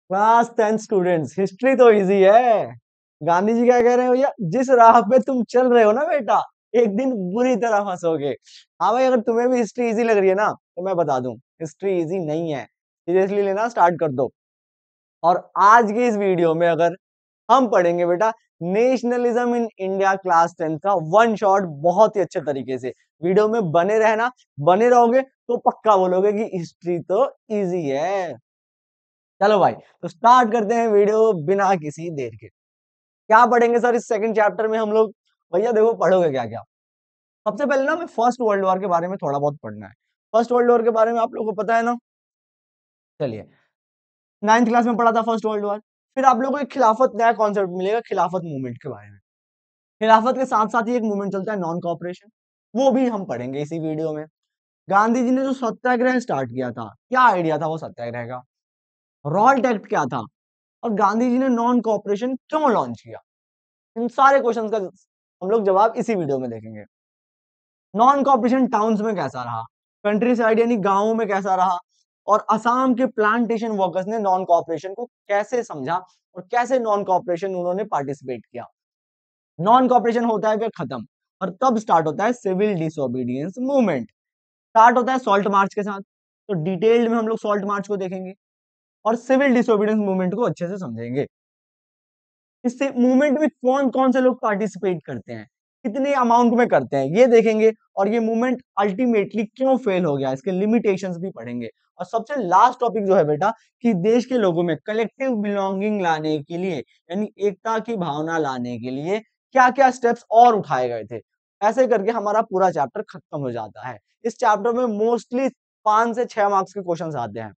Class 10 students, history तो easy है। गांधी जी क्या कह रहे हैं भैया, जिस राह पे तुम चल रहे हो ना बेटा, एक दिन बुरी तरह फंसोगे। हाँ भाई, अगर तुम्हें भी हिस्ट्री इजी लग रही है ना, तो मैं बता दूं, हिस्ट्री इजी नहीं है। सीरियसली लेना स्टार्ट कर दो। और आज की इस वीडियो में अगर हम पढ़ेंगे बेटा नेशनलिज्म इन इंडिया क्लास 10 का वन शॉट, बहुत ही अच्छे तरीके से। वीडियो में बने रहना, बने रहोगे तो पक्का बोलोगे कि हिस्ट्री तो इजी है। चलो भाई, तो स्टार्ट करते हैं वीडियो बिना किसी देर के। क्या पढ़ेंगे सर इस सेकंड चैप्टर में हम लोग? भैया देखो, पढ़ोगे क्या क्या। सबसे पहले ना, मैं फर्स्ट वर्ल्ड वॉर के बारे में थोड़ा बहुत पढ़ना है। फर्स्ट वर्ल्ड वॉर के बारे में आप लोगों को पता है ना? चलिए, 9th क्लास में पढ़ा था फर्स्ट वर्ल्ड वॉर। फिर आप लोगों को एक खिलाफत नया कॉन्सेप्ट मिलेगा, खिलाफत मूवमेंट के बारे में। खिलाफत के साथ साथ ही एक मूवमेंट चलता है नॉन कॉपरेशन, वो भी हम पढ़ेंगे इसी वीडियो में। गांधी जी ने जो सत्याग्रह स्टार्ट किया था, क्या आइडिया था वो सत्याग्रह का? रॉल्ट एक्ट क्या था? और गांधी जी ने नॉन कॉपरेशन क्यों लॉन्च किया? इन सारे क्वेश्चंस का हम लोग जवाब इसी वीडियो में देखेंगे। नॉन कॉपरेशन टाउन्स में कैसा रहा, कंट्री साइड यानी गांवों में कैसा रहा, और असम के प्लांटेशन वर्कर्स ने नॉन कॉपरेशन को कैसे समझा और कैसे नॉन कॉपरेशन उन्होंने पार्टिसिपेट किया। नॉन कॉपरेशन होता है फिर खत्म, और तब स्टार्ट होता है सिविल डिसोबीडियंस मूवमेंट। स्टार्ट होता है सॉल्ट मार्च के साथ। तो डिटेल्ड में हम लोग सॉल्ट मार्च को देखेंगे और सिविल डिसोबीडियंस मूवमेंट को अच्छे से समझेंगे। इससे मूवमेंट में कौन कौन से लोग पार्टिसिपेट करते हैं, कितने अमाउंट में करते हैं, ये देखेंगे। और ये मूवमेंट अल्टीमेटली क्यों फेल हो गया, इसके लिमिटेशंस भी पढ़ेंगे। और सबसे लास्ट टॉपिक जो है बेटा, कि देश के लोगों में कलेक्टिव बिलोंगिंग लाने के लिए, यानी एकता की भावना लाने के लिए क्या क्या स्टेप्स और उठाए गए थे। ऐसे करके हमारा पूरा चैप्टर खत्म हो जाता है। इस चैप्टर में मोस्टली 5 से 6 मार्क्स के क्वेश्चन आते हैं।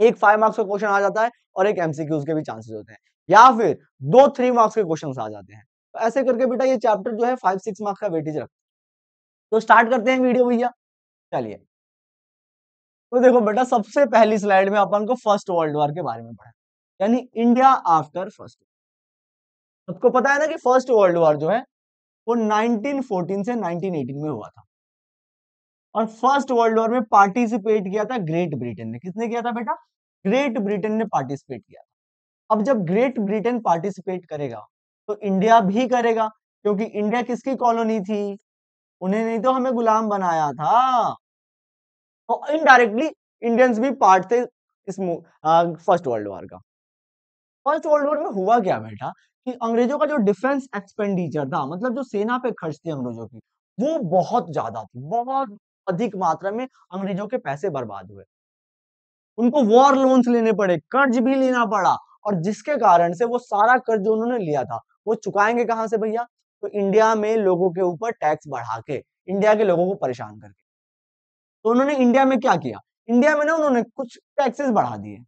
एक 5 मार्क्स का क्वेश्चन आ जाता है और एक एमसीक्यूज के भी चांसेस होते हैं, या फिर 2 3 मार्क्स के क्वेश्चन आ जाते हैं। तो ऐसे करके बेटा ये चैप्टर जो है 5 6 मार्क्स का वेटेज रखता है। तो स्टार्ट करते हैं वीडियो भैया। चलिए, तो देखो बेटा, सबसे पहली स्लाइड में अपन को फर्स्ट वर्ल्ड वॉर के बारे में पढ़ा, यानी इंडिया आफ्टर फर्स्ट। सबको पता है ना कि फर्स्ट वर्ल्ड वॉर जो है वो 1914 से 1918 में हुआ था। और फर्स्ट वर्ल्ड वॉर में पार्टिसिपेट किया था ग्रेट ब्रिटेन ने। किसने किया था बेटा? ग्रेट ब्रिटेन ने पार्टिसिपेट किया। अब जब ग्रेट ब्रिटेन पार्टिसिपेट करेगा तो इंडिया भी करेगा, क्योंकि इंडिया किसकी कॉलोनी थी? उन्हें नहीं तो हमें गुलाम बनाया था। तो इनडायरेक्टली इंडियंस भी पार्ट थे इस फर्स्ट वर्ल्ड वॉर का। फर्स्ट वर्ल्ड वॉर में हुआ क्या बेटा, कि अंग्रेजों का जो डिफेंस एक्सपेंडिचर था, मतलब जो सेना पे खर्च थी अंग्रेजों की, वो बहुत ज्यादा थी। बहुत अधिक मात्रा में अंग्रेजों के पैसे बर्बाद हुए। उनको वॉर लोन्स लेने पड़े, कर्ज भी लेना पड़ा। और जिसके कारण से वो सारा कर्ज जो उन्होंने लिया था, वो चुकाएंगे कहां से भैया? तो इंडिया में लोगों के ऊपर टैक्स बढ़ा के, इंडिया के लोगों को परेशान करके। तो उन्होंने इंडिया में क्या किया? इंडिया में ना उन्होंने कुछ टैक्सेस बढ़ा दिए।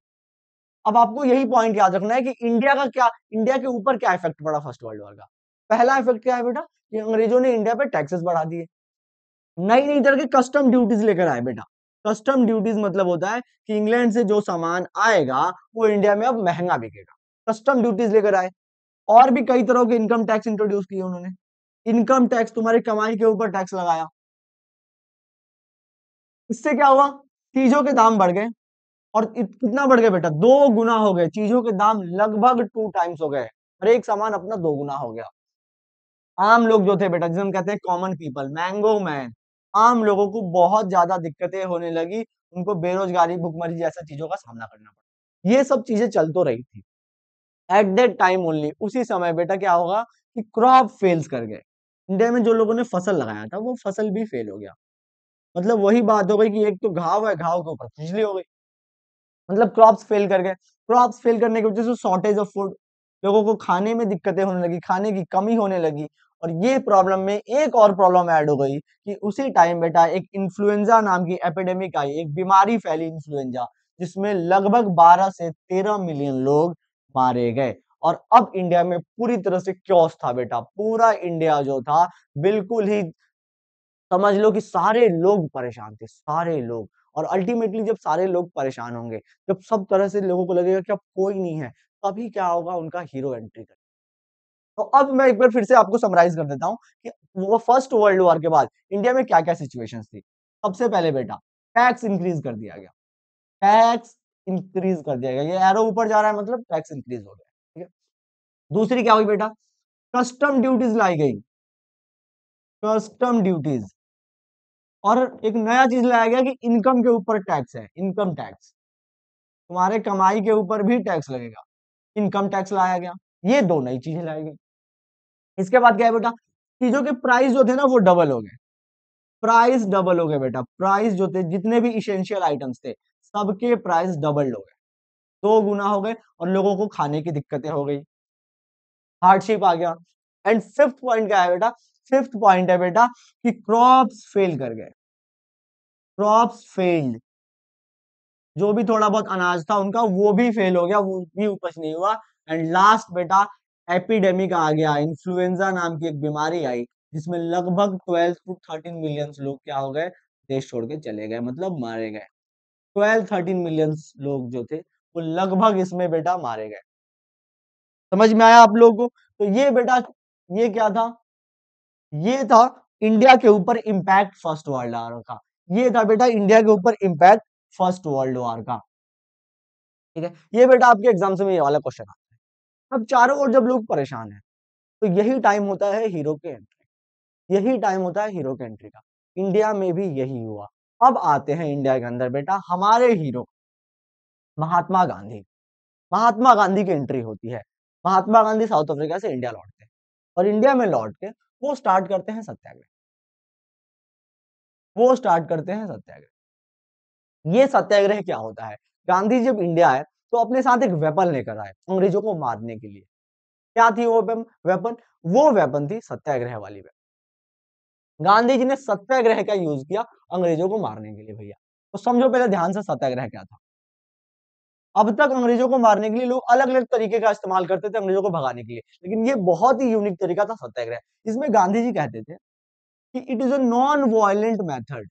अब आपको यही पॉइंट याद रखना है कि इंडिया का क्या, इंडिया के ऊपर क्या इफेक्ट पड़ा फर्स्ट वर्ल्ड वॉर का। पहला इफेक्ट क्या है बेटा, कि अंग्रेजों ने इंडिया पे टैक्सेस बढ़ा दिए। नई नई तरह के कस्टम ड्यूटीज लेकर आए बेटा। कस्टम ड्यूटीज मतलब होता है कि इंग्लैंड से जो सामान आएगा वो इंडिया में अब महंगा बिकेगा। कस्टम ड्यूटीज लेकर आए। और भी कई तरह के इनकम टैक्स इंट्रोड्यूस किए उन्होंने। इनकम टैक्स, तुम्हारी कमाई के ऊपर टैक्स लगाया। इससे क्या हुआ? चीजों के दाम बढ़ गए। और कितना बढ़ गए बेटा? 2 गुना हो गए। चीजों के दाम लगभग 2 टाइम्स हो गए। हर एक सामान अपना 2 गुना हो गया। आम लोग जो थे बेटा, जिसे हम कहते हैं कॉमन पीपल, मैंगो मैन, आम लोगों को बहुत ज्यादा दिक्कतें होने लगी। उनको बेरोजगारी, भुखमरी जैसा चीजों का सामना करना पड़ा। ये सब चीजें चल तो रही थी। एट दैट टाइम ओनली, उसी समय बेटा क्या होगा, कि क्रॉप फेल्स कर गए। इंडिया में जो लोगों ने फसल लगाया था वो फसल भी फेल हो गया। मतलब वही बात हो गई कि एक तो घाव है, घाव के ऊपर खुजली हो गई। मतलब क्रॉप्स फेल कर गए। क्रॉप्स फेल करने की वजह से शॉर्टेज ऑफ फूड, लोगों को खाने में दिक्कतें होने लगी, खाने की कमी होने लगी। और ये प्रॉब्लम में एक और प्रॉब्लम ऐड हो गई, कि उसी टाइम बेटा एक इन्फ्लुएंजा नाम की एपिडेमिक आई, एक बीमारी फैली इन्फ्लुएंजा, जिसमें लगभग 12 से 13 मिलियन लोग मारे गए। और अब इंडिया में पूरी तरह से क्योस था बेटा। पूरा इंडिया जो था, बिल्कुल ही समझ लो कि सारे लोग परेशान थे, सारे लोग। और अल्टीमेटली जब सारे लोग परेशान होंगे, जब सब तरह से लोगों को लगेगा कि अब कोई नहीं है, तभी क्या होगा, उनका हीरो एंट्री कर। तो अब मैं एक बार फिर से आपको समराइज कर देता हूं कि वो फर्स्ट वर्ल्ड वॉर के बाद इंडिया में क्या क्या सिचुएशंस थी। सबसे पहले बेटा, टैक्स इंक्रीज कर दिया गया। टैक्स इंक्रीज कर दिया गया। ये एरो ऊपर जा रहा है मतलब टैक्स इंक्रीज हो गया। ठीक है, दूसरी क्या हुई बेटा, कस्टम ड्यूटीज लाई गई, कस्टम ड्यूटीज। और एक नया चीज लाया गया कि इनकम के ऊपर टैक्स है, इनकम टैक्स, तुम्हारे कमाई के ऊपर भी टैक्स लगेगा, इनकम टैक्स लाया गया। ये दो नई चीजें लाई गई। इसके बाद क्या है बेटा, चीजों के प्राइस जो थे ना वो डबल हो गए, प्राइस डबल हो गए बेटा, प्राइस जो थे जितने भी इसेंशियल आइटम्स थे सबके प्राइस डबल हो गए, दो गुना हो गए, और लोगों को खाने की दिक्कतें हो गई, हार्डशिप आ गया। एंड फिफ्थ पॉइंट क्या है बेटा, फिफ्थ पॉइंट है बेटा कि क्रॉप्स फेल कर गए, क्रॉप्स फेल्ड, जो भी थोड़ा बहुत अनाज था उनका वो भी फेल हो गया, वो भी उपज नहीं हुआ। एंड लास्ट बेटा एपिडेमिक आ गया, इन्फ्लुएंजा नाम की एक बीमारी आई जिसमें लगभग 12 टू 13 मिलियन लोग क्या हो गए, देश छोड़ के चले गए, मतलब मारे गए। 12-13 मिलियन लोग जो थे वो लगभग इसमें बेटा मारे गए। समझ में आया आप लोगों को? तो ये बेटा, ये क्या था, ये था इंडिया के ऊपर इम्पैक्ट फर्स्ट वर्ल्ड वॉर का, ये था बेटा इंडिया के ऊपर इम्पैक्ट फर्स्ट वर्ल्ड वॉर का। ठीक है, ये बेटा आपके एग्जाम से में ये वाला क्वेश्चन आता है। अब चारों ओर जब लोग परेशान हैं तो यही टाइम होता है हीरो के एंट्री, यही टाइम होता है हीरो के एंट्री का। इंडिया में भी यही हुआ। अब आते हैं इंडिया के अंदर बेटा हमारे हीरो महात्मा गांधी, महात्मा गांधी की एंट्री होती है। महात्मा गांधी साउथ अफ्रीका से इंडिया लौटते हैं, और इंडिया में लौट के वो स्टार्ट करते हैं सत्याग्रह, वो स्टार्ट करते हैं सत्याग्रह। ये सत्याग्रह क्या होता है, गांधी जब इंडिया आए तो अपने साथ एक वेपन लेकर आए अंग्रेजों को मारने के लिए। क्या थी वो वेपन, वो वेपन थी सत्याग्रह वाली वेपन। गांधी जी ने सत्याग्रह का यूज किया अंग्रेजों को मारने के लिए भैया। तो समझो पहले ध्यान से सत्याग्रह क्या था। अब तक अंग्रेजों को मारने के लिए लोग अलग अलग तरीके का इस्तेमाल करते थे अंग्रेजों को भगाने के लिए, लेकिन ये बहुत ही यूनिक तरीका था सत्याग्रह। इसमें गांधी जी कहते थे कि it is a non violent method,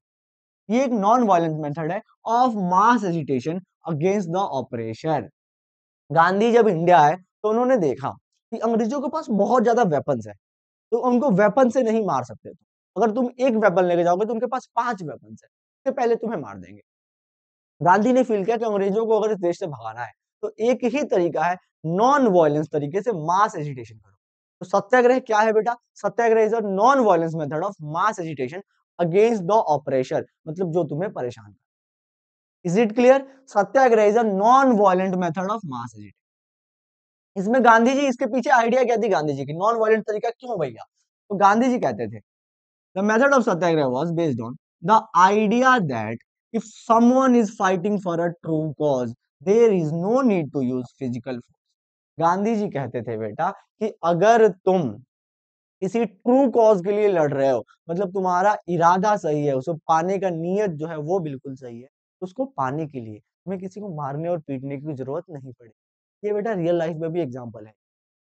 ये एक नॉन वायलेंट मेथड है of mass agitation against the operation. Gandhi जब इंडिया आए तो उन्होंने देखा कि अंग्रेजों के पास बहुत ज्यादा वेपन्स है, तो उनको वेपन से नहीं मार सकते थे। अगर तुम एक वेपन लेके जाओगे तो उनके पास 5 वेपन्स है, इससे पहले तुम्हें मार देंगे। गांधी ने फील किया कि अंग्रेजों को अगर इस देश से भगाना है तो एक ही तरीका है, नॉन वायलेंस तरीके से मास एजिटेशन करो। तो सत्याग्रह क्या है बेटा, satyagraha is a non violence method of mass agitation against the operation, मतलब जो तुम्हें परेशान कर। Is it clear, satyagraha is a non violent method of mass agitation. इसमें गांधी जी, इसके पीछे आइडिया क्या थी गांधी जी की, नॉन वायलेंट तरीका क्यों भैया, तो गांधी जी कहते थे the method of satyagraha was based on the idea that if someone is fighting for a true cause there is no need to use physical force. Gandhi ji कहते थे बेटा कि अगर तुम किसी ट्रू कॉज के लिए लड़ रहे हो, मतलब तुम्हारा इरादा सही है, उसे पाने का नियत जो है वो बिल्कुल सही है, तो उसको पाने के लिए तुम्हें किसी को मारने और पीटने की जरूरत नहीं पड़े। ये बेटा रियल लाइफ में भी एग्जांपल है।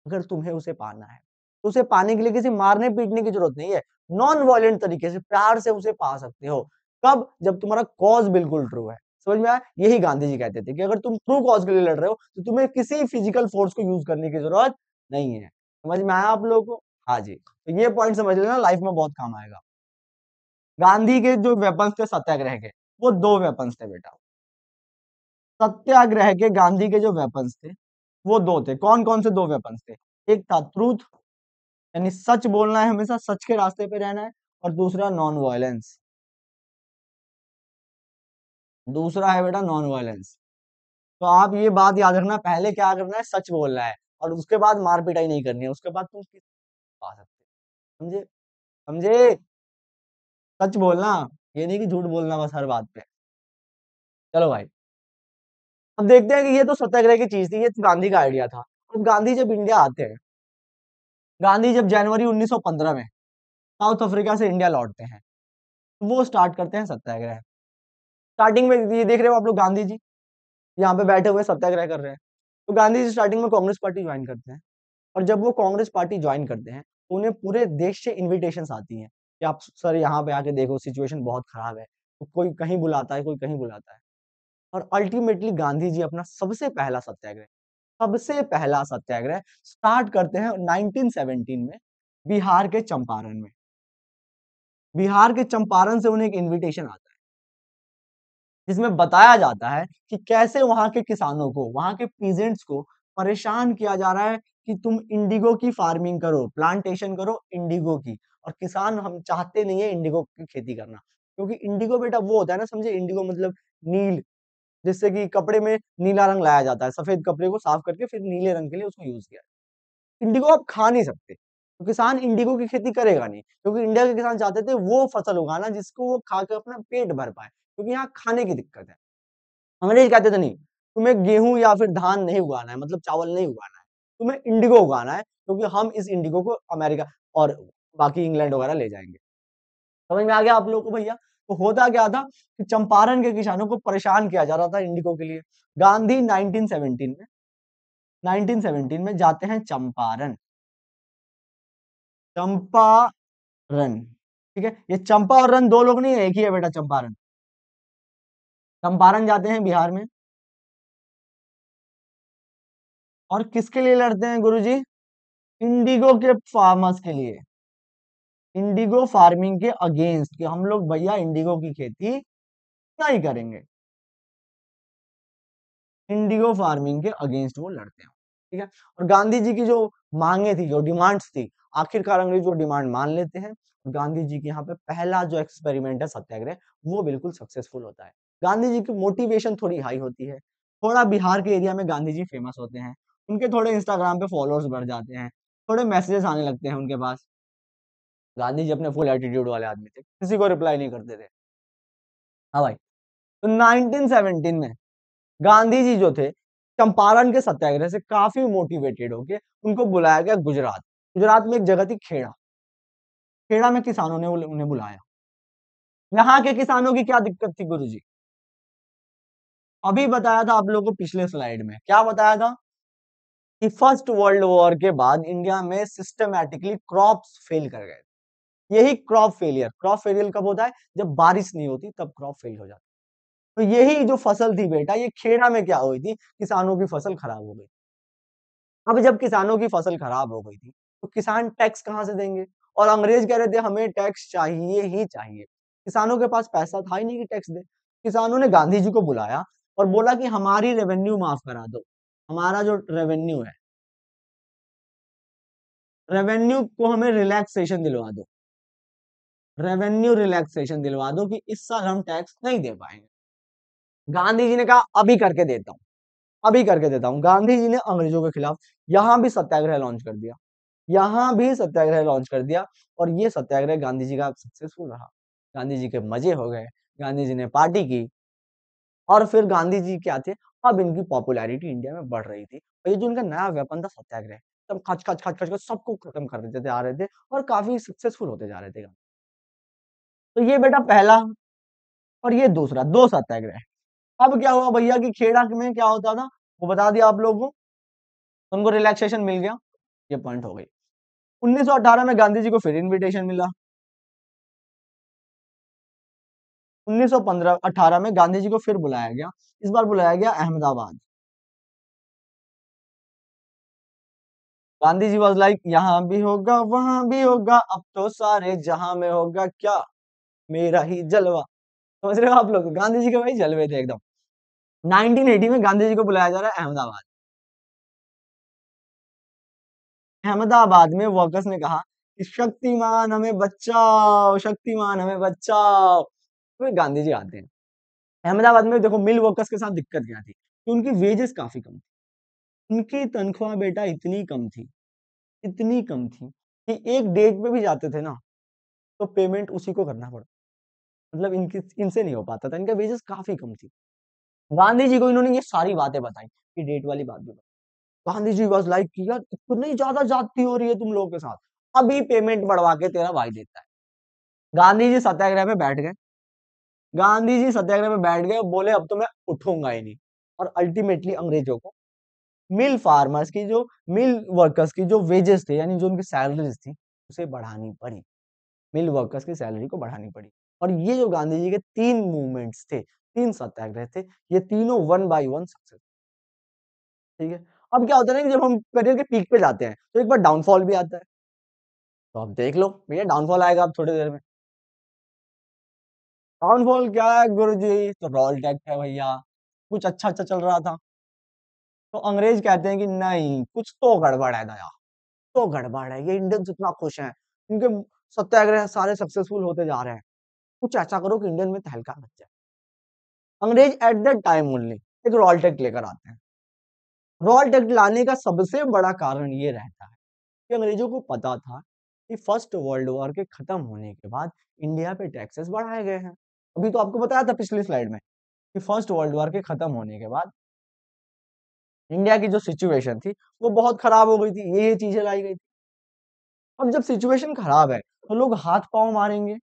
अगर तुम्हें उसे पाना है तो उसे पाने के लिए किसी मारने पीटने की जरूरत नहीं है, नॉन वायलेंट तरीके से प्यार से उसे पा सकते हो। कब, जब तुम्हारा कॉज बिल्कुल ट्रू है। समझ में आया, यही गांधी जी कहते थे कि अगर तुम ट्रू कॉज के लिए लड़ रहे हो तो तुम्हें किसी फिजिकल फोर्स को यूज करने की जरूरत नहीं है। समझ में आया आप लोगों को? हाँ जी, तो ये पॉइंट समझ लेना, लाइफ में बहुत काम आएगा। गांधी के जो वेपन्स थे सत्याग्रह के, वो दो वेपन्स थे बेटा। सत्याग्रह के गांधी के जो वेपन्स थे वो दो थे। कौन कौन से दो वेपन्स थे, एक था ट्रूथ, यानी सच बोलना है, हमेशा सच के रास्ते पे रहना है, और दूसरा नॉन वायलेंस, दूसरा है बेटा नॉन वायलेंस। तो आप ये बात याद रखना, पहले क्या करना है, सच बोलना है, और उसके बाद मार पिटाई नहीं करनी है, उसके बाद तुम किसी को पा सकते हो। समझे, समझे, सच बोलना, ये नहीं कि झूठ बोलना बस हर बात पे। चलो भाई, अब देखते हैं कि ये तो सत्याग्रह की चीज थी, ये तो गांधी का आइडिया था। अब गांधी जब इंडिया आते हैं, गांधी जब जनवरी 1915 में साउथ अफ्रीका से इंडिया लौटते हैं, वो स्टार्ट करते हैं सत्याग्रह। स्टार्टिंग में ये देख रहे हो आप लोग, गांधी जी यहाँ पे बैठे हुए सत्याग्रह कर रहे हैं। तो गांधी जी स्टार्टिंग में कांग्रेस पार्टी ज्वाइन करते हैं, और जब वो कांग्रेस पार्टी ज्वाइन करते हैं तो उन्हें पूरे देश से इनविटेशंस आती हैं कि आप सर यहाँ पे आके देखो, सिचुएशन बहुत खराब है। तो कोई कहीं बुलाता है, कोई कहीं बुलाता है, और अल्टीमेटली गांधी जी अपना सबसे पहला सत्याग्रह स्टार्ट करते हैं 1917 में, बिहार के चंपारण में। बिहार के चंपारण से उन्हें एक इन्विटेशन आता है। जिसमें बताया जाता है कि कैसे वहां के किसानों को, वहां के पीजेंट्स को परेशान किया जा रहा है कि तुम इंडिगो की फार्मिंग करो, प्लांटेशन करो इंडिगो की। और किसान हम चाहते नहीं है इंडिगो की खेती करना, क्योंकि इंडिगो बेटा वो होता है ना, समझे, इंडिगो मतलब नील, जिससे कि कपड़े में नीला रंग लाया जाता है, सफेद कपड़े को साफ करके फिर नीले रंग के लिए उसको यूज किया। इंडिगो आप खा नहीं सकते, तो किसान इंडिगो की खेती करेगा नहीं, क्योंकि इंडिया के किसान चाहते थे वो फसल उगाना जिसको वो खा के अपना पेट भर पाए, क्योंकि यहाँ खाने की दिक्कत है। अंग्रेज कहते थे नहीं, तुम्हें गेहूं या फिर धान नहीं उगाना है, मतलब चावल नहीं उगाना है, तुम्हें इंडिगो उगाना है, क्योंकि हम इस इंडिगो को अमेरिका और बाकी इंग्लैंड वगैरह ले जाएंगे। समझ में आ गया आप लोगों को भैया? तो होता क्या था कि चंपारण के किसानों को परेशान किया जा रहा था इंडिगो के लिए। गांधी 1917 में जाते हैं चंपारण। चंपारण, ठीक है, ये चंपा और रन दो लोग नहीं है, एक ही है बेटा चंपारण। चंपारण जाते हैं बिहार में, और किसके लिए लड़ते हैं गुरुजी? इंडिगो के फार्मर्स के लिए, इंडिगो फार्मिंग के अगेंस्ट, कि हम लोग भैया इंडिगो की खेती नहीं करेंगे। इंडिगो फार्मिंग के अगेंस्ट वो लड़ते हैं, ठीक है। और गांधी जी की जो मांगे थी, जो डिमांड्स थी, आखिरकार अंग्रेज वो डिमांड मान लेते हैं। गांधी जी के यहाँ पे पहला जो एक्सपेरिमेंट है सत्याग्रह, वो बिल्कुल सक्सेसफुल होता है। गांधी जी की मोटिवेशन थोड़ी हाई होती है, थोड़ा बिहार के एरिया में गांधी जी फेमस होते हैं, उनके थोड़े इंस्टाग्राम पे फॉलोअर्स बढ़ जाते हैं, थोड़े मैसेजेस आने लगते हैं उनके पास। गांधी जी अपने फुल एटीट्यूड वाले आदमी थे, किसी को रिप्लाई नहीं करते थे। हाँ भाई। तो 1917 में गांधी जी जो थे, चंपारण के सत्याग्रह से काफी मोटिवेटेड होके उनको बुलाया गया गुजरात। गुजरात में एक जगह थी खेड़ा, खेड़ा में किसानों ने उन्हें बुलाया। यहाँ के किसानों की क्या दिक्कत थी गुरुजी? अभी बताया था आप लोगों को पिछले स्लाइड में, क्या बताया था कि फर्स्ट वर्ल्ड वॉर के बाद इंडिया में सिस्टमैटिकली क्रॉप्स फेल कर गए। यही क्रॉप फेलियर कब होता है? जब बारिश नहीं होती तब क्रॉप फेल हो जाता है। तो यही जो फसल थी बेटा, ये खेड़ा में क्या हुई थी, किसानों की फसल खराब हो गई। अब जब किसानों की फसल खराब हो गई थी, तो किसान टैक्स कहां से देंगे? और अंग्रेज कह रहे थे हमें टैक्स चाहिए ही चाहिए। किसानों के पास पैसा था ही नहीं कि टैक्स दे। किसानों ने गांधी जी को बुलाया और बोला कि हमारी रेवेन्यू माफ करा दो, हमारा जो रेवेन्यू है, रेवेन्यू को हमें रिलैक्सेशन दिलवा दो, रेवेन्यू रिलैक्सेशन दिलवा दो कि इस साल हम टैक्स नहीं दे पाएंगे। गांधी जी ने कहा अभी करके देता हूं, अभी करके देता हूं। गांधी जी ने अंग्रेजों के खिलाफ यहां भी सत्याग्रह लॉन्च कर दिया, यहां भी सत्याग्रह लॉन्च कर दिया। और ये सत्याग्रह गांधी जी का सक्सेसफुल रहा। गांधी जी के मजे हो गए, गांधी जी ने पार्टी की, और फिर गांधी जी क्या थे, अब इनकी पॉपुलैरिटी इंडिया में बढ़ रही थी। और ये जो उनका नया वेपन था सत्याग्रह, सब खच खच खच खच खच सबको खत्म कर देते थे आ रहे थे, और काफी सक्सेसफुल होते जा रहे थे। तो ये बेटा पहला, और ये दूसरा, दो सत्याग्रह। अब क्या हुआ भैया कि खेड़ा में क्या होता था, वो बता दिया आप लोगों को, उनको रिलैक्सेशन मिल गया, ये पॉइंट हो गई। 1918 में गांधी जी को फिर इनविटेशन मिला। 1918 में गांधी जी को फिर बुलाया गया, इस बार बुलाया गया अहमदाबाद। गांधी जी वाज लाइक यहाँ भी होगा वहां भी होगा, अब तो सारे जहां में होगा क्या, मेरा ही जलवा। समझ रहे हो आप लोग, गांधी जी के भाई जलवे थे एकदम। 1980 में गांधी जी को बुलाया जा रहा है अहमदाबाद। अहमदाबाद में वर्कर्स ने कहा कि शक्तिमान हमें बचाओ, शक्तिमान हमें बचाओ। फिर गांधी जी आते हैं अहमदाबाद में। देखो मिल वर्कर्स के साथ दिक्कत क्या थी कि उनकी वेजेस काफी कम थी। उनकी तनख्वाह बेटा इतनी कम थी, इतनी कम थी कि एक डेट पे भी जाते थे ना, तो पेमेंट उसी को करना पड़ता, मतलब इनकी इनसे नहीं हो पाता था, इनका वेजेस काफी कम थी। गांधी जी को इन्होंने ये सारी बातें बताई, कि डेट वाली बात भी बताई। गांधी जी वाज लाइक कि यार इतनी ज्यादा जाती हो रही है तुम लोगों के साथ, अभी पेमेंट बढ़वा के तेरा भाई देता है। गांधी जी सत्याग्रह में बैठ गए, गांधी जी सत्याग्रह में बैठ गए, बोले अब तो मैं उठूंगा ही नहीं। और अल्टीमेटली अंग्रेजों को मिल फार्मर्स की जो, मिल वर्कर्स की जो वेजेस थे, यानी जो उनकी सैलरीज थी, उसे बढ़ानी पड़ी। मिल वर्कर्स की सैलरी को बढ़ानी पड़ी। और ये जो गांधी जी के तीन मूवमेंट्स थे, तीन सत्याग्रह थे, ये तीनों वन बाय वन सक्सेस, ठीक है। अब क्या होता है ना कि जब हम करियर के पीक पे जाते हैं तो एक बार डाउनफॉल भी आता है। तो आप देख लो भैया, डाउनफॉल आएगा अब थोड़ी देर में। डाउनफॉल क्या है गुरुजी? तो रॉल्ट एक्ट है भैया। कुछ अच्छा अच्छा चल रहा था, तो अंग्रेज कहते हैं कि नहीं, कुछ तो गड़बड़ है दया, तो गड़बड़ है, ये इंडियंस इतना खुश हैं, इनके सत्याग्रह सारे सक्सेसफुल होते जा रहे हैं, कुछ ऐसा करो कि इंडियन में तहलका मच जाए। अंग्रेज एट दैट टाइम ओनली एक रॉल्ट एक्ट लेकर आते हैं। रॉल्ट एक्ट लाने का सबसे बड़ा कारण ये रहता है कि अंग्रेजों को पता था कि फर्स्ट वर्ल्ड वॉर के खत्म होने के बाद इंडिया पे टैक्सेस बढ़ाए गए हैं। अभी तो आपको बताया था पिछली स्लाइड में कि फर्स्ट वर्ल्ड वॉर के खत्म होने के बाद इंडिया की जो सिचुएशन थी वो बहुत खराब हो गई थी, ये चीजें लाई गई थी। अब जब सिचुएशन खराब है तो लोग हाथ पांव मारेंगे,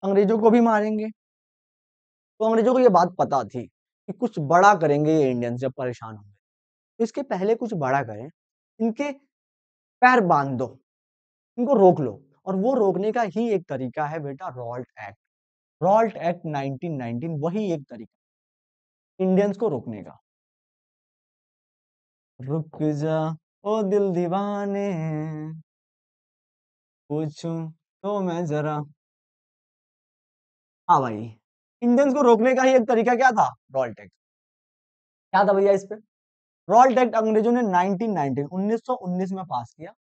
अंग्रेजों को भी मारेंगे। तो अंग्रेजों को ये बात पता थी कि कुछ बड़ा करेंगे ये इंडियंस जब परेशान होंगे, तो इसके पहले कुछ बड़ा करें, इनके पैर बांध दो, इनको रोक लो। और वो रोकने का ही एक तरीका है बेटा रॉल्ट एक्ट। रॉल्ट एक्ट 1919 वही एक तरीका इंडियंस को रोकने का। रुक जा ओ दिल दीवाने, पूछूं तो मैं जरा। हाँ भाई, इंडियंस को रोकने का ही एक तरीका क्या था? Raoult act. क्या था भैया इस पे? रॉल्ट एक्ट अंग्रेजों ने 1919 में पास किया।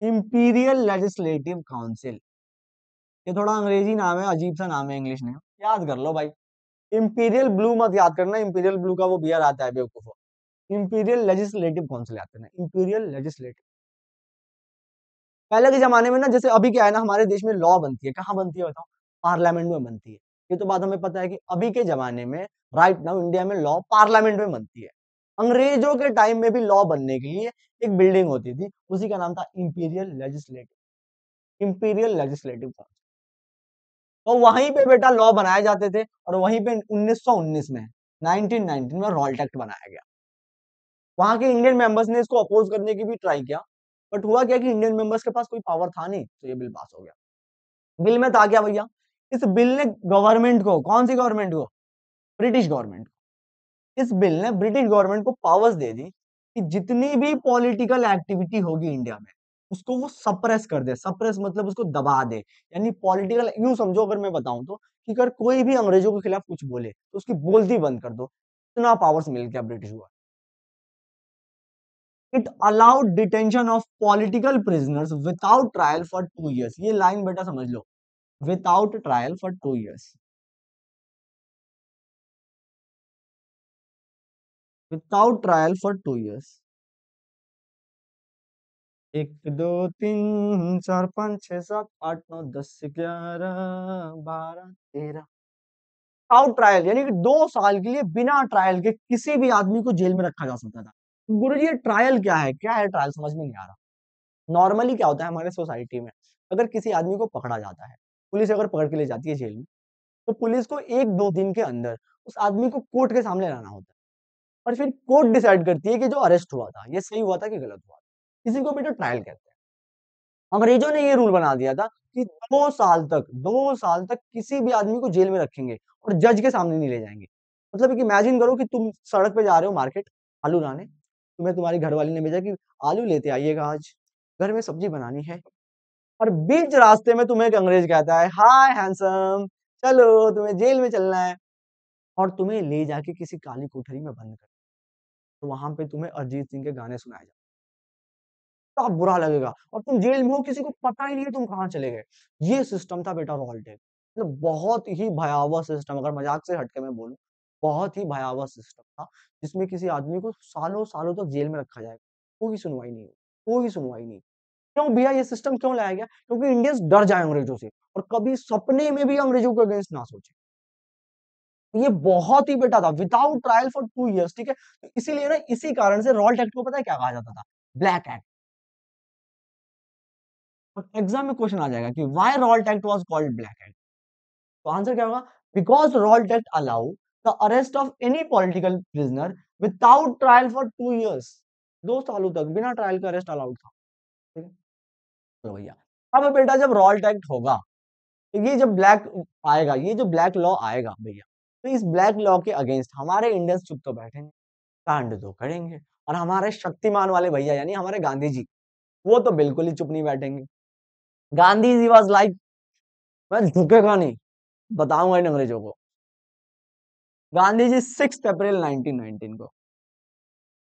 इंपीरियल लेजिस्लेटिव काउंसिल, ये थोड़ा अंग्रेजी नाम है, अजीब सा नाम है, इंग्लिश नेम, याद कर लो भाई। इंपीरियल ब्लू मत याद करना, इंपीरियल ब्लू का वो बियर आता है बेवकूफो। इंपीरियल लेजिस्लेटिव काउंसिल याद करना, इंपीरियल लेजिस्लेटिव। पहले के जमाने में ना, जैसे अभी क्या है ना, हमारे देश में लॉ बनती है, कहाँ बनती है बताओ? पार्लियामेंट में बनती है। ये तो बात हमें पता है कि अभी के जमाने में राइट नाउ इंडिया में लॉ पार्लियामेंट में बनती है। अंग्रेजों के टाइम में भी लॉ बनने के लिए एक बिल्डिंग होती थी, उसी का नाम था इंपीरियल लेजिस्लेटिव काउंसिल। तो वहीं पे बेटा लॉ बनाए जाते थे, और वहीं पे 1919 में 1919 में रॉल्ट एक्ट बनाया गया। वहां के इंडियन मेंबर्स ने इसको अपोज करने की भी ट्राई किया, बट हुआ क्या कि इंडियन मेंबर्स के पास कोई पावर था नहीं, तो ये बिल पास हो गया। बिल में था क्या भैया? इस बिल ने गवर्नमेंट को, कौन सी गवर्नमेंट को? ब्रिटिश गवर्नमेंट को। इस बिल ने ब्रिटिश गवर्नमेंट को पावर्स दे दी कि जितनी भी पॉलिटिकल एक्टिविटी होगी इंडिया में, उसको वो सप्रेस कर दे। सप्रेस मतलब उसको दबा दे, यानी पॉलिटिकल, यूं समझो अगर मैं बताऊं तो, कि अगर कोई भी अंग्रेजों के खिलाफ कुछ बोले तो उसकी बोलती बंद कर दो। इतना पावर्स मिल गया ब्रिटिश हुआ। It allowed detention of political prisoners without trial for 2 years। ये लाइन बेटा समझ लो, without trial for 2 years। Without trial for 2 years। 1 2 3 4 5 6 7 8 9 10 11 12 13। Without trial यानी कि 2 साल के लिए बिना ट्रायल के किसी भी आदमी को जेल में रखा जा सकता था। गुरुजी ये ट्रायल क्या है? क्या है ट्रायल? समझ में नहीं आ रहा। नॉर्मली क्या होता है हमारे सोसाइटी में, अगर किसी आदमी को पकड़ा जाता है, पुलिस अगर पकड़ के ले जाती है जेल में, तो पुलिस को 1 2 दिन के अंदर उस आदमी को कोर्ट के सामने लाना होता है, और फिर कोर्ट डिसाइड करती है कि जो अरेस्ट हुआ था ये सही हुआ था कि गलत हुआ था। इसी को बेटा ट्रायल कहते हैं। अंग्रेजों ने ये रूल बना दिया था कि 2 साल तक किसी भी आदमी को जेल में रखेंगे और जज के सामने नहीं ले जाएंगे। मतलब एक इमेजिन करो कि तुम सड़क पे जा रहे हो मार्केट आलू लाने, तुम्हें तुम्हारी घरवाली ने भेजा कि आलू लेते आइएगा, आज घर में सब्जी बनानी है। और बीच रास्ते में तुम्हें एक अंग्रेज कहता है, हाय हैंडसम, चलो तुम्हें जेल में चलना है, और तुम्हें ले जाके किसी काली कोठरी में बंद कर, तो वहां पे तुम्हें अरिजीत सिंह के गाने सुनाए जाते, कितना बुरा लगेगा, और तुम जेल में हो, किसी को पता ही नहीं है तुम कहाँ चले गए। ये सिस्टम था बेटा रॉल्ट एक्ट। मतलब बहुत ही भयावह सिस्टम, अगर मजाक से हटके मैं बोलूं, बहुत ही भयावह सिस्टम था, जिसमें किसी आदमी को सालों सालों तक जेल में रखा जाएगा, कोई सुनवाई नहीं, कोई सुनवाई नहीं। क्यों भैया ये सिस्टम क्यों लाया गया? क्योंकि इंडियंस डर जाए अंग्रेजों से, और कभी सपने में भी अंग्रेजों के अगेंस्ट ना सोचे। तो ये बहुत ही बेटा था, विदाउट ट्रायल फॉर 2 years, ठीक है। तो इसीलिए ना, इसी कारण से रॉल्ट एक्ट को पता है क्या कहा जाता था? Black act. और एग्जाम में क्वेश्चन आ जाएगा कि why Raoult act was called black act. तो आंसर क्या होगा? Because Raoult act allow the arrest of any political prisoner without trial for 2 years। 2 सालों तक बिना ट्रायल का अरेस्ट अलाउड था, ठीक है। तो भैया अब बेटा जब रॉल्ट एक्ट होगा, तो ये जब ब्लैक आएगा, ये जो ब्लैक लॉ आएगा भैया, तो इस ब्लैक लॉ के अगेंस्ट हमारे इंडियंस चुप तो बैठेंगे, कांड तो करेंगे। और हमारे शक्तिमान वाले भैया यानी हमारे गांधी जी, वो तो बिल्कुल ही चुप नहीं बैठेंगे। गांधी जी वाज लाइक, मैं झुकेगा नहीं, बताऊंगा इन अंग्रेजों को। गांधी जी 6 अप्रैल 1919 को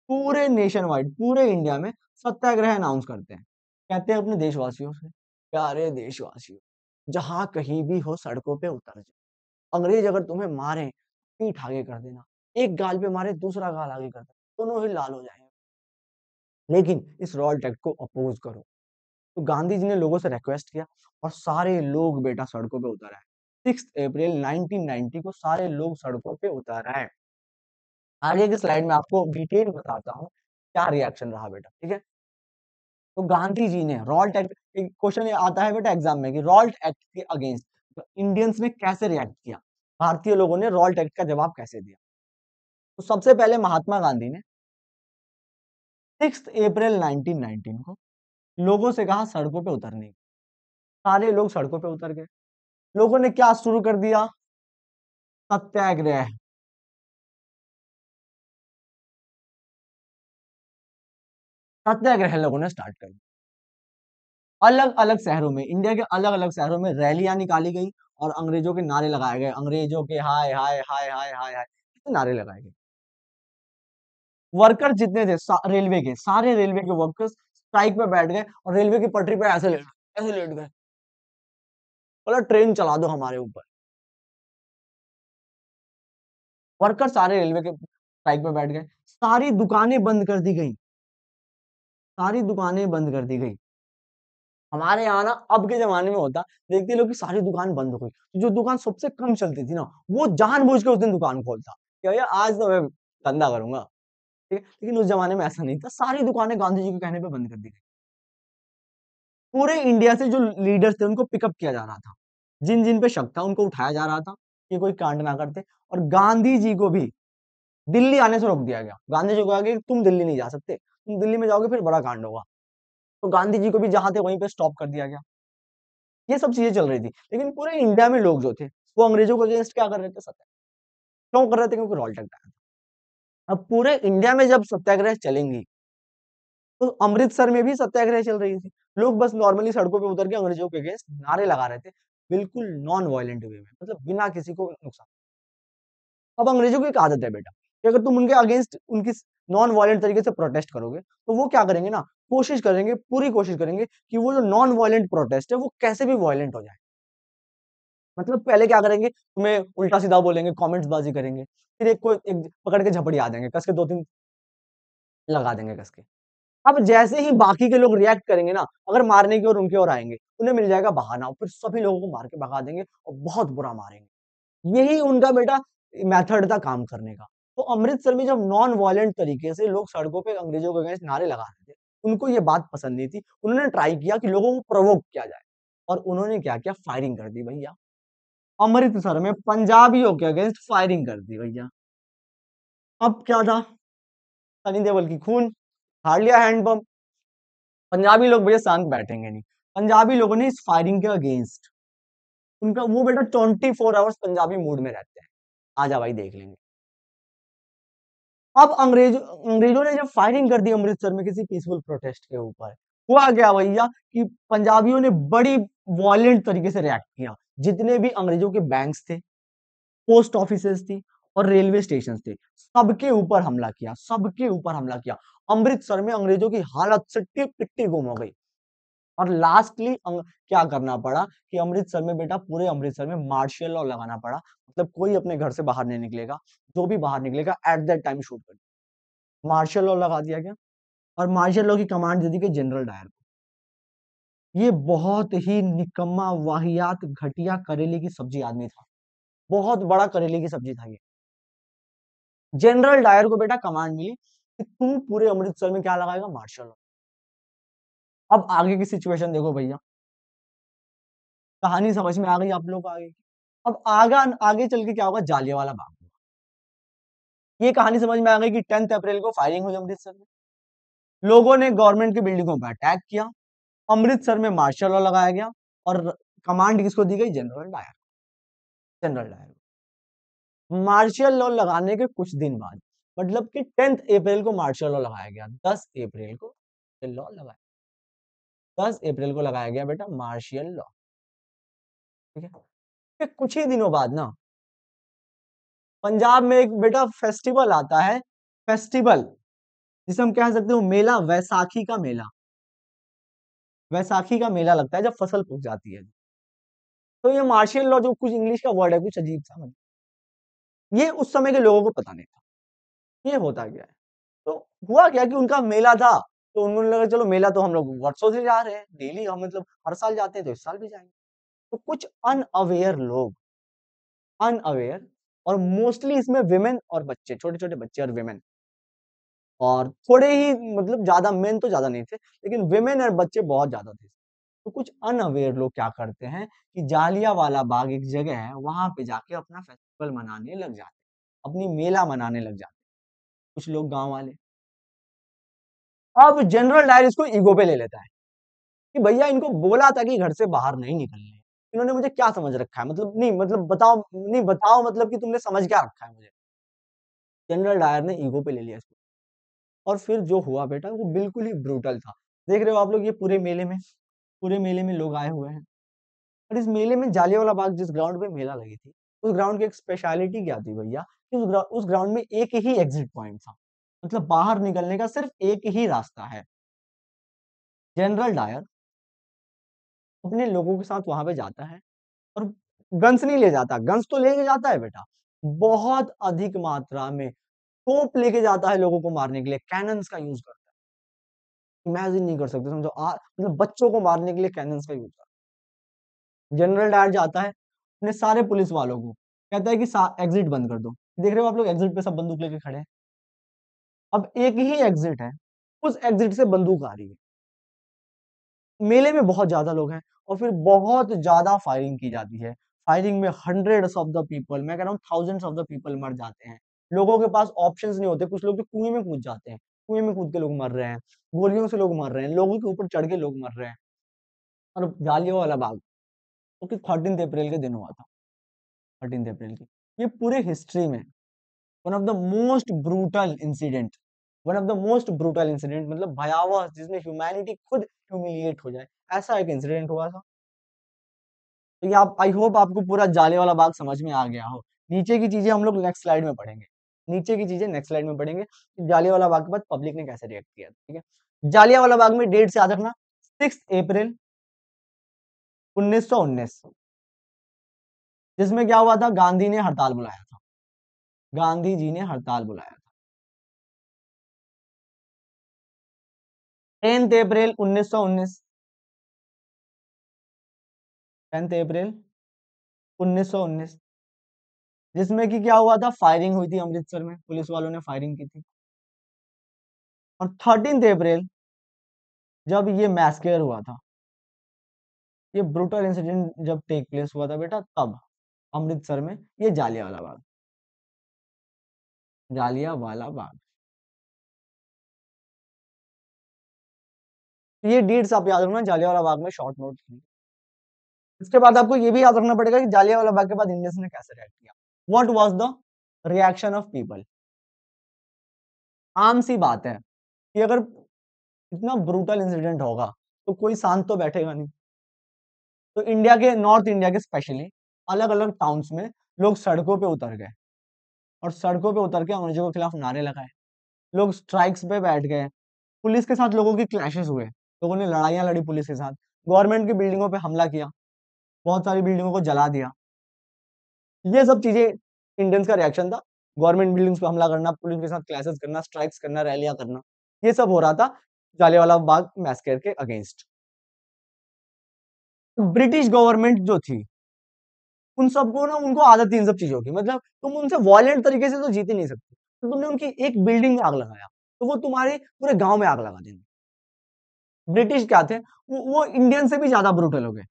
पूरे नेशन वाइड, पूरे इंडिया में सत्याग्रह अनाउंस करते हैं। कहते हैं अपने देशवासियों से, प्यारे देशवासियों, जहां कहीं भी हो सड़कों पे उतर जाओ। अंग्रेज अगर तुम्हें मारे, पीठ आगे कर देना। एक गाल पे मारे, दूसरा गाल आगे कर देना, दोनों ही लाल हो जाएंगे। लेकिन इस रॉल्ट एक्ट को अपोज करो। तो गांधी जी ने लोगों से रिक्वेस्ट किया और सारे लोग बेटा सड़कों पे उतर आए। 6 अप्रैल 1990 को सारे लोग सड़कों पे उतर आए। आगे की स्लाइड में आपको डिटेल बताता हूँ क्या रिएक्शन रहा बेटा, ठीक है। तो गांधी जी ने रॉल्ट एक्ट, एक क्वेश्चन आता है बेटा एग्जाम में कि रॉल्ट एक्ट के अगेंस्ट तो इंडियंस ने कैसे रिएक्ट किया, भारतीय लोगों ने रॉल्ट एक्ट का जवाब कैसे दिया। तो सबसे पहले महात्मा गांधी ने 6 अप्रैल 1919 को लोगों से कहा सड़कों पे उतरने की। सारे लोग सड़कों पे उतर गए। लोगों ने क्या शुरू कर दिया, सत्याग्रह। सत्याग्रह लोगों ने स्टार्ट कर दिया। अलग अलग शहरों में, इंडिया के अलग अलग शहरों में रैलियां निकाली गई और अंग्रेजों के नारे लगाए गए, अंग्रेजों के हाय हाय हाय हाय हाय हाय नारे लगाए गए। वर्कर जितने थे रेलवे के, सारे रेलवे के वर्कर्स स्ट्राइक पे बैठ गए और रेलवे की पटरी पे ऐसे लेट गए, बोला ट्रेन चला दो हमारे ऊपर। वर्कर सारे रेलवे के स्ट्राइक पे बैठ गए, सारी दुकानें बंद कर दी गई, सारी दुकानें बंद कर दी गई। हमारे यहाँ ना अब के जमाने में होता, देखते लोग कि सारी दुकान बंद हो गई, तो जो दुकान सबसे कम चलती थी ना, वो जानबूझ के उस दिन दुकान खोलता कि भैया आज तो मैं धंधा करूंगा, ठीक है। लेकिन उस जमाने में ऐसा नहीं था, सारी दुकानें गांधी जी के कहने पे बंद कर दी गई। पूरे इंडिया से जो लीडर्स थे उनको पिकअप किया जा रहा था, जिन जिन पे शक था उनको उठाया जा रहा था कि कोई कांड ना करते। और गांधी जी को भी दिल्ली आने से रोक दिया गया। गांधी जी को कहा गया कि तुम दिल्ली नहीं जा सकते, तुम दिल्ली में जाओगे फिर बड़ा कांड होगा। तो गांधी जी को भी जहां थे वहीं पे स्टॉप कर दिया गया। ये सब चीजें चल रही थी, लेकिन पूरे इंडिया में लोग जो थे वो अंग्रेजों के अगेंस्ट क्या कर रहे थे, सत्याग्रह। क्यों कर रहे थे, क्योंकि रॉल्ट एक्ट आया था। अब पूरे इंडिया में जब सत्याग्रह चलेंगी तो अमृतसर में भी सत्याग्रह चल रही थी। लोग बस नॉर्मली सड़कों पे उतर के अंग्रेजों के अगेंस्ट नारे लगा रहे थे, बिल्कुल नॉन वायलेंट वे में, मतलब बिना किसी को नुकसान। अब अंग्रेजों की एक आदत है बेटा कि अगर तुम उनके अगेंस्ट उनकी नॉन वायलेंट तरीके से प्रोटेस्ट करोगे तो वो क्या करेंगे ना, कोशिश करेंगे, पूरी कोशिश करेंगे कि वो जो नॉन वायलेंट प्रोटेस्ट है वो कैसे भी वायलेंट हो जाए। मतलब पहले क्या करेंगे, तुम्हें उल्टा सीधा बोलेंगे, कमेंट्स बाजी करेंगे, फिर एक को एक पकड़ के झपड़ी आ जाएंगे, कस के दो तीन लगा देंगे कस के। अब जैसे ही बाकी के लोग रिएक्ट करेंगे ना, अगर मारने की ओर उनकी ओर आएंगे, उन्हें मिल जाएगा बहाना, फिर सभी लोगों को मार के भगा देंगे और बहुत बुरा मारेंगे। यही उनका बेटा मेथड था काम करने का। तो अमृतसर में जब नॉन वायलेंट तरीके से लोग सड़कों पे अंग्रेजों के अगेंस्ट नारे लगा रहे थे, उनको ये बात पसंद नहीं थी। उन्होंने ट्राई किया कि लोगों को प्रोवोक किया जाए और उन्होंने क्या किया, फायरिंग कर दी भैया। अमृतसर में पंजाबियों के अगेंस्ट फायरिंग कर दी भैया। अब क्या था, सनी देओल की खून, हार लिया हैंडपंप। पंजाबी लोग भैया शांत बैठेंगे नहीं। पंजाबी लोगों ने इस फायरिंग के अगेंस्ट, उनका वो बेटा 24 आवर्स पंजाबी मूड में रहते हैं, आजा भाई देख लेंगे। अब अंग्रेजों ने जब फायरिंग कर दी अमृतसर में किसी पीसफुल प्रोटेस्ट के ऊपर, हुआ क्या भैया कि पंजाबियों ने बड़ी वॉयलेंट तरीके से रिएक्ट किया। जितने भी अंग्रेजों के बैंक्स थे, पोस्ट ऑफिसेस थी और रेलवे स्टेशन थे, सबके ऊपर हमला किया, सबके ऊपर हमला किया। अमृतसर में अंग्रेजों की हालत सिट्टी पिट्टी गुम हो गई। और लास्टली क्या करना पड़ा कि अमृतसर में बेटा, पूरे अमृतसर में मार्शियल लॉ लगाना पड़ा। मतलब कोई अपने घर से बाहर नहीं निकलेगा, जो भी बाहर निकलेगा एट दैट टाइम शूट कर, मार्शल लॉ लगा दिया गया। और मार्शल लॉ की कमांड दे दी गई जनरल डायर को। ये बहुत ही निकम्मा, वाहियात, घटिया, करेले की सब्जी आदमी था, बहुत बड़ा करेले की सब्जी था ये। जनरल डायर को बेटा कमांड मिली कि तू पूरे अमृतसर में क्या लगाएगा, मार्शल लॉ। अब आगे की सिचुएशन देखो भैया, कहानी समझ में आ गई आप लोग को आगे की। अब आगे आगे चल के क्या होगा, जालियांवाला बाग। ये कहानी समझ में आ गई कि 10 अप्रैल को फायरिंग हुई अमृतसर में, लोगों ने गवर्नमेंट की बिल्डिंगों पर अटैक किया, अमृतसर में मार्शल लॉ लगाया गया और कमांड किसको दी गई, general Dyer. General Dyer martial law लगाने के कुछ दिन बाद, मतलब कि 10 अप्रैल को मार्शल लॉ लगाया गया, 10 अप्रैल को लॉ लगाया, 10 अप्रैल को लगाया गया बेटा मार्शियल लॉ, ठीक है। कि कुछ ही दिनों बाद ना पंजाब में एक बेटा फेस्टिवल आता है, फेस्टिवल जिसे हम कह सकते हो मेला, वैसाखी का मेला। वैसाखी का मेला लगता है जब फसल पक जाती है। तो ये मार्शियल लॉ जो कुछ इंग्लिश का वर्ड है, कुछ अजीब सा, मतलब ये उस समय के लोगों को पता नहीं था ये होता क्या है। तो हुआ क्या कि उनका मेला था, तो उन्होंने लगा चलो मेला तो हम लोग वर्षों से जा रहे हैं, डेली हम मतलब हर साल जाते हैं तो इस साल भी जाएंगे। तो कुछ अनअवेयर लोग, अनअवेयर, और मोस्टली इसमें विमेन और बच्चे, छोटे छोटे बच्चे और विमेन, और थोड़े ही मतलब ज्यादा मेन तो ज्यादा नहीं थे, लेकिन विमेन और बच्चे बहुत ज्यादा थे। तो कुछ अनअवेयर लोग क्या करते हैं कि जालियांवाला बाग एक जगह है, वहां पे जाके अपना फेस्टिवल मनाने लग जाते हैं, अपनी मेला मनाने लग जाते हैं कुछ लोग गांव वाले। अब जनरल डायर इसको ईगो पे ले लेता है कि भैया इनको बोला था कि घर से बाहर नहीं निकलने, इन्होंने मुझे क्या समझ रखा है, मतलब नहीं, मतलब बताओ, नहीं बताओ, मतलब कि तुमने समझ क्या रखा है मुझे। जनरल डायर ने ईगो पे ले लिया इसको। और फिर जो हुआ बेटा वो बिल्कुल ही ब्रूटल था। देख रहे हो आप लोग, ये पूरे मेले में लोग आए हुए हैं, और इस मेले में जालियांवाला बाग जिस ग्राउंड पे मेला लगी थी, उस ग्राउंड की एक स्पेशलिटी क्या थी भैया, कि उस ग्राउंड में एक ही एग्जिट पॉइंट था, मतलब बाहर निकलने का सिर्फ एक ही रास्ता है। जनरल डायर अपने लोगों के साथ वहां पे जाता है, और गन्स नहीं ले जाता, गन्स तो लेके जाता है बेटा, बहुत अधिक मात्रा में तोप लेके जाता है लोगों को मारने के लिए, कैनन्स का यूज करता है। इमेजिन नहीं कर सकते, समझो मतलब बच्चों को मारने के लिए कैनन्स का यूज करता है। जनरल डायर जाता है अपने सारे पुलिस वालों को कहता है कि एग्जिट बंद कर दो। देख रहे हो आप लोग, एग्जिट पे सब बंदूक लेके खड़े हैं। अब एक ही एग्जिट है, उस एग्जिट से बंदूक आ रही है, मेले में बहुत ज्यादा लोग हैं, और फिर बहुत ज्यादा फायरिंग की जाती है। फायरिंग में हंड्रेड्स ऑफ द पीपल, मैं कह रहा हूँ थाउजेंड्स ऑफ द पीपल मर जाते हैं। लोगों के पास ऑप्शंस नहीं होते, कुछ लोग तो कुएं में कूद जाते हैं, कुएं में कूद के लोग मर रहे हैं, गोलियों से लोग मर रहे हैं, लोगों के ऊपर चढ़ के लोग मर रहे हैं। और जालियांवाला बाग, क्योंकि 13 अप्रैल के दिन हुआ था, 13 अप्रैल की, ये पूरे हिस्ट्री में one of the most brutal incident, one of the most brutal incident, मतलब भयावह, जिसमें ह्यूमैनिटी खुद ह्यूमिलिएट हो जाए, ऐसा एक इंसिडेंट हुआ था। तो ये आप, आई होप आपको पूरा जालियांवाला बाग समझ में आ गया हो। नीचे की चीजें हम लोग नेक्स्ट स्लाइड में पढ़ेंगे, नीचे की चीजें नेक्स्ट स्लाइड में पढ़ेंगे कि जालियांवाला बाग के बाद पब्लिक ने कैसे रिएक्ट किया, ठीक है। जालियांवाला बाग में डेट से याद रखना, 6 अप्रैल 1919, जिसमें क्या हुआ था, गांधी ने हड़ताल बुलाया था, गांधी जी ने हड़ताल बुलाया था। 10 अप्रैल 1919, 10 अप्रैल 1919, जिसमें कि क्या हुआ था, फायरिंग हुई थी अमृतसर में, पुलिस वालों ने फायरिंग की थी। और 13 अप्रैल जब ये मैस्केर हुआ था, ये ब्रूटल इंसिडेंट जब टेक प्लेस हुआ था बेटा, तब अमृतसर में, ये जालियांवाला बाग, जालियांवाला बाग, ये डेट्स आप याद रखना जालियांवाला बाग में, शॉर्ट नोट। इसके बाद आपको ये भी याद रखना पड़ेगा कि जालियांवाला बाग के बाद इंडियंस ने कैसे रिएक्ट किया, what was the reaction of people. आम सी बात है कि अगर इतना ब्रूटल इंसिडेंट होगा तो कोई शांत तो बैठेगा नहीं। तो इंडिया के, नॉर्थ इंडिया के स्पेशली अलग अलग टाउन्स में लोग सड़कों पे उतर गए, और सड़कों पे उतर के अंग्रेजों के खिलाफ नारे लगाए, लोग स्ट्राइक्स पे बैठ गए, पुलिस के साथ लोगों की क्लैशेस हुए, लोगों ने लड़ाइयां लड़ी पुलिस के साथ, गवर्नमेंट की बिल्डिंगों पे हमला किया, बहुत सारी बिल्डिंगों को जला दिया। ये सब चीजें इंडियंस का रिएक्शन था, गवर्नमेंट बिल्डिंग्स पे हमला करना, पुलिस के साथ क्लैशेस करना, स्ट्राइक्स करना, रैलियां करना, ये सब हो रहा था जालियांवाला बाग मैसकर के अगेंस्ट। ब्रिटिश गवर्नमेंट जो थी, उन सबको ना, उनको आदत थी इन सब चीजों की, मतलब तुम उनसे वायलेंट तरीके से तो जीत ही नहीं सकते, तो तुमने उनकी एक बिल्डिंग में आग लगाया, तो वो तुम्हारे पूरे गांव में आग लगा देंगे। ब्रिटिश क्या थे, वो इंडियन से भी ज्यादा ब्रूटल हो गए।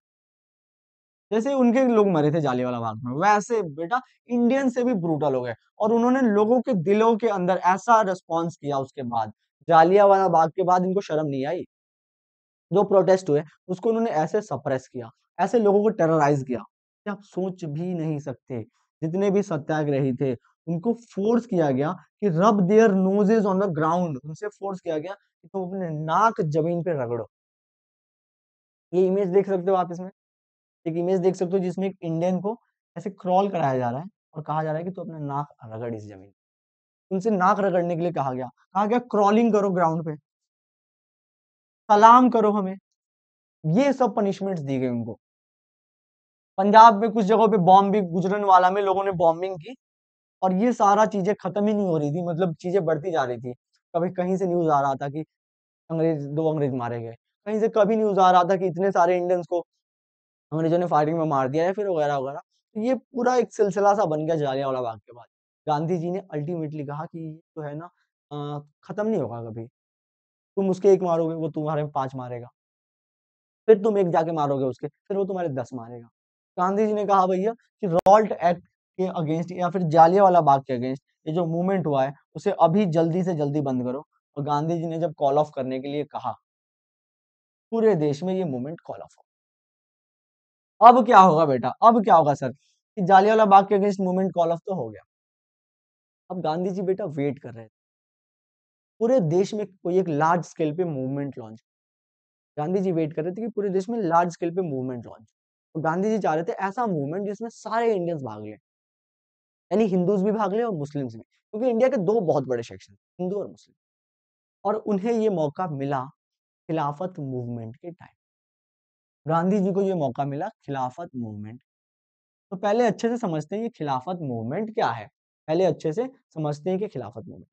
जैसे उनके लोग मरे थे जालियांवाला बाग में, वैसे बेटा इंडियन से भी ब्रूटल हो गए, और उन्होंने लोगों के दिलों के अंदर ऐसा रिस्पॉन्स किया उसके बाद, जालियांवाला बाग के बाद इनको शर्म नहीं आई, जो प्रोटेस्ट हुए उसको उन्होंने ऐसे सप्रेस किया, ऐसे लोगों को टेरराइज किया कि आप सोच भी नहीं सकते। जितने भी सत्याग्रही थे उनको फोर्स किया गया कि rub their noses on the ground, उनसे फोर्स किया गया कि तुम अपने नाक जमीन पे रगड़ो। ये इमेज देख सकते हो आप इसमें, एक इमेज देख सकते हो जिसमें एक इंडियन को ऐसे क्रॉल कराया जा रहा है और कहा जा रहा है कि तू अपना नाक रगड़ इस जमीन। उनसे नाक रगड़ने के लिए कहा गया क्रॉलिंग करो ग्राउंड पे, सलाम करो हमें। ये सब पनिशमेंट्स दी गई उनको। पंजाब में कुछ जगहों पे बॉम्बिंग, गुजरनवाला में लोगों ने बॉम्बिंग की और ये सारा चीजें खत्म ही नहीं हो रही थी, मतलब चीजें बढ़ती जा रही थी। कभी कहीं से न्यूज आ रहा था कि दो अंग्रेज मारे गए, कहीं से कभी न्यूज आ रहा था कि इतने सारे इंडियंस को अंग्रेजों ने फायरिंग में मार दिया है, फिर वगैरह वगैरह। तो ये पूरा एक सिलसिला सा बन गया जलियांवाला बाग के बाद। गांधी जी ने अल्टीमेटली कहा कि ये जो है ना खत्म नहीं होगा कभी। तुम उसके एक मारोगे, वो तुम्हारे 5 मारेगा, फिर तुम एक जाके मारोगे उसके, फिर वो तुम्हारे 10 मारेगा। गांधी जी ने कहा भैया कि रॉल्ट एक्ट के अगेंस्ट या फिर जालियांवाला बाग के अगेंस्ट ये जो मूवमेंट हुआ है उसे अभी जल्दी से जल्दी बंद करो। और गांधी जी ने जब कॉल ऑफ करने के लिए कहा, पूरे देश में ये मूवमेंट कॉल ऑफ हो। अब क्या होगा बेटा, अब क्या होगा सर, कि जालियांवाला बाग के अगेंस्ट मूवमेंट कॉल ऑफ तो हो गया। अब गांधी जी बेटा वेट कर रहे थे, पूरे देश में कोई एक लार्ज स्केल पे movement launch. Gandhi ji wait कर रहे थे कि पूरे देश में लार्ज स्केल पे मूवमेंट लॉन्च। तो गांधी जी चाह रहे थे ऐसा मूवमेंट जिसमें सारे इंडियंस भाग लें, यानी हिंदूज भी भाग लें और मुस्लिम्स भी, क्योंकि इंडिया के दो बहुत बड़े सेक्शन, हिंदू और मुस्लिम। और उन्हें ये मौका मिला खिलाफत मूवमेंट के टाइम। गांधी जी को ये मौका मिला खिलाफत मूवमेंट। तो पहले अच्छे से समझते हैं ये खिलाफत मूवमेंट क्या है। पहले अच्छे से समझते हैं कि खिलाफत मूवमेंट,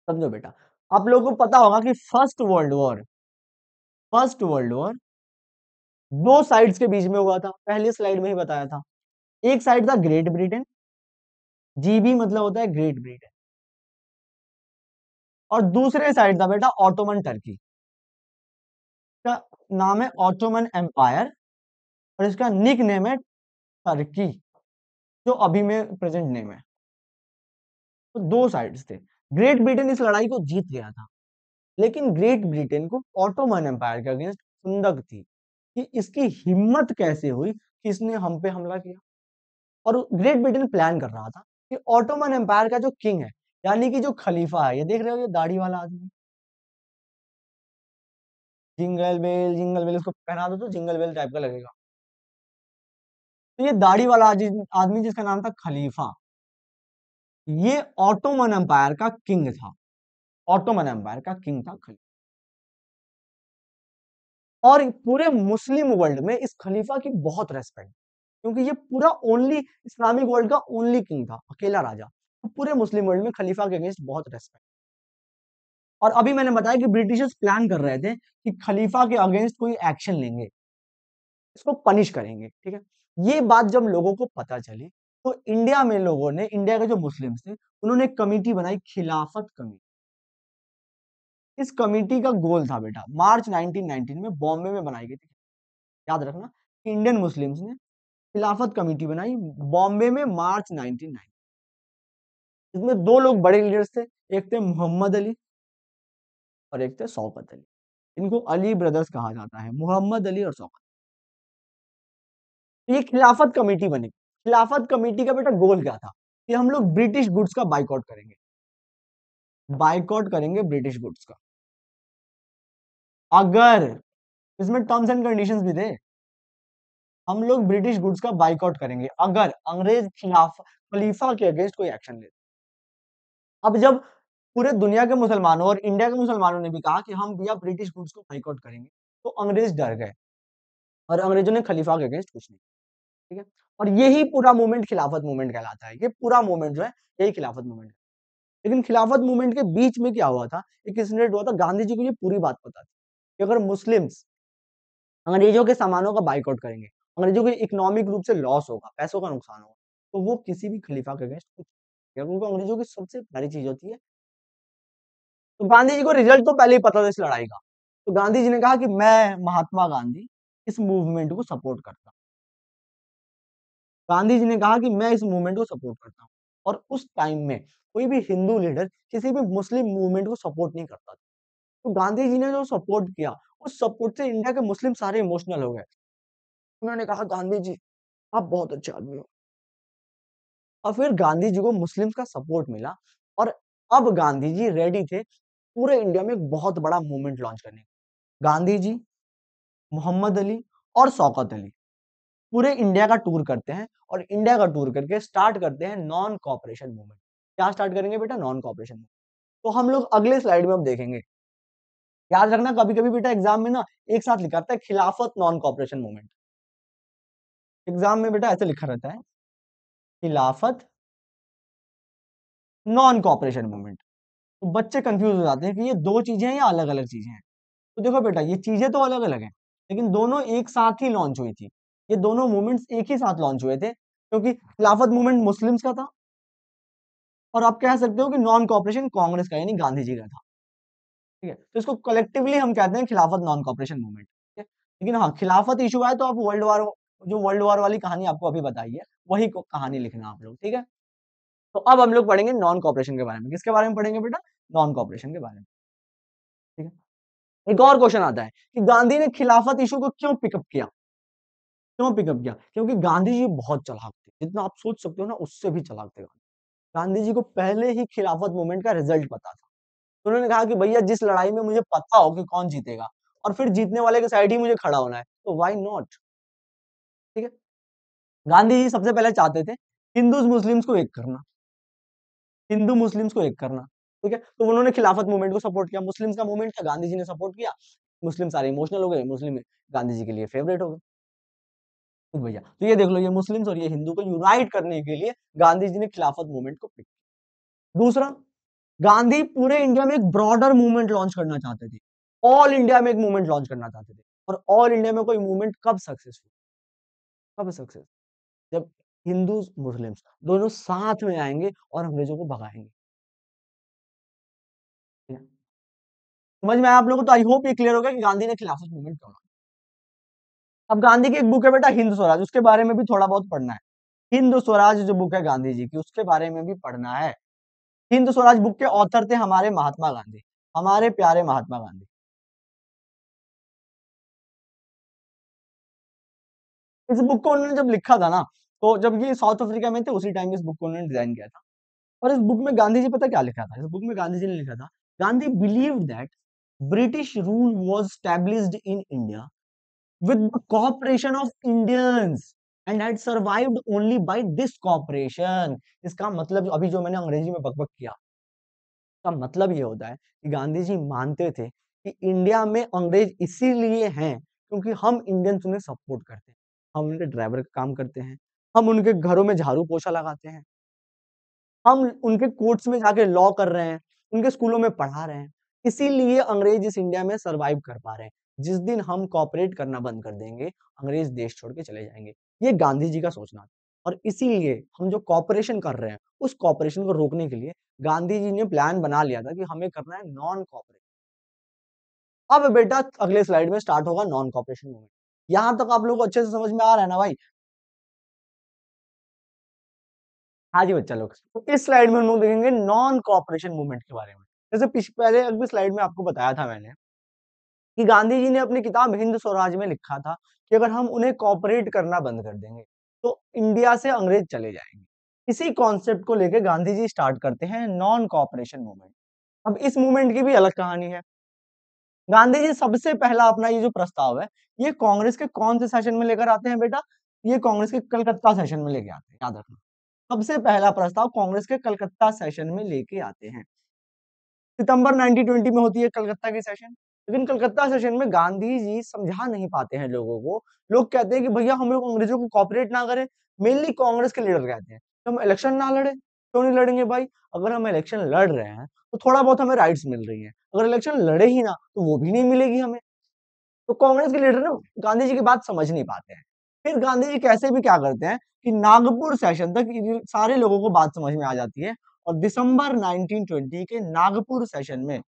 समझो बेटा। आप लोगों को पता होगा कि फर्स्ट वर्ल्ड वॉर दो साइड्स के बीच में हुआ था, पहले स्लाइड में ही बताया था। एक साइड था ग्रेट ब्रिटेन, जीबी मतलब होता है ग्रेट ब्रिटेन, और दूसरे साइड था बेटा ऑटोमन टर्की। इसका नाम है ऑटोमन एम्पायर और इसका निक नेम है टर्की, जो अभी में प्रेजेंट नेम है। तो दो साइड्स थे। ग्रेट ब्रिटेन इस लड़ाई को जीत गया था, लेकिन ग्रेट ब्रिटेन को ऑटोमन एम्पायर के अगेंस्ट खुंदक थी कि इसकी हिम्मत कैसे हुई कि इसने हम पे हमला किया। और ग्रेट ब्रिटेन प्लान कर रहा था कि ऑटोमन एम्पायर का जो किंग है, यानी कि जो खलीफा है, ये देख रहे हो ये दाढ़ी वाला आदमी, जिंगल बेल इसको पहना दो तो जिंगल बेल टाइप का लगेगा। तो ये दाढ़ी वाला आदमी जिसका नाम था खलीफा, ये ऑटोमन एम्पायर का किंग था। ऑटोमन एम्पायर का किंग था खलीफा। और पूरे मुस्लिम वर्ल्ड में इस खलीफा की बहुत रेस्पेक्ट, क्योंकि ये पूरा ओनली इस्लामिक वर्ल्ड का ओनली किंग था, अकेला राजा। तो पूरे मुस्लिम वर्ल्ड में खलीफा के अगेंस्ट बहुत रेस्पेक्ट। और अभी मैंने बताया कि ब्रिटिशर्स प्लान कर रहे थे कि खलीफा के अगेंस्ट कोई एक्शन लेंगे, इसको पनिश करेंगे, ठीक है। ये बात जब लोगों को पता चली तो इंडिया में लोगों ने, इंडिया के जो मुस्लिम्स थे, उन्होंने एक कमेटी बनाई, खिलाफत कमेटी। इस कमेटी का गोल था बेटा, मार्च 1919 में बॉम्बे में बनाई गई थी। याद रखना, इंडियन मुस्लिम्स ने खिलाफत कमेटी बनाई बॉम्बे में मार्च 1919। इसमें दो लोग बड़े लीडर्स थे, एक थे मोहम्मद अली और एक थे शौकत अली। इनको अली ब्रदर्स कहा जाता है, मोहम्मद अली और शौकत। ये खिलाफत कमेटी बनी। खिलाफत कमेटी का बेटा गोल क्या था कि हम लोग ब्रिटिश गुड्स का बाइकआउट करेंगे, बाइकआउट करेंगे ब्रिटिश गुड्स का। अगर, इसमें टर्म्स एंड कंडीशंस भी थे, हम लोग ब्रिटिश गुड्स का बाइकआउट करेंगे अगर अंग्रेज खिलाफ खलीफा के अगेंस्ट कोई एक्शन ले। अब जब पूरे दुनिया के मुसलमानों और इंडिया के मुसलमानों ने भी कहा कि हम भैया ब्रिटिश गुड्स को बाइकआउट करेंगे, तो अंग्रेज डर गए और अंग्रेजों ने खलीफा के अगेंस्ट कुछ नहीं, ठीक है। और यही पूरा मूवमेंट खिलाफत मूवमेंट कहलाता है। ये पूरा मूवमेंट जो है यही खिलाफत मूवमेंट है। लेकिन खिलाफत मूवमेंट के बीच में क्या हुआ था, एक इंसिडेंट हुआ था। गांधी जी को ये पूरी बात पता थी कि अगर मुस्लिम्स अंग्रेजों के सामानों का बाइकआउट करेंगे, अंग्रेजों को इकोनॉमिक रूप से लॉस होगा, पैसों का नुकसान होगा, तो वो किसी भी खलीफा के अगेंस्ट कुछ, उनको अंग्रेजों की सबसे प्यारी चीज होती है। तो गांधी जी को रिजल्ट तो पहले ही पता था इस लड़ाई का। तो गांधी जी ने कहा कि मैं महात्मा गांधी इस मूवमेंट को सपोर्ट करता हूं। गांधी जी ने कहा कि मैं इस मूवमेंट को सपोर्ट करता हूं। और उस टाइम में कोई भी हिंदू लीडर किसी भी मुस्लिम मूवमेंट को सपोर्ट नहीं करता था। तो गांधी जी ने जो सपोर्ट किया, उस सपोर्ट से इंडिया के मुस्लिम सारे इमोशनल हो गए। उन्होंने कहा गांधी जी आप बहुत अच्छे आदमी हो। और फिर गांधी जी को मुस्लिम्स का सपोर्ट मिला और अब गांधी जी रेडी थे पूरे इंडिया में एक बहुत बड़ा मूवमेंट लॉन्च करने का। गांधी जी, मोहम्मद अली और शौकत अली, पूरे इंडिया का टूर करते हैं और इंडिया का टूर करके स्टार्ट करते हैं नॉन कॉपरेशन मूवमेंट। क्या स्टार्ट करेंगे बेटा? Non cooperation movement. तो हम लोग अगले स्लाइड में अब देखेंगे। याद रखना, कभी कभी बेटा एग्जाम में ना एक साथ लिखा रहता है खिलाफत नॉन कॉपरेशन मूवमेंट। एग्जाम में बेटा ऐसे लिखा रहता है खिलाफत नॉन कॉपरेशन मूवमेंट। तो बच्चे कंफ्यूज हो जाते हैं कि ये दो चीजें हैं या अलग अलग चीजें हैं। तो देखो बेटा, ये चीजें तो अलग अलग हैं, लेकिन दोनों एक साथ ही लॉन्च हुई थी। ये दोनों मूवमेंट्स एक ही साथ लॉन्च हुए थे, क्योंकि खिलाफत मूवमेंट मुस्लिम्स का था और आप कह सकते हो कि नॉन कॉपरेशन कांग्रेस का, यानी गांधी जी का था। ठीक है, तो इसको कलेक्टिवली हम कहते हैं खिलाफत नॉन कॉपरेशन मूवमेंट। ठीक है, लेकिन हाँ, खिलाफत इशू आए तो आप वर्ल्ड वॉर वाली कहानी आपको अभी बताई है, वही कहानी लिखना आप लोग। ठीक है, तो अब हम लोग पढ़ेंगे नॉन कॉपरेशन के बारे में। किसके बारे में पढ़ेंगे बेटा? नॉन कॉपरेशन के बारे में। ठीक है, एक और क्वेश्चन आता है कि गांधी ने खिलाफत इशू को क्यों पिकअप किया? क्यों पिकअप किया? क्योंकि गांधी जी बहुत चालाक थे, जितना आप सोच सकते हो ना उससे भी चालाक थे। गांधी जी को पहले ही खिलाफत मूवमेंट का रिजल्ट पता था। तो उन्होंने कहा कि भैया, जिस लड़ाई में मुझे पता हो कि कौन जीतेगा और फिर जीतने वाले के साइड ही मुझे खड़ा होना है, तो व्हाई नॉट। ठीक है, गांधी जी सबसे पहले चाहते थे हिंदूज मुस्लिम्स को एक करना, हिंदू मुस्लिम्स को एक करना। ठीक है, तो उन्होंने खिलाफत मूवमेंट को सपोर्ट किया। मुस्लिम्स का मूवमेंट था, गांधी जी ने सपोर्ट किया। मुस्लिम सारे इमोशनल हो गए, मुस्लिम गांधी जी के लिए फेवरेट हो गए। ठीक भैया, तो ये देख लो, ये मुस्लिम्स और ये हिंदू को यूनाइट करने के लिए गांधी जी ने खिलाफत मूवमेंट को पिक किया। दूसरा, गांधी पूरे इंडिया में एक ब्रॉडर मूवमेंट लॉन्च करना चाहते थे। ऑल इंडिया में एक मूवमेंट लॉन्च करना चाहते थे। और ऑल इंडिया में कोई मूवमेंट कब सक्सेसफुल, कब सक्सेस? जब हिंदू मुस्लिम्स दोनों साथ में आएंगे और अंग्रेजों को भगाएंगे। ठीक है? समझ में आया आप लोगों को? तो आई होप ये क्लियर हो गया कि गांधी ने खिलाफत मूवमेंट क्यों लाया। अब गांधी की एक बुक है बेटा हिंद स्वराज, उसके बारे में भी थोड़ा बहुत पढ़ना है। हिंद स्वराज जो बुक है गांधी जी की, उसके बारे में भी पढ़ना है। हिंद स्वराज बुक के ऑथर थे हमारे महात्मा गांधी, हमारे प्यारे महात्मा गांधी। इस बुक को उन्होंने जब लिखा था ना, तो जब ये साउथ अफ्रीका में थे उसी टाइम इस बुक को उन्होंने डिजाइन किया था। और इस बुक में गांधी जी पता क्या लिखा था? इस बुक में गांधी जी ने लिखा था, Gandhi believed that British rule was established in India with the cooperation of Indians and had survived only by this cooperation। इसका मतलब अभी जो मैंने अंग्रेजी में बकबक किया, का मतलब ये होता है कि गांधी जी मानते थे कि इंडिया में अंग्रेज इसीलिए हैं क्योंकि हम इंडियंस उन्हें सपोर्ट करते हैं। हम उनके ड्राइवर का काम करते हैं, हम उनके घरों में झाड़ू पोछा लगाते हैं, हम उनके कोर्ट्स में जाके लॉ कर रहे हैं, उनके स्कूलों में पढ़ा रहे हैं। इसीलिए अंग्रेज इस इंडिया में सरवाइव कर पा रहे हैं। जिस दिन हम कॉपरेट करना बंद कर देंगे, अंग्रेज देश छोड़ के चले जाएंगे। ये गांधी जी का सोचना था। और इसीलिए हम जो कॉपरेशन कर रहे हैं, उस कॉपरेशन को रोकने के लिए गांधी जी ने प्लान बना लिया था कि हमें करना है नॉन कॉपरेशन। अब बेटा अगले स्लाइड में स्टार्ट होगा नॉन कॉपरेशन मूवमेंट। यहां तक आप लोगों को अच्छे से समझ में आ रहा है ना भाई? हाँ जी बच्चा लोग, तो इस स्लाइड में हम लोग देखेंगे नॉन कॉपरेशन मूवमेंट के बारे में। जैसे पहले अगली स्लाइड में आपको बताया था मैंने कि गांधी जी ने अपनी किताब हिंद स्वराज में लिखा था कि अगर हम उन्हें कॉपरेट करना बंद कर देंगे तो इंडिया से अंग्रेज चले जाएंगे। इसी कॉन्सेप्ट को लेकर गांधी जी स्टार्ट करते हैं नॉन कॉपरेशन मूवमेंट। अब इस मूवमेंट की भी अलग कहानी है। गांधी जी सबसे पहला अपना ये जो प्रस्ताव है, ये कांग्रेस के कौन से सेशन में लेकर आते हैं बेटा? ये कांग्रेस के कलकत्ता सेशन में लेके आते हैं, याद रखना। सबसे पहला प्रस्ताव कांग्रेस के कलकत्ता सेशन में लेके आते हैं। सितंबर 1920 में होती है कलकत्ता की सेशन। लेकिन कलकत्ता सेशन में गांधी जी समझा नहीं पाते हैं लोगों को। लोग कहते हैं कि भैया हम लोग अंग्रेजों को कॉपरेट ना करें। मेनली कांग्रेस के लीडर कहते हैं कि हम इलेक्शन ना लड़े। क्यों नहीं लड़ेंगे भाई? अगर हम इलेक्शन लड़ रहे हैं तो थोड़ा बहुत हमें राइट्स मिल रही है। अगर इलेक्शन लड़े ही ना तो वो भी नहीं मिलेगी हमें। तो कांग्रेस के लीडर ना गांधी जी की बात समझ नहीं पाते हैं। फिर गांधी जी कैसे भी क्या करते हैं कि नागपुर सेशन तक ये सारे लोगों को बात समझ में आ जाती है। और दिसंबर 1920 के नागपुर सेशन में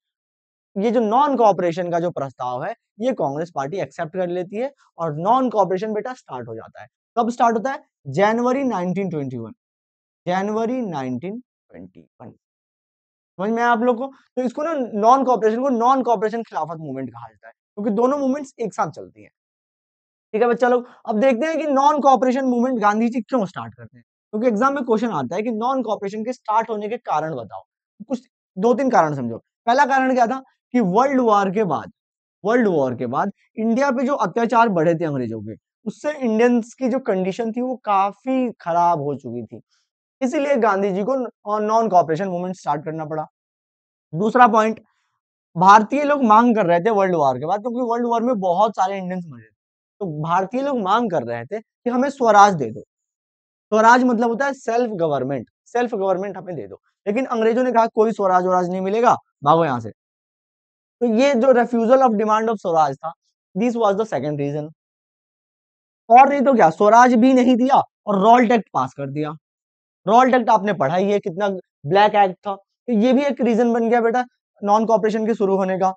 ये जो नॉन कॉपरेशन का जो प्रस्ताव है, ये कांग्रेस पार्टी एक्सेप्ट कर लेती है और नॉन कॉपरेशन बेटा स्टार्ट हो जाता है। कब स्टार्ट होता है? जनवरी 1921। जनवरी 1921। समझ में आया आप लोग को? तो इसको ना नॉन कॉपरेशन खिलाफत मूवमेंट कहा जाता है क्योंकि दोनों मूवमेंट्स एक साथ चलती हैं। ठीक है बच्चा लोग, अब देखते हैं कि non cooperation movement Gandhi ji क्यों स्टार्ट करते हैं। क्योंकि एग्जाम में क्वेश्चन आता है कि नॉन कॉपरेशन के स्टार्ट होने के कारण बताओ। कुछ दो तीन कारण समझो। पहला कारण क्या था कि वर्ल्ड वॉर के बाद इंडिया पे जो अत्याचार बढ़े थे अंग्रेजों के, उससे इंडियंस की जो कंडीशन थी वो काफी खराब हो चुकी थी। इसीलिए गांधी जी को नॉन कॉपरेशन मूवमेंट स्टार्ट करना पड़ा। दूसरा पॉइंट, भारतीय लोग मांग कर रहे थे वर्ल्ड वॉर के बाद, क्योंकि वर्ल्ड वॉर में बहुत सारे इंडियंस मरे थे, तो भारतीय लोग मांग कर रहे थे कि हमें स्वराज दे दो। स्वराज मतलब होता है सेल्फ गवर्नमेंट, सेल्फ गवर्नमेंट हमें दे दो। लेकिन अंग्रेजों ने कहा कोई स्वराज वराज नहीं मिलेगा, भागो यहां से। तो ये जो refusal of demand of swaraj था, this was the second reason. और नहीं तो क्या, स्वराज भी नहीं दिया और रॉल्ट एक्ट पास कर दिया। रॉल्ट एक्ट आपने पढ़ा ही है, कितना ब्लैक एक्ट था। तो ये भी एक रीजन बन गया बेटा नॉन कॉपरेशन के शुरू होने का।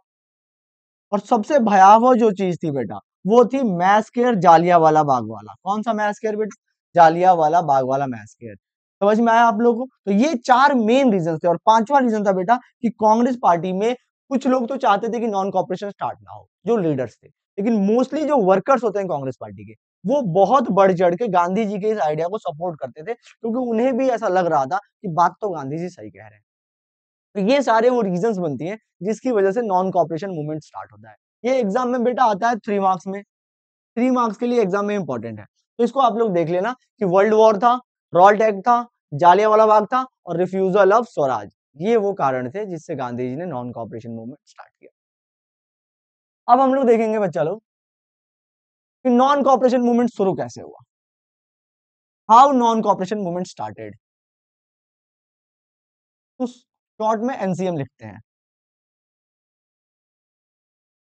और सबसे भयावह जो चीज थी बेटा, वो थी मैसकेयर जालियांवाला बाग वाला। कौन सा मैसकेयर बेटा? जालियांवाला बाग वाला मैसकेयर। समझ में आया आप लोगों को? तो ये चार मेन रीजन थे। और पांचवा रीजन था बेटा कि कांग्रेस पार्टी में कुछ लोग तो चाहते थे कि नॉन कॉपरेशन स्टार्ट ना हो, जो लीडर्स थे, लेकिन मोस्टली जो वर्कर्स होते हैं कांग्रेस पार्टी के, वो बहुत बढ़ चढ़ के गांधी जी के इस आइडिया को सपोर्ट करते थे, क्योंकि उन्हें भी ऐसा लग रहा था कि बात तो गांधी जी सही कह रहे हैं। तो ये सारे वो रीजंस बनती हैं जिसकी वजह से नॉन कॉपरेशन मूवमेंट स्टार्ट होता है। ये एग्जाम में बेटा आता है 3 मार्क्स में, 3 मार्क्स के लिए एग्जाम में इंपॉर्टेंट है। तो इसको आप लोग देख लेना कि वर्ल्ड वॉर था, रॉल्ट एक्ट था, जालियांवाला बाग था और रिफ्यूजल ऑफ स्वराज। ये वो कारण थे जिससे गांधी जी ने नॉन कॉपरेशन मूवमेंट स्टार्ट किया। अब हम लोग देखेंगे बच्चा लोग कि नॉन कॉपरेशन मूवमेंट शुरू कैसे हुआ। How non cooperation movement started. तो शॉर्ट में एनसीएम लिखते हैं,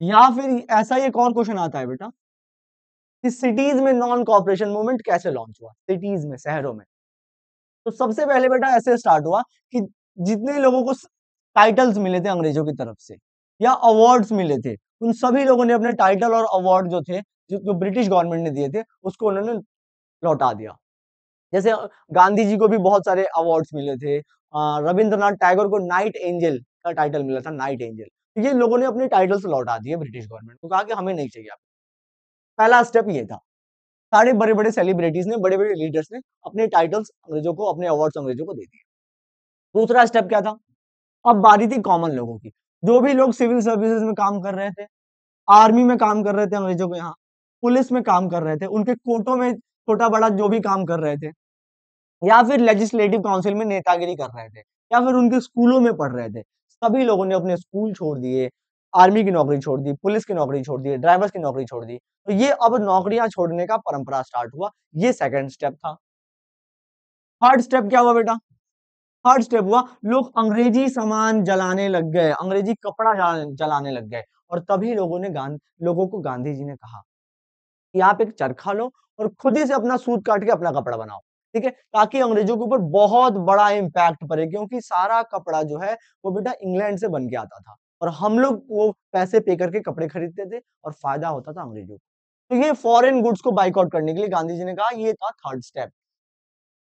या फिर ऐसा ही एक और क्वेश्चन आता है बेटा कि सिटीज में नॉन कॉपरेशन मूवमेंट कैसे लॉन्च हुआ, सिटीज में, शहरों में। तो सबसे पहले बेटा ऐसे स्टार्ट हुआ कि जितने लोगों को टाइटल्स मिले थे अंग्रेजों की तरफ से या अवार्ड्स मिले थे, उन सभी लोगों ने अपने टाइटल और अवार्ड जो थे, जो ब्रिटिश गवर्नमेंट ने दिए थे, उसको उन्होंने लौटा दिया। जैसे गांधी जी को भी बहुत सारे अवार्ड्स मिले थे। रविंद्रनाथ टैगोर को नाइट एंजल का टाइटल मिला था, नाइट एंजल। तो ये लोगों ने अपने टाइटल्स लौटा दिए ब्रिटिश गवर्नमेंट को, कहा कि हमें नहीं चाहिए। पहला स्टेप ये था। सारे बड़े बड़े सेलिब्रिटीज ने, बड़े बड़े लीडर्स ने अपने टाइटल्स अंग्रेजों को, अपने अवार्ड्स अंग्रेजों को दे दिए। दूसरा स्टेप क्या था? अब बारी थी कॉमन लोगों की। जो भी लोग सिविल सर्विसेज में काम कर रहे थे, आर्मी में काम कर रहे थे अंग्रेजों के यहाँ, पुलिस में काम कर रहे थे, उनके कोर्टों में छोटा बड़ा जो भी काम कर रहे थे, या फिर लेजिस्लेटिव काउंसिल में नेतागिरी कर रहे थे, या फिर उनके स्कूलों में पढ़ रहे थे, सभी लोगों ने अपने स्कूल छोड़ दिए, आर्मी की नौकरी छोड़ दी, पुलिस की नौकरी छोड़ दी, ड्राइवर्स की नौकरी छोड़ दी। तो ये अब नौकरियां छोड़ने का परंपरा स्टार्ट हुआ। ये सेकंड स्टेप था। थर्ड स्टेप क्या हुआ बेटा? थर्ड स्टेप हुआ, लोग अंग्रेजी सामान जलाने लग गए, अंग्रेजी कपड़ा जलाने लग गए। और तभी लोगों को गांधी जी ने कहा कि आप एक चरखा लो और खुद ही से अपना सूत काट के अपना कपड़ा बनाओ, ठीक है, ताकि अंग्रेजों के ऊपर बहुत बड़ा इम्पैक्ट पड़े, क्योंकि सारा कपड़ा जो है वो बेटा इंग्लैंड से बन के आता था, और हम लोग वो पैसे पे करके कपड़े खरीदते थे और फायदा होता था अंग्रेजों को। तो ये फॉरेन गुड्स को बाइकआउट करने के लिए गांधी जी ने कहा, ये था थर्ड स्टेप।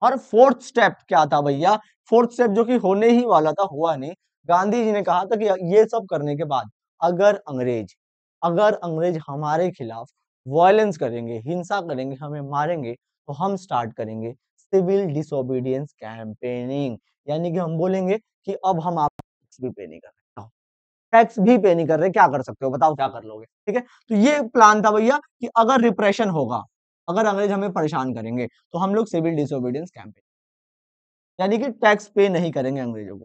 और फोर्थ स्टेप क्या था भैया? फोर्थ स्टेप जो कि होने ही वाला था, हुआ नहीं। गांधी जी ने कहा था कि ये सब करने के बाद अगर अंग्रेज हमारे खिलाफ वायलेंस करेंगे, हिंसा करेंगे, हमें मारेंगे, तो हम स्टार्ट करेंगे सिविल डिसोबीडियंस कैंपेनिंग। यानी कि हम बोलेंगे कि अब हम आप टैक्स भी पे नहीं कर रहे, टैक्स भी पे नहीं कर रहे, क्या कर सकते हो बताओ, क्या कर लोगे? ठीक है, तो ये प्लान था भैया कि अगर रिप्रेशन होगा, अगर अंग्रेज हमें परेशान करेंगे, तो हम लोग सिविल डिसोबीडियंस कैंपेन, यानी कि टैक्स पे नहीं करेंगे अंग्रेजों को।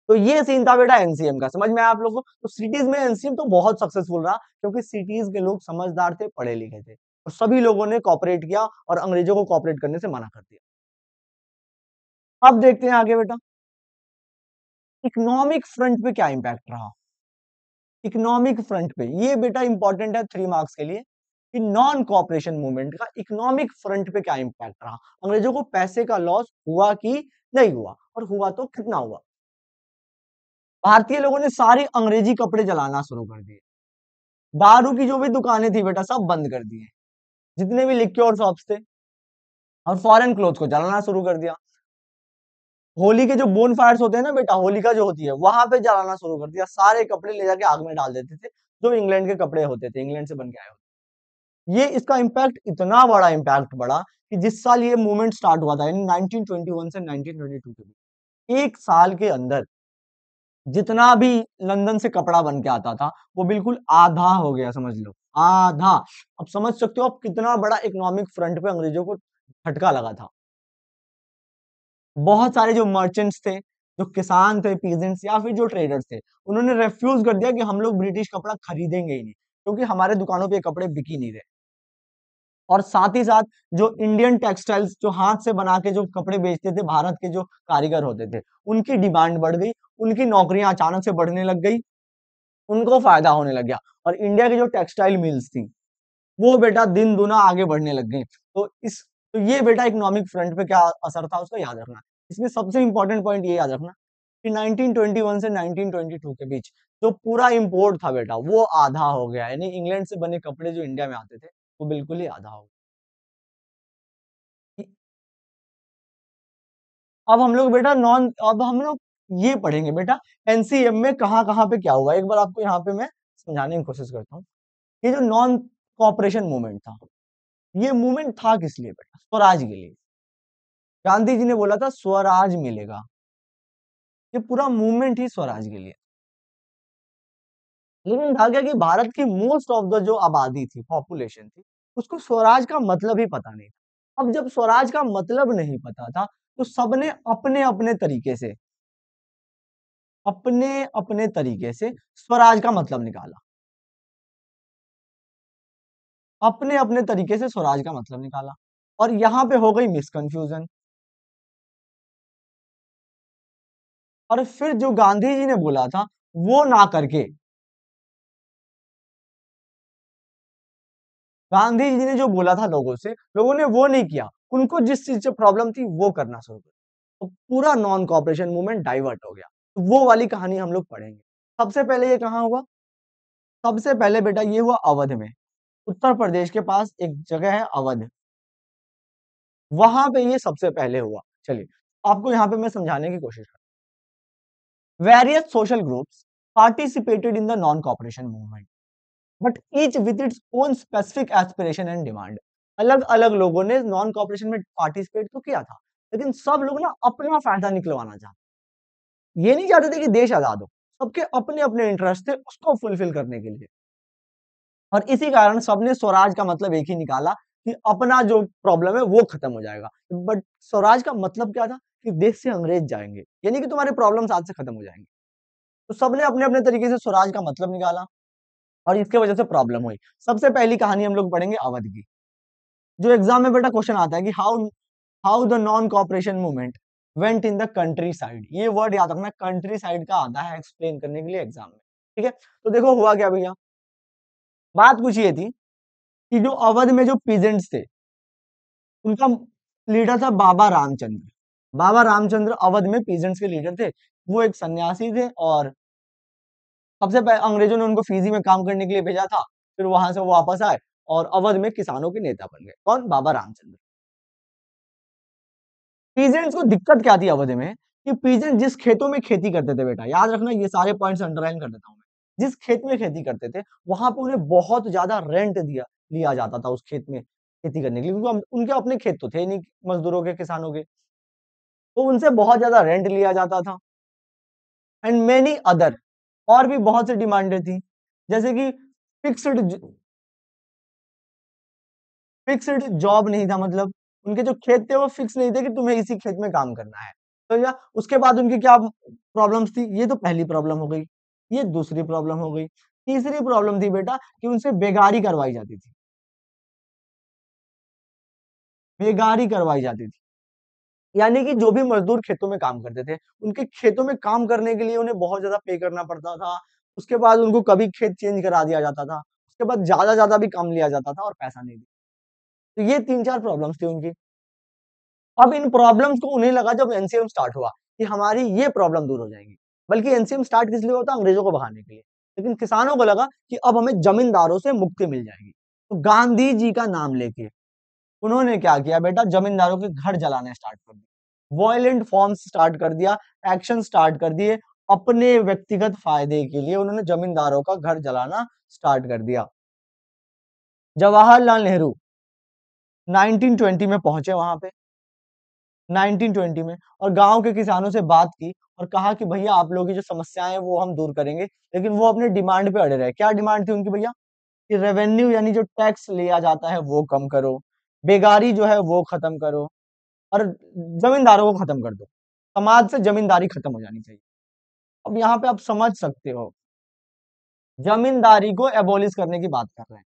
तो ये सीन था बेटा एनसीएम का। समझ में आया आप लोगों को? तो सिटीज में एनसीएम तो बहुत सक्सेसफुल रहा, क्योंकि सिटीज के लोग समझदार थे, पढ़े लिखे थे, और सभी लोगों ने कॉपरेट किया और अंग्रेजों को कॉपरेट करने से मना कर दिया। अब देखते हैं आगे बेटा, इकोनॉमिक फ्रंट पे क्या इंपैक्ट रहा। इकोनॉमिक फ्रंट पे ये बेटा इंपॉर्टेंट है 3 मार्क्स के लिए, कि नॉन कॉपरेशन मूवमेंट का इकोनॉमिक फ्रंट पे क्या इंपैक्ट रहा। अंग्रेजों को पैसे का लॉस हुआ कि नहीं हुआ, और हुआ तो कितना हुआ। भारतीय लोगों ने सारे अंग्रेजी कपड़े जलाना शुरू कर दिए, दारू की जो भी दुकानें थी बेटा सब बंद कर दिए, जितने भी लिक्योर शॉप्स थे, और फॉरेन क्लोथ्स को जलाना शुरू कर दिया। होली के जो बोन फायर्स होते हैं ना बेटा, होलिका जो होती है, वहां पे जलाना शुरू कर दिया, सारे कपड़े ले जाके आग में डाल देते थे, जो इंग्लैंड के कपड़े होते थे, इंग्लैंड से बन के आए होते। ये इसका इम्पैक्ट इतना बड़ा इम्पैक्ट बड़ा कि जिस साल ये मूवमेंट स्टार्ट हुआ था, 1921 से 1922 के बीच, एक साल के अंदर जितना भी लंदन से कपड़ा बन के आता था, वो बिल्कुल आधा हो गया, समझ लो आधा। अब समझ सकते हो आप कितना बड़ा इकोनॉमिक फ्रंट पे अंग्रेजों को झटका लगा था। बहुत सारे जो मर्चेंट्स थे, जो किसान थे, पीजेंट्स या फिर जो ट्रेडर्स थे, उन्होंने रिफ्यूज कर दिया कि हम लोग ब्रिटिश कपड़ा खरीदेंगे ही नहीं, क्योंकि हमारे दुकानों पे ये कपड़े बिक ही नहीं रहे। और साथ ही साथ जो इंडियन टेक्सटाइल्स जो हाथ से बना के जो कपड़े बेचते थे, भारत के जो कारीगर होते थे, उनकी डिमांड बढ़ गई, उनकी नौकरियां अचानक से बढ़ने लग गई, उनको फायदा होने लग गया। और इंडिया की जो टेक्सटाइल मिल्स थी, वो बेटा दिन दुना आगे बढ़ने लग गई। तो ये बेटा इकोनॉमिक फ्रंट पे क्या असर था उसका याद रखना। इसमें सबसे इंपॉर्टेंट पॉइंट ये याद रखना कि 1921 से 1922 के बीच जो पूरा इंपोर्ट था बेटा, वो आधा हो गया, यानी इंग्लैंड से बने कपड़े जो इंडिया में आते थे, वो बिल्कुल ही आधा हो गया। अब हम लोग ये पढ़ेंगे बेटा एनसीएम में कहाँ कहाँ पे क्या हुआ, एक बार आपको यहाँ पे मैं समझाने की कोशिश करता हूँ। ये जो नॉन कॉपरेशन मूवमेंट था, ये मूवमेंट था किस लिए बेटा? स्वराज के लिए। गांधी जी ने बोला था स्वराज मिलेगा, ये पूरा मूवमेंट ही स्वराज के लिए। लेकिन था क्या कि भारत की मोस्ट ऑफ द जो आबादी थी, पॉपुलेशन थी, उसको स्वराज का मतलब ही पता नहीं था। अब जब स्वराज का मतलब नहीं पता था, तो सबने अपने अपने तरीके से अपने अपने तरीके से स्वराज का मतलब निकाला, अपने अपने तरीके से स्वराज का मतलब निकाला। और यहां पे हो गई मिसकंफ्यूजन। और फिर जो गांधी जी ने बोला था, वो ना करके गांधी जी ने जो बोला था लोगों से, लोगों ने वो नहीं किया, उनको जिस चीज से प्रॉब्लम थी वो करना शुरू कर, तो पूरा नॉन कॉपरेशन मूवमेंट डाइवर्ट हो गया। तो वो वाली कहानी हम लोग पढ़ेंगे। सबसे पहले ये कहाँ हुआ? सबसे पहले बेटा ये हुआ अवध में। उत्तर प्रदेश के पास एक जगह है अवध, वहां पे ये सबसे पहले हुआ। चलिए, आपको यहाँ पे मैं समझाने की कोशिश करूँ। Various social groups participated in the non cooperation movement, but each with its own specific aspiration and demand. अलग अलग लोगों ने नॉन कॉपरेशन में पार्टिसिपेट तो किया था, लेकिन सब लोग ना अपना फायदा निकलवाना चाहते, ये नहीं चाहते थे कि देश आजाद हो। सबके अपने अपने इंटरेस्ट थे उसको फुलफिल करने के लिए। और इसी कारण सबने स्वराज का मतलब एक ही निकाला कि अपना जो प्रॉब्लम है वो खत्म हो जाएगा। बट स्वराज का मतलब क्या था? कि देश से अंग्रेज जाएंगे, यानी कि तुम्हारे प्रॉब्लम्स आज से खत्म हो जाएंगे। तो सबने अपने अपने तरीके से स्वराज का मतलब निकाला, और इसके वजह से प्रॉब्लम हुई। सबसे पहली कहानी हम लोग पढ़ेंगे अवध की। जो एग्जाम में बेटा क्वेश्चन आता है कि how how the non cooperation movement went in the country side, ये वर्ड याद रखना, कंट्री साइड का आता है एक्सप्लेन करने के लिए एग्जाम में। ठीक है, तो देखो हुआ क्या भैया। बात कुछ ये थी कि जो अवध में जो पीजेंट्स थे, उनका लीडर था बाबा रामचंद्र। बाबा रामचंद्र अवध में पीजेंट्स के लीडर थे। वो एक सन्यासी थे, और सबसे पहले अंग्रेजों ने उनको फीजी में काम करने के लिए भेजा था। फिर वहां से वो वापस आए और अवध में किसानों के नेता बन गए। कौन? बाबा रामचंद्र। पीजेंट्स को दिक्कत क्या थी अवध में? कि पीजेंट जिस खेतों में खेती करते थे बेटा, याद रखना, ये सारे पॉइंट्स अंडरलाइन कर देता हूं मैं। जिस खेत में खेती करते थे, वहां पे उन्हें बहुत ज्यादा रेंट दिया लिया जाता था उस खेत में खेती करने के लिए, क्योंकि उनके अपने खेत तो थे नहीं मजदूरों के, किसानों के। तो उनसे बहुत ज्यादा रेंट लिया जाता था। एंड मेनी अदर, और भी बहुत सी डिमांडें थी, जैसे कि फिक्स्ड फिक्स्ड जॉब नहीं था, मतलब उनके जो खेत थे वो फिक्स नहीं थे कि तुम्हें इसी खेत में काम करना है। तो या उसके बाद उनकी क्या प्रॉब्लम्स थी? ये तो पहली प्रॉब्लम हो गई, ये दूसरी प्रॉब्लम हो गई। तीसरी प्रॉब्लम थी बेटा कि उनसे बेगारी करवाई जाती थी, बेगारी करवाई जाती थी। यानी कि जो भी मजदूर खेतों में काम करते थे, उनके खेतों में काम करने के लिए उन्हें बहुत ज्यादा पे करना पड़ता था। उसके बाद उनको कभी खेत चेंज करा दिया जाता था, उसके बाद ज्यादा ज्यादा भी काम लिया जाता था और पैसा नहीं दिया। तो ये तीन चार प्रॉब्लम्स थी उनकी। अब इन प्रॉब्लम्स को उन्हें लगा जब एनसीएम स्टार्ट हुआ कि हमारी ये प्रॉब्लम दूर हो जाएगी। बल्कि एनसीएम स्टार्ट किस लिए होता? अंग्रेजों को भगाने के लिए। लेकिन किसानों को लगा कि अब हमें जमींदारों से मुक्ति मिल जाएगी। तो गांधी जी का नाम लेके उन्होंने क्या किया बेटा? जमींदारों के घर जलाने स्टार्ट कर दिए, वॉयलेंट फॉर्म्स स्टार्ट कर दिया, एक्शन स्टार्ट कर दिए। अपने व्यक्तिगत फायदे के लिए उन्होंने जमींदारों का घर जलाना स्टार्ट कर दिया। जवाहरलाल नेहरू 1920 में पहुंचे वहां पे, 1920 में, और गांव के किसानों से बात की और कहा कि भैया आप लोगों की जो समस्याएं हैं वो हम दूर करेंगे। लेकिन वो अपने डिमांड पे अड़े रहे। क्या डिमांड थी उनकी भैया? कि रेवेन्यू यानी जो टैक्स लिया जाता है वो कम करो, बेगारी जो है वो खत्म करो और जमींदारों को खत्म कर दो। समाज से जमींदारी खत्म हो जानी चाहिए। अब यहाँ पे आप समझ सकते हो, जमींदारी को एबॉलिश करने की बात कर रहे हैं।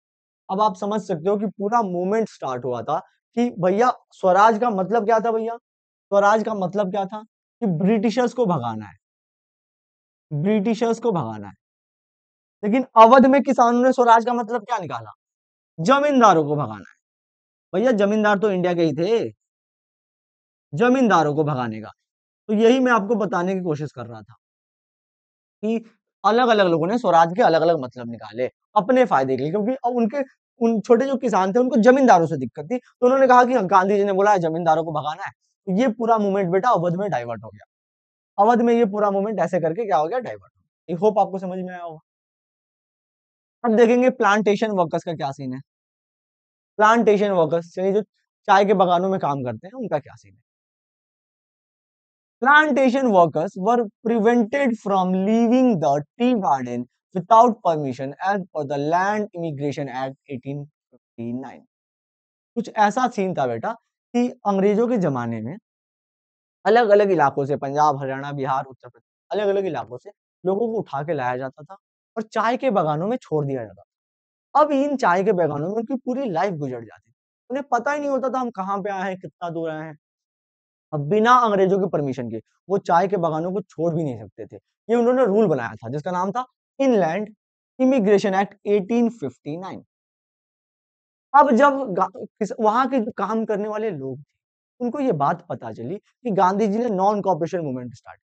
अब आप समझ सकते हो कि पूरा मूवमेंट स्टार्ट हुआ था कि भैया स्वराज का मतलब क्या था भैया? स्वराज का मतलब क्या था? कि ब्रिटिशर्स को भगाना है, ब्रिटिशर्स को भगाना है। लेकिन अवध में किसानों ने स्वराज का मतलब क्या निकाला? जमींदारों को भगाना है। भैया जमींदार तो इंडिया के ही थे, जमींदारों को भगाने का। तो यही मैं आपको बताने की कोशिश कर रहा था कि अलग-अलग लोगों ने स्वराज के अलग-अलग मतलब निकाले अपने फायदे के लिए, क्योंकि अब उनके उन छोटे जो किसान थे उनको जमींदारों से दिक्कत थी, तो उन्होंने कहा कि गांधी जी ने बोला है जमींदारों को भगाना है, तो ये पूरा मूवमेंट बेटा अवध में डाइवर्ट हो गया। अवध में ये पूरा मूवमेंट ऐसे करके क्या हो गया, डाइवर्ट हो गया। आई होप आपको समझ में आया होगा। अब देखेंगे प्लांटेशन वर्कर्स का क्या सीन है। प्लांटेशन वर्कर्स यानी जो चाय के बागानों में काम करते हैं उनका क्या सीन है। Plantation workers were prevented from leaving the tea garden without permission as per the Land Immigration Act 1859। कुछ ऐसा सीन था बेटा कि अंग्रेजों के जमाने में अलग अलग इलाकों से, पंजाब, हरियाणा, बिहार, उत्तर प्रदेश, अलग अलग इलाकों से लोगों को उठा के लाया जाता था और चाय के बागानों में छोड़ दिया जाता था। अब इन चाय के बागानों में उनकी पूरी लाइफ गुजर जाती थी, उन्हें पता ही नहीं होता था हम कहाँ पे आए हैं, कितना दूर आए हैं। अब बिना अंग्रेजों की परमिशन के वो चाय के बागानों को छोड़ भी नहीं सकते थे। ये उन्होंने रूल बनाया था जिसका नाम था इनलैंड इमिग्रेशन एक्ट 1859। अब जब वहां के जो काम करने वाले लोग थे उनको ये बात पता चली कि गांधी जी ने नॉन कॉपरेशन मूवमेंट स्टार्ट,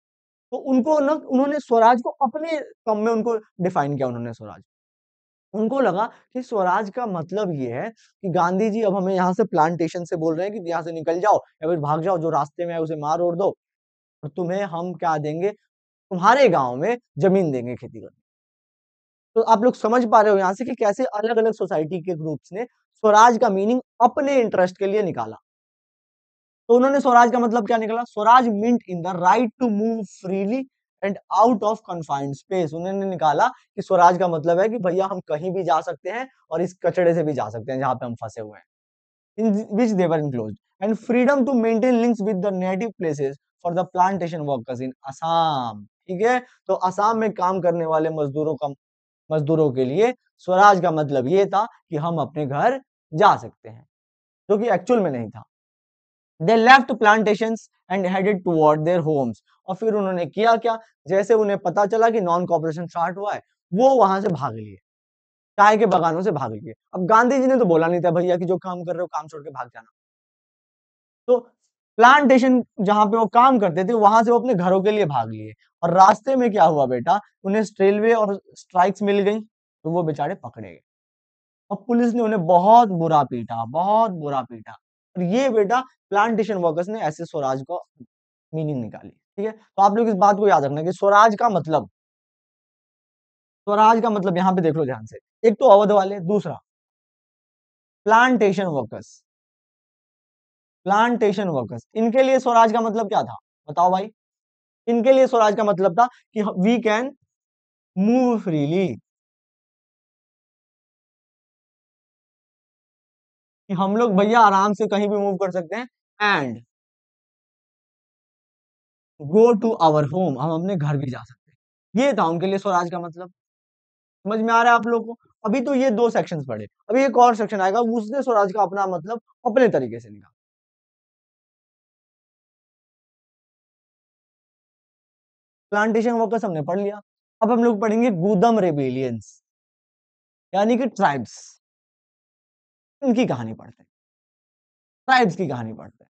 तो उनको ना उन्होंने स्वराज को अपने टर्म में उनको डिफाइन किया। उन्होंने स्वराज, उनको लगा कि स्वराज का मतलब ये है कि गांधी जी अब हमें यहाँ से प्लांटेशन से बोल रहे हैं कि यहाँ से निकल जाओ या फिर भाग जाओ, जो रास्ते में है उसे मार और दो और तुम्हें हम क्या देंगे, तुम्हारे गांव में जमीन देंगे खेती करने। तो आप लोग समझ पा रहे हो यहाँ से कि कैसे अलग अलग सोसाइटी के ग्रुप्स ने स्वराज का मीनिंग अपने इंटरेस्ट के लिए निकाला। तो उन्होंने स्वराज का मतलब क्या निकाला? Swaraj meant in the right to move freely and out of confined space. उन्होंने निकाला कि स्वराज का मतलब है कि भैया हम कहीं भी जा सकते हैं और इस कचड़े से भी जा सकते हैं जहां पे हम फंसे हुए हैं, in which they were enclosed, and freedom to maintain links with the native places for the plantation workers in Assam. ठीक है, तो असम में काम करने वाले मजदूरों के लिए स्वराज का मतलब ये था कि हम अपने घर जा सकते हैं, जो कि एक्चुअल में नहीं था। They left plantations and headed toward their homes. और फिर उन्होंने किया क्या, जैसे उन्हें पता चला कि नॉन कॉपरेशन स्टार्ट हुआ है, वो वहां से भाग लिए, चाय के बागानों से भाग लिए। अब गांधी जी ने तो बोला नहीं था भैया कि जो काम कर रहे हो काम छोड़ के भाग जाना। तो प्लांटेशन जहां पे वो काम करते थे वहां से वो अपने घरों के लिए भाग लिए और रास्ते में क्या हुआ बेटा, उन्हें रेलवे और स्ट्राइक्स मिल गई तो वो बेचारे पकड़े गए और पुलिस ने उन्हें बहुत बुरा पीटा, बहुत बुरा पीटा। और ये बेटा प्लांटेशन वर्कर्स ने ऐसे स्वराज को मीनिंग निकाली। ठीक है, तो आप लोग इस बात को याद रखना कि स्वराज का मतलब, स्वराज का मतलब यहां पे देख लो ध्यान से, एक तो अवध वाले, दूसरा प्लांटेशन वर्कर्स। प्लांटेशन वर्कर्स इनके लिए स्वराज का मतलब क्या था, बताओ भाई। इनके लिए स्वराज का मतलब था कि वी कैन मूव फ्रीली, कि हम लोग भैया आराम से कहीं भी मूव कर सकते हैं and go to our home, हम अपने घर भी जा सकते हैं। ये था उनके लिए स्वराज का मतलब। समझ में आ रहा है आप लोगों को? अभी तो ये दो सेक्शंस पढ़े, अभी एक और सेक्शन आएगा, उसने स्वराज का अपना मतलब अपने तरीके से निकाला। प्लांटेशन वर्कर्स हमने पढ़ लिया। अब हम लोग पढ़ेंगे गुदम रेबेलियंस, यानी कि ट्राइब्स। इनकी कहानी पढ़ते हैं, ट्राइब्स की कहानी पढ़ते हैं।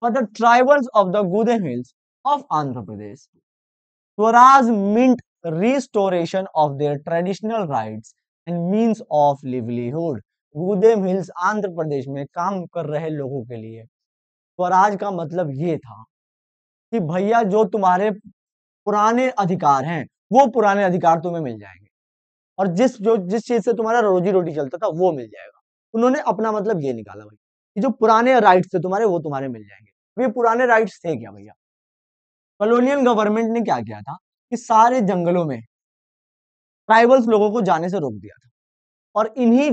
For the tribals of the Gudem Hills of Andhra Pradesh, Swaraj meant restoration of their traditional rights and means of livelihood। Gudem hills Andhra Pradesh में काम कर रहे लोगों के लिए स्वराज का मतलब ये था कि भैया जो तुम्हारे पुराने अधिकार हैं वो पुराने अधिकार तुम्हें मिल जाएंगे और जिस चीज से तुम्हारा रोजी रोटी चलता था वो मिल जाएगा। उन्होंने अपना मतलब ये निकाला भाई कि जो पुराने राइट्स थे तुम्हारे वो तुम्हारे मिल जाएंगे। ये पुराने राइट्स थे क्या भैया? कॉलोनियल गवर्नमेंट ने क्या किया था कि सारे जंगलों में ट्राइबल्स लोगों को जाने से रोक दिया था। और इन्हीं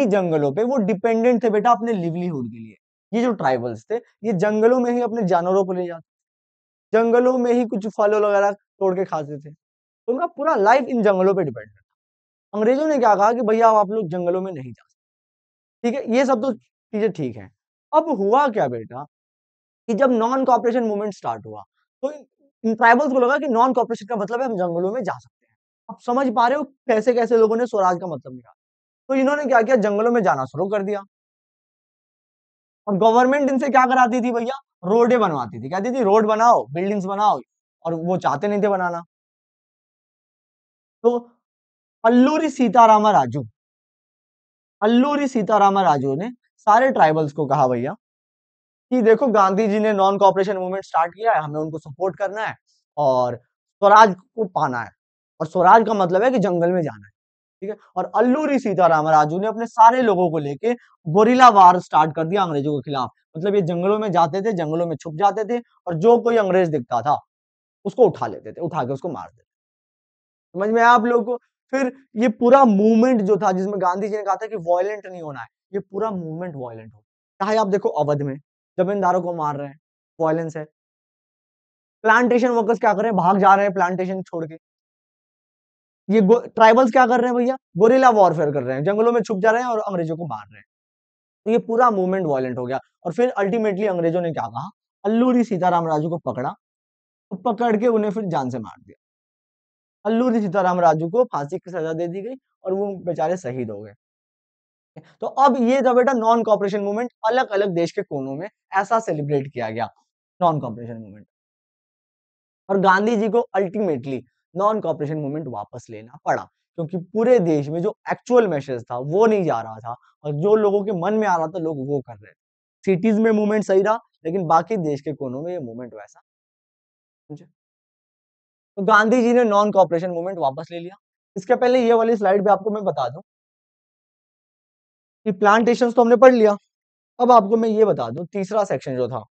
जंगलों पे वो डिपेंडेंट थे बेटा अपने लिवलीहुड के लिए। ये जो ट्राइबल्स थे ये जंगलों में ही अपने जानवरों को ले जाते, जंगलों में ही कुछ फल वगैरह तोड़ के खाते थे, तो उनका पूरा लाइफ इन जंगलों पे डिपेंड है। अंग्रेजों ने क्या कहा कि भैया आप लोग जंगलों में नहीं जा सकते, ठीक है, ये सब तो चीजें ठीक है। अब हुआ क्या बेटा कि जब नॉन कॉपरेशन मूवमेंट स्टार्ट हुआ तो इन ट्राइबल्स को लगा कि नॉन कॉपरेशन का मतलब है हम जंगलों में जा सकते हैं। अब समझ पा रहे हो कैसे कैसे लोगों ने स्वराज का मतलब निकाला। तो इन्होंने क्या किया, जंगलों में जाना शुरू कर दिया। और गवर्नमेंट इनसे क्या कराती थी भैया, रोडे बनवाती थी, कहती थी रोड बनाओ बिल्डिंग्स बनाओ, और वो चाहते नहीं थे बनाना। तो अल्लूरी सीतारामा राजू अल्लूरी सीतारामा राजू ने सारे ट्राइबल्स को कहा भैया कि देखो गांधी जी ने नॉन कॉपरेशन मूवमेंट स्टार्ट किया है, हमें उनको सपोर्ट करना है और स्वराज को पाना है। और स्वराज का मतलब है कि जंगल में जाना है, ठीक है। और अल्लूरी सीताराम राजू ने अपने सारे लोगों को लेके गोरिल्ला वार स्टार्ट कर दिया अंग्रेजों के खिलाफ। मतलब ये जंगलों में जाते थे, जंगलों में छुप जाते थे, और जो कोई अंग्रेज दिखता था उसको उठा लेते थे, उठा के उसको मार देते। समझ में आया आप लोगों को? फिर ये पूरा मूवमेंट जो था जिसमें गांधी जी ने कहा था कि वॉयलेंट नहीं होना है, ये पूरा मूवमेंट वॉयलेंट हो। चाहे आप देखो अवध में जमींदारों को मार रहे हैं, वॉयलेंस है। प्लांटेशन वर्कर्स क्या कर रहे हैं, भाग जा रहे हैं प्लांटेशन छोड़ के। ये ट्राइबल्स क्या कर रहे हैं भैया, गोरिल्ला वॉरफेयर कर रहे हैं, जंगलों में छुप जा रहे हैं और अंग्रेजों को मार रहे हैं। तो ये पूरा मूवमेंट वायलेंट हो गया। और फिर अल्टीमेटली अंग्रेजों ने क्या कहा, अल्लूरी सीताराम राजू को पकड़ा, तो पकड़ के उन्हें फिर जान से मार दिया। अल्लूरी सीताराम राजू को फांसी की सजा दे दी गई और वो बेचारे शहीद हो गए। तो अब ये था बेटा नॉन कॉपरेशन मूवमेंट, अलग अलग देश के कोनों में ऐसा सेलिब्रेट किया गया नॉन कॉपरेशन मूवमेंट। और गांधी जी को अल्टीमेटली नॉन कॉपरेशन मूवमेंट वापस लेना पड़ा, क्योंकि पूरे देश में जो एक्चुअल मैसेज था वो नहीं जा रहा था, और जो लोगों के मन में आ रहा था लोग वो कर रहे थे। सिटीज में मूवमेंट सही रहा, लेकिन बाकी देश के कोनों में ये मूवमेंट वैसा। समझे? तो गांधी जी ने नॉन कॉपरेशन मूवमेंट वापस ले लिया। इसके पहले ये वाली स्लाइड पे आपको मैं बता दूं कि प्लांटेशन तो हमने पढ़ लिया। अब आपको मैं ये बता दूं तीसरा सेक्शन जो था,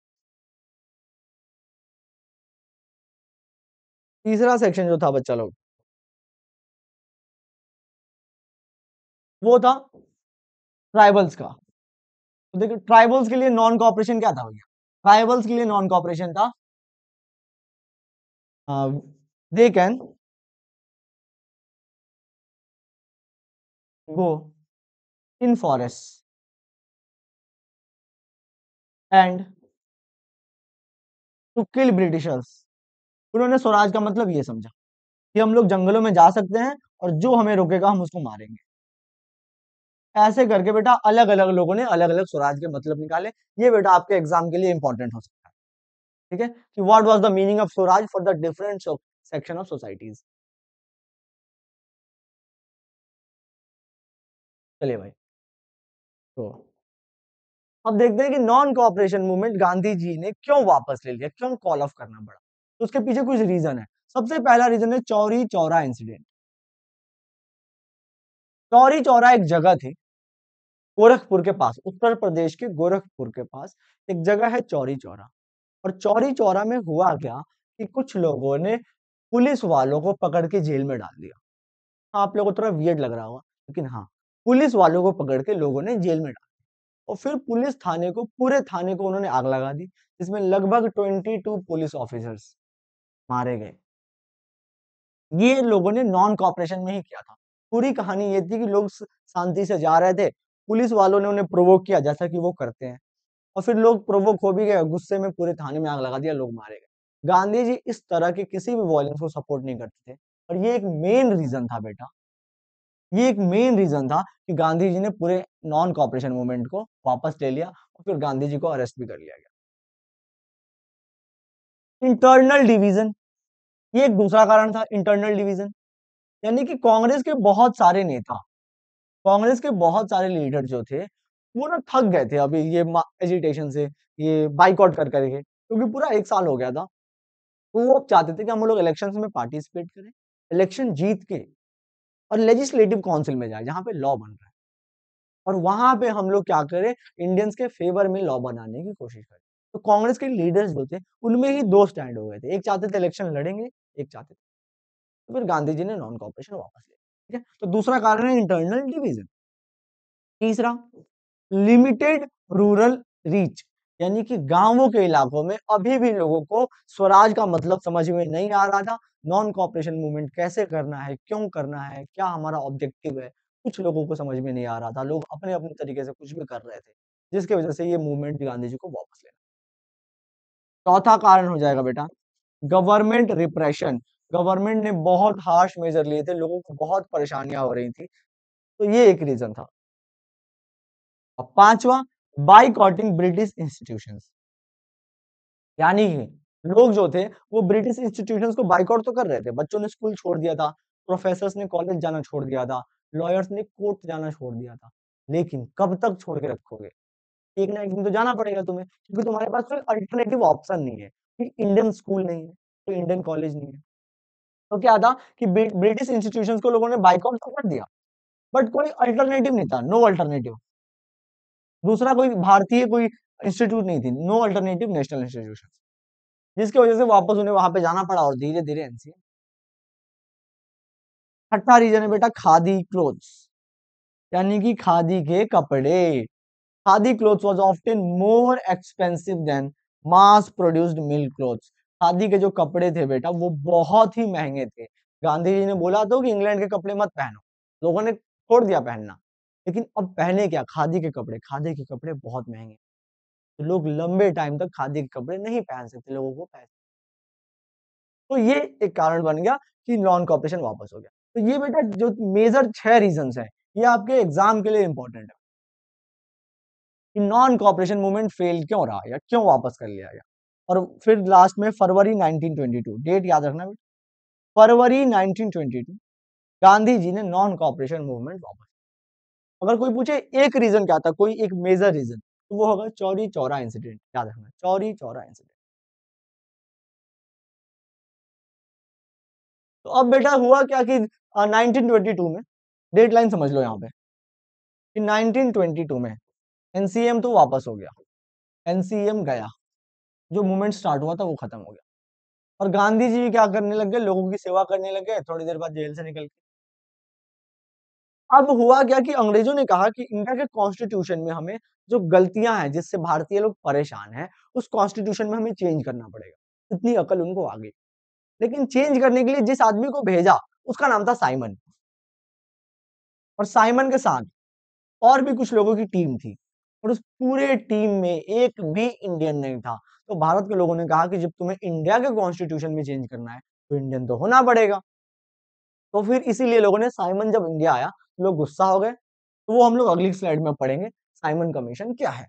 तीसरा सेक्शन जो था बच्चा लोग, वो था ट्राइबल्स का। तो देखो ट्राइबल्स के लिए नॉन कॉपरेशन क्या था भैया, ट्राइबल्स के लिए नॉन कॉपरेशन था they can go in forest and to kill Britishers. उन्होंने स्वराज का मतलब ये समझा कि हम लोग जंगलों में जा सकते हैं और जो हमें रोकेगा हम उसको मारेंगे। ऐसे करके बेटा अलग अलग लोगों ने अलग अलग स्वराज के मतलब निकाले। ये बेटा आपके एग्जाम के लिए इंपॉर्टेंट हो सकता है, ठीक है, कि what was the meaning of Swaraj for the different section of societies. चलिए भाई, तो अब देखते हैं कि non cooperation movement Gandhi ji ने क्यों वापस ले लिया, क्यों कॉल ऑफ करना पड़ा। तो उसके पीछे कुछ रीजन है। सबसे पहला रीजन है चौरी चौरा इंसिडेंट। चौरी चौरा एक जगह थी गोरखपुर के पास, उत्तर प्रदेश के गोरखपुर के पास एक जगह है चौरी चौरा। और चौरी चौरा में हुआ क्या कि कुछ लोगों ने पुलिस वालों को पकड़ के जेल में डाल दिया। हाँ, आप लोगों को थोड़ा वियर्ड लग रहा होगा, लेकिन हाँ, पुलिस वालों को पकड़ के लोगों ने जेल में डाल दिया। और फिर पुलिस थाने को, पूरे थाने को उन्होंने आग लगा दी, जिसमें लगभग 22 पुलिस ऑफिसर्स मारे गए। ये लोगों ने नॉन कॉपरेशन में ही किया था। पूरी कहानी ये थी कि लोग शांति से जा रहे थे, पुलिस वालों ने उन्हें प्रोवोक किया जैसा कि वो करते हैं, और फिर लोग प्रोवोक हो भी गए, गुस्से में पूरे थाने में आग लगा दिया, लोग मारे गए। गांधी जी इस तरह के किसी भी वॉयलेंस को सपोर्ट नहीं करते थे। और ये एक मेन रीजन था बेटा, ये एक मेन रीजन था कि गांधी जी ने पूरे नॉन कॉपरेशन मूवमेंट को वापस ले लिया, और फिर गांधी जी को अरेस्ट भी कर लिया गया। इंटरनल डिवीजन, ये एक दूसरा कारण था, इंटरनल डिवीजन। यानी कि कांग्रेस के बहुत सारे नेता, कांग्रेस के बहुत सारे लीडर जो थे वो ना थक गए थे अभी ये एजिटेशन से, ये बाइकआउट कर करके, क्योंकि पूरा एक साल हो गया था। तो वो चाहते थे कि हम लोग इलेक्शंस में पार्टिसिपेट करें, इलेक्शन जीत के, और लेजिस्लेटिव काउंसिल में जाए जहां पे लॉ बन रहा है, और वहां पे हम लोग क्या करें, इंडियंस के फेवर में लॉ बनाने की कोशिश करें। तो कांग्रेस के लीडर्स जो थे उनमें ही दो स्टैंड हो गए थे, एक चाहते थे इलेक्शन लड़ेंगे, एक चाहते थे तो फिर गांधी जी ने नॉन कॉपरेशन वापस लिया। ठीक है, तो दूसरा कारण है इंटरनल डिवीजन। तीसरा, लिमिटेड रूरल रीच, यानी कि गांवों के इलाकों में अभी भी लोगों को स्वराज का मतलब समझ में नहीं आ रहा था। नॉन कॉपरेशन मूवमेंट कैसे करना है, क्यों करना है, क्या हमारा ऑब्जेक्टिव है, कुछ लोगों को समझ में नहीं आ रहा था। लोग अपने अपने तरीके से कुछ भी कर रहे थे, जिसकी वजह से ये मूवमेंट गांधी जी को वापस लेना। चौथा कारण हो जाएगा बेटा गवर्नमेंट रिप्रेशन। गवर्नमेंट ने बहुत हार्श मेजर लिए थे, लोगों को बहुत परेशानियां हो रही थी, तो ये एक रीजन था। और पांचवा, बाइकॉटिंग ब्रिटिश इंस्टीट्यूशंस, यानी कि लोग जो थे वो ब्रिटिश इंस्टीट्यूशंस को बाइकआउट तो कर रहे थे। बच्चों ने स्कूल छोड़ दिया था, प्रोफेसर्स ने कॉलेज जाना छोड़ दिया था, लॉयर्स ने कोर्ट जाना छोड़ दिया था। लेकिन कब तक छोड़ के रखोगे? एक ना एक दिन तो जाना पड़ेगा तुम्हें, क्योंकि तुम्हारे पास कोई अल्टरनेटिव ऑप्शन नहीं है। कोई इंडियन स्कूल नहीं है, कोई इंडियन कॉलेज नहीं है। तो क्या था कि ब्रिटिश इंस्टीट्यूशंस को लोगों ने बाइकआउट तो कर दिया, बट कोई अल्टरनेटिव नहीं था, नो अल्टरनेटिव। दूसरा कोई भारतीय कोई इंस्टीट्यूट नहीं थी, नो अल्टरनेटिव नेशनल इंस्टीट्यूशन, जिसकी वजह से वापस उन्हें वहां पे जाना पड़ा और धीरे धीरे एनसीए। छठा रीजन है बेटा खादी क्लोथ्स, यानी कि खादी के कपड़े। Khadi clothes was often more expensive then mass produced milk clothes. Khadi के जो कपड़े थे बेटा वो बहुत ही महंगे थे। गांधी जी ने बोला तो कि इंग्लैंड के कपड़े मत पहनो, लोगों ने छोड़ दिया पहनना। लेकिन अब पहने क्या, खादी के कपड़े। खादी के कपड़े बहुत महंगे, तो लोग लंबे टाइम तक खादी के कपड़े नहीं पहन सकते, लोगों को पैसे। तो ये एक कारण बन गया कि नॉन कॉपरेशन वापस हो गया। तो ये बेटा जो मेजर 6 रीजंस हैं, ये आपके एग्जाम के लिए इंपॉर्टेंट है कि नॉन कॉपरेशन मूवमेंट फेल क्यों रहा या क्यों वापस कर लिया गया। और फिर लास्ट में फरवरी 1922, डेट याद रखना बेटा, फरवरी 1922 गांधी जी ने नॉन कॉपरेशन मूवमेंट वापस। अगर कोई पूछे एक रीजन क्या था, कोई एक मेजर रीजन, तो वो होगा चौरी चौरा इंसिडेंट। याद रखना, चौरी चौरा इंसिडेंट। तो अब बेटा हुआ क्या कि 1922 में, डेट लाइन समझ लो यहाँ पे, कि 1922 में एनसीएम तो वापस हो गया, एनसीएम गया, जो मूवमेंट स्टार्ट हुआ था वो खत्म हो गया। और गांधी जी क्या करने लग गए, लोगों की सेवा करने लग गए, थोड़ी देर बाद जेल से निकल के। अब हुआ क्या कि अंग्रेजों ने कहा कि इंडिया के कॉन्स्टिट्यूशन में हमें जो गलतियां हैं जिससे भारतीय लोग परेशान हैं, उस कॉन्स्टिट्यूशन में हमें चेंज करना पड़ेगा। इतनी अकल उनको आ गई। लेकिन चेंज करने के लिए जिस आदमी को भेजा उसका नाम था साइमन, और साइमन के साथ और भी कुछ लोगों की टीम थी, और उस पूरे टीम में एक भी इंडियन नहीं था। तो भारत के लोगों ने कहा कि जब तुम्हें इंडिया के कॉन्स्टिट्यूशन में चेंज करना है तो इंडियन तो होना पड़ेगा। तो फिर इसीलिए लोगों ने, साइमन जब इंडिया आया लोग गुस्सा हो गए। तो वो हम लोग अगली स्लाइड में पढ़ेंगे, साइमन कमीशन क्या है।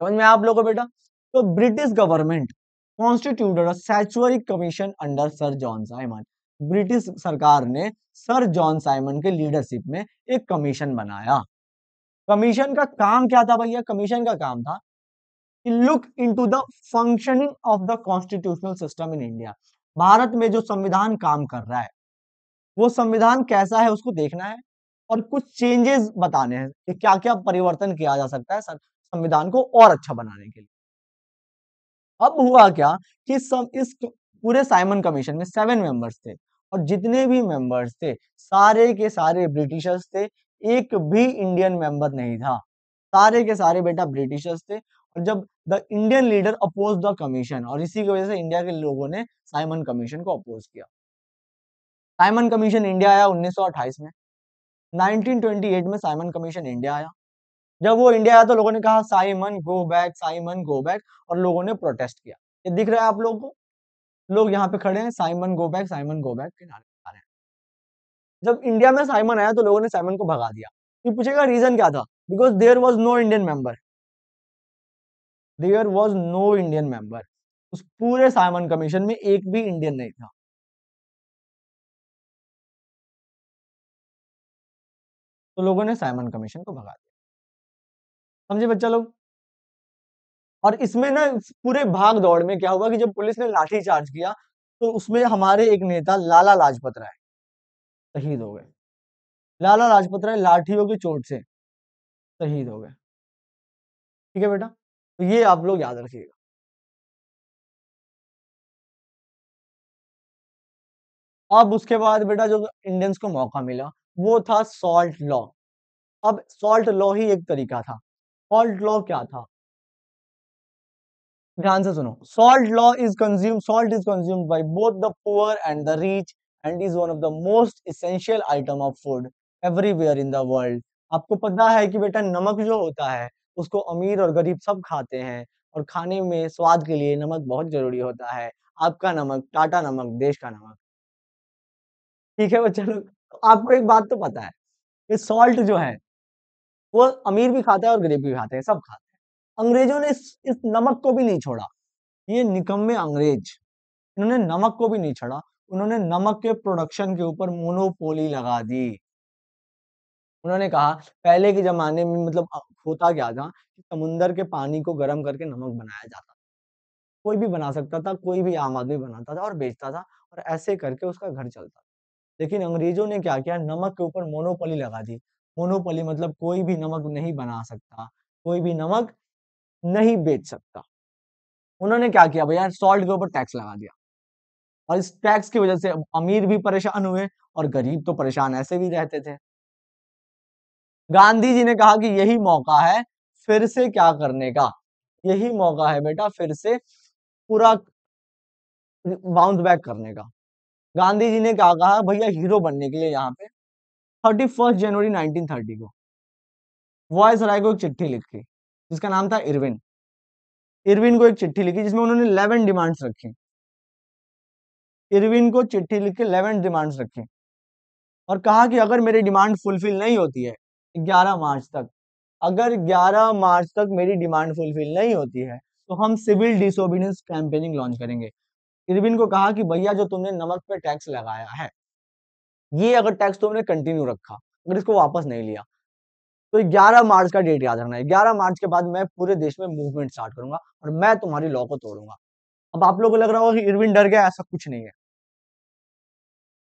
समझ में आप लोगों को बेटा? तो British government constituted a statutory commission under sir John Simon. British सरकार ने सर जॉन साइमन के लीडरशिप में एक कमीशन बनाया। कमीशन का काम क्या था भैया? कमीशन का काम था look into the functioning of the constitutional system in India. Bharat में जो संविधान काम कर रहा है वो संविधान कैसा है उसको देखना है, और कुछ चेंजेस बताने हैं कि क्या क्या परिवर्तन किया जा सकता है संविधान को और अच्छा बनाने के लिए। अब हुआ क्या कि इस पूरे साइमन कमीशन में 7 मेंबर्स थे, और जितने भी मेंबर्स थे सारे के सारे ब्रिटिशर्स थे, एक भी इंडियन मेंबर नहीं था। सारे के सारे बेटा ब्रिटिशर्स थे। और जब the Indian leader oppose the commission, और इसी की वजह से इंडिया के लोगों ने साइमन कमीशन को अपोज किया। साइमन कमीशन इंडिया आया 1928 में। 1928 में साइमन कमीशन इंडिया आया। जब वो इंडिया आया तो लोगों ने कहा Simon go back, Simon go back, और लोगों ने प्रोटेस्ट किया। ये दिख रहा है आप लोगों को? लोग यहाँ पे खड़े हैं, साइमन गो बैक के नारे लगा रहे हैं। जब इंडिया में साइमन आया तो लोगों ने साइमन को भगा दिया। फिर पूछेगा रीजन क्या था? Because there was no Indian member, there was no Indian member. उस पूरे साइमन कमीशन में एक भी इंडियन नहीं था। तो लोगों ने साइमन कमीशन को भगा दिया। समझे बच्चा लोग? और इसमें ना पूरे भाग दौड़ में क्या हुआ कि जब पुलिस ने लाठी चार्ज किया तो उसमें हमारे एक नेता लाला लाजपत राय शहीद हो गए। लाला लाजपत राय लाठियों की चोट से शहीद हो गए। ठीक है बेटा, तो ये आप लोग याद रखिएगा। अब उसके बाद बेटा जो इंडियंस को मौका मिला वो था सॉल्ट लॉ। अब सॉल्ट लॉ ही एक तरीका था। सॉल्ट लॉ क्या था, ध्यान से सुनो। Salt is consumed by both the poor and the rich and is one of the most essential item of food everywhere in the world. आपको पता है कि बेटा नमक जो होता है उसको अमीर और गरीब सब खाते हैं, और खाने में स्वाद के लिए नमक बहुत जरूरी होता है। आपका नमक, टाटा नमक, देश का नमक। ठीक है वो, चलो आपको एक बात तो पता है कि सॉल्ट जो है वो अमीर भी खाता है और गरीब भी खाते हैं, सब खाते हैं। अंग्रेजों ने इस नमक को भी नहीं छोड़ा। ये निकम्मे अंग्रेज, इन्होंने नमक को भी नहीं छोड़ा। उन्होंने नमक के प्रोडक्शन के ऊपर मोनोपोली लगा दी। उन्होंने कहा पहले के जमाने में मतलब होता क्या था कि समुंदर के पानी को गर्म करके नमक बनाया जाता था। कोई भी बना सकता था, कोई भी आम आदमी बनाता था और बेचता था, और ऐसे करके उसका घर चलता था। लेकिन अंग्रेजों ने क्या किया, नमक के ऊपर मोनोपोली लगा दी। मोनोपोली मतलब कोई भी नमक नहीं बना सकता, कोई भी नमक नहीं बेच सकता। उन्होंने क्या किया भैया, सॉल्ट के ऊपर टैक्स लगा दिया, और इस टैक्स की वजह से अब अमीर भी परेशान हुए और गरीब तो परेशान ऐसे भी रहते थे। गांधी जी ने कहा कि यही मौका है फिर से क्या करने का, यही मौका है बेटा फिर से पूरा बाउंस बैक करने का। गांधी जी ने क्या कहा भैया, हीरो बनने के लिए यहाँ पे 31 जनवरी 1930 को वॉयस राय को एक चिट्ठी लिखी जिसका नाम था इरविन। इरविन को एक चिट्ठी लिखी जिसमें उन्होंने 11 डिमांड्स रखी। इरविन को चिट्ठी लिख के 11 डिमांड्स रखी और कहा कि अगर मेरी डिमांड फुलफिल नहीं होती है 11 मार्च तक, अगर 11 मार्च तक मेरी डिमांड फुलफिल नहीं होती है तो हम सिविल डिसोबीडियंस कैंपेनिंग लॉन्च करेंगे। इरविन को कहा कि भैया जो तुमने नमक पे टैक्स लगाया है, ये अगर टैक्स तुमने कंटिन्यू रखा, अगर इसको वापस नहीं लिया, तो 11 मार्च का डेट याद रखना है। 11 मार्च के बाद मैं पूरे देश में मूवमेंट स्टार्ट करूंगा और मैं तुम्हारी लॉ को तोड़ूंगा। अब आप लोगों को लग रहा होगा कि इरविन डर गया, ऐसा कुछ नहीं है।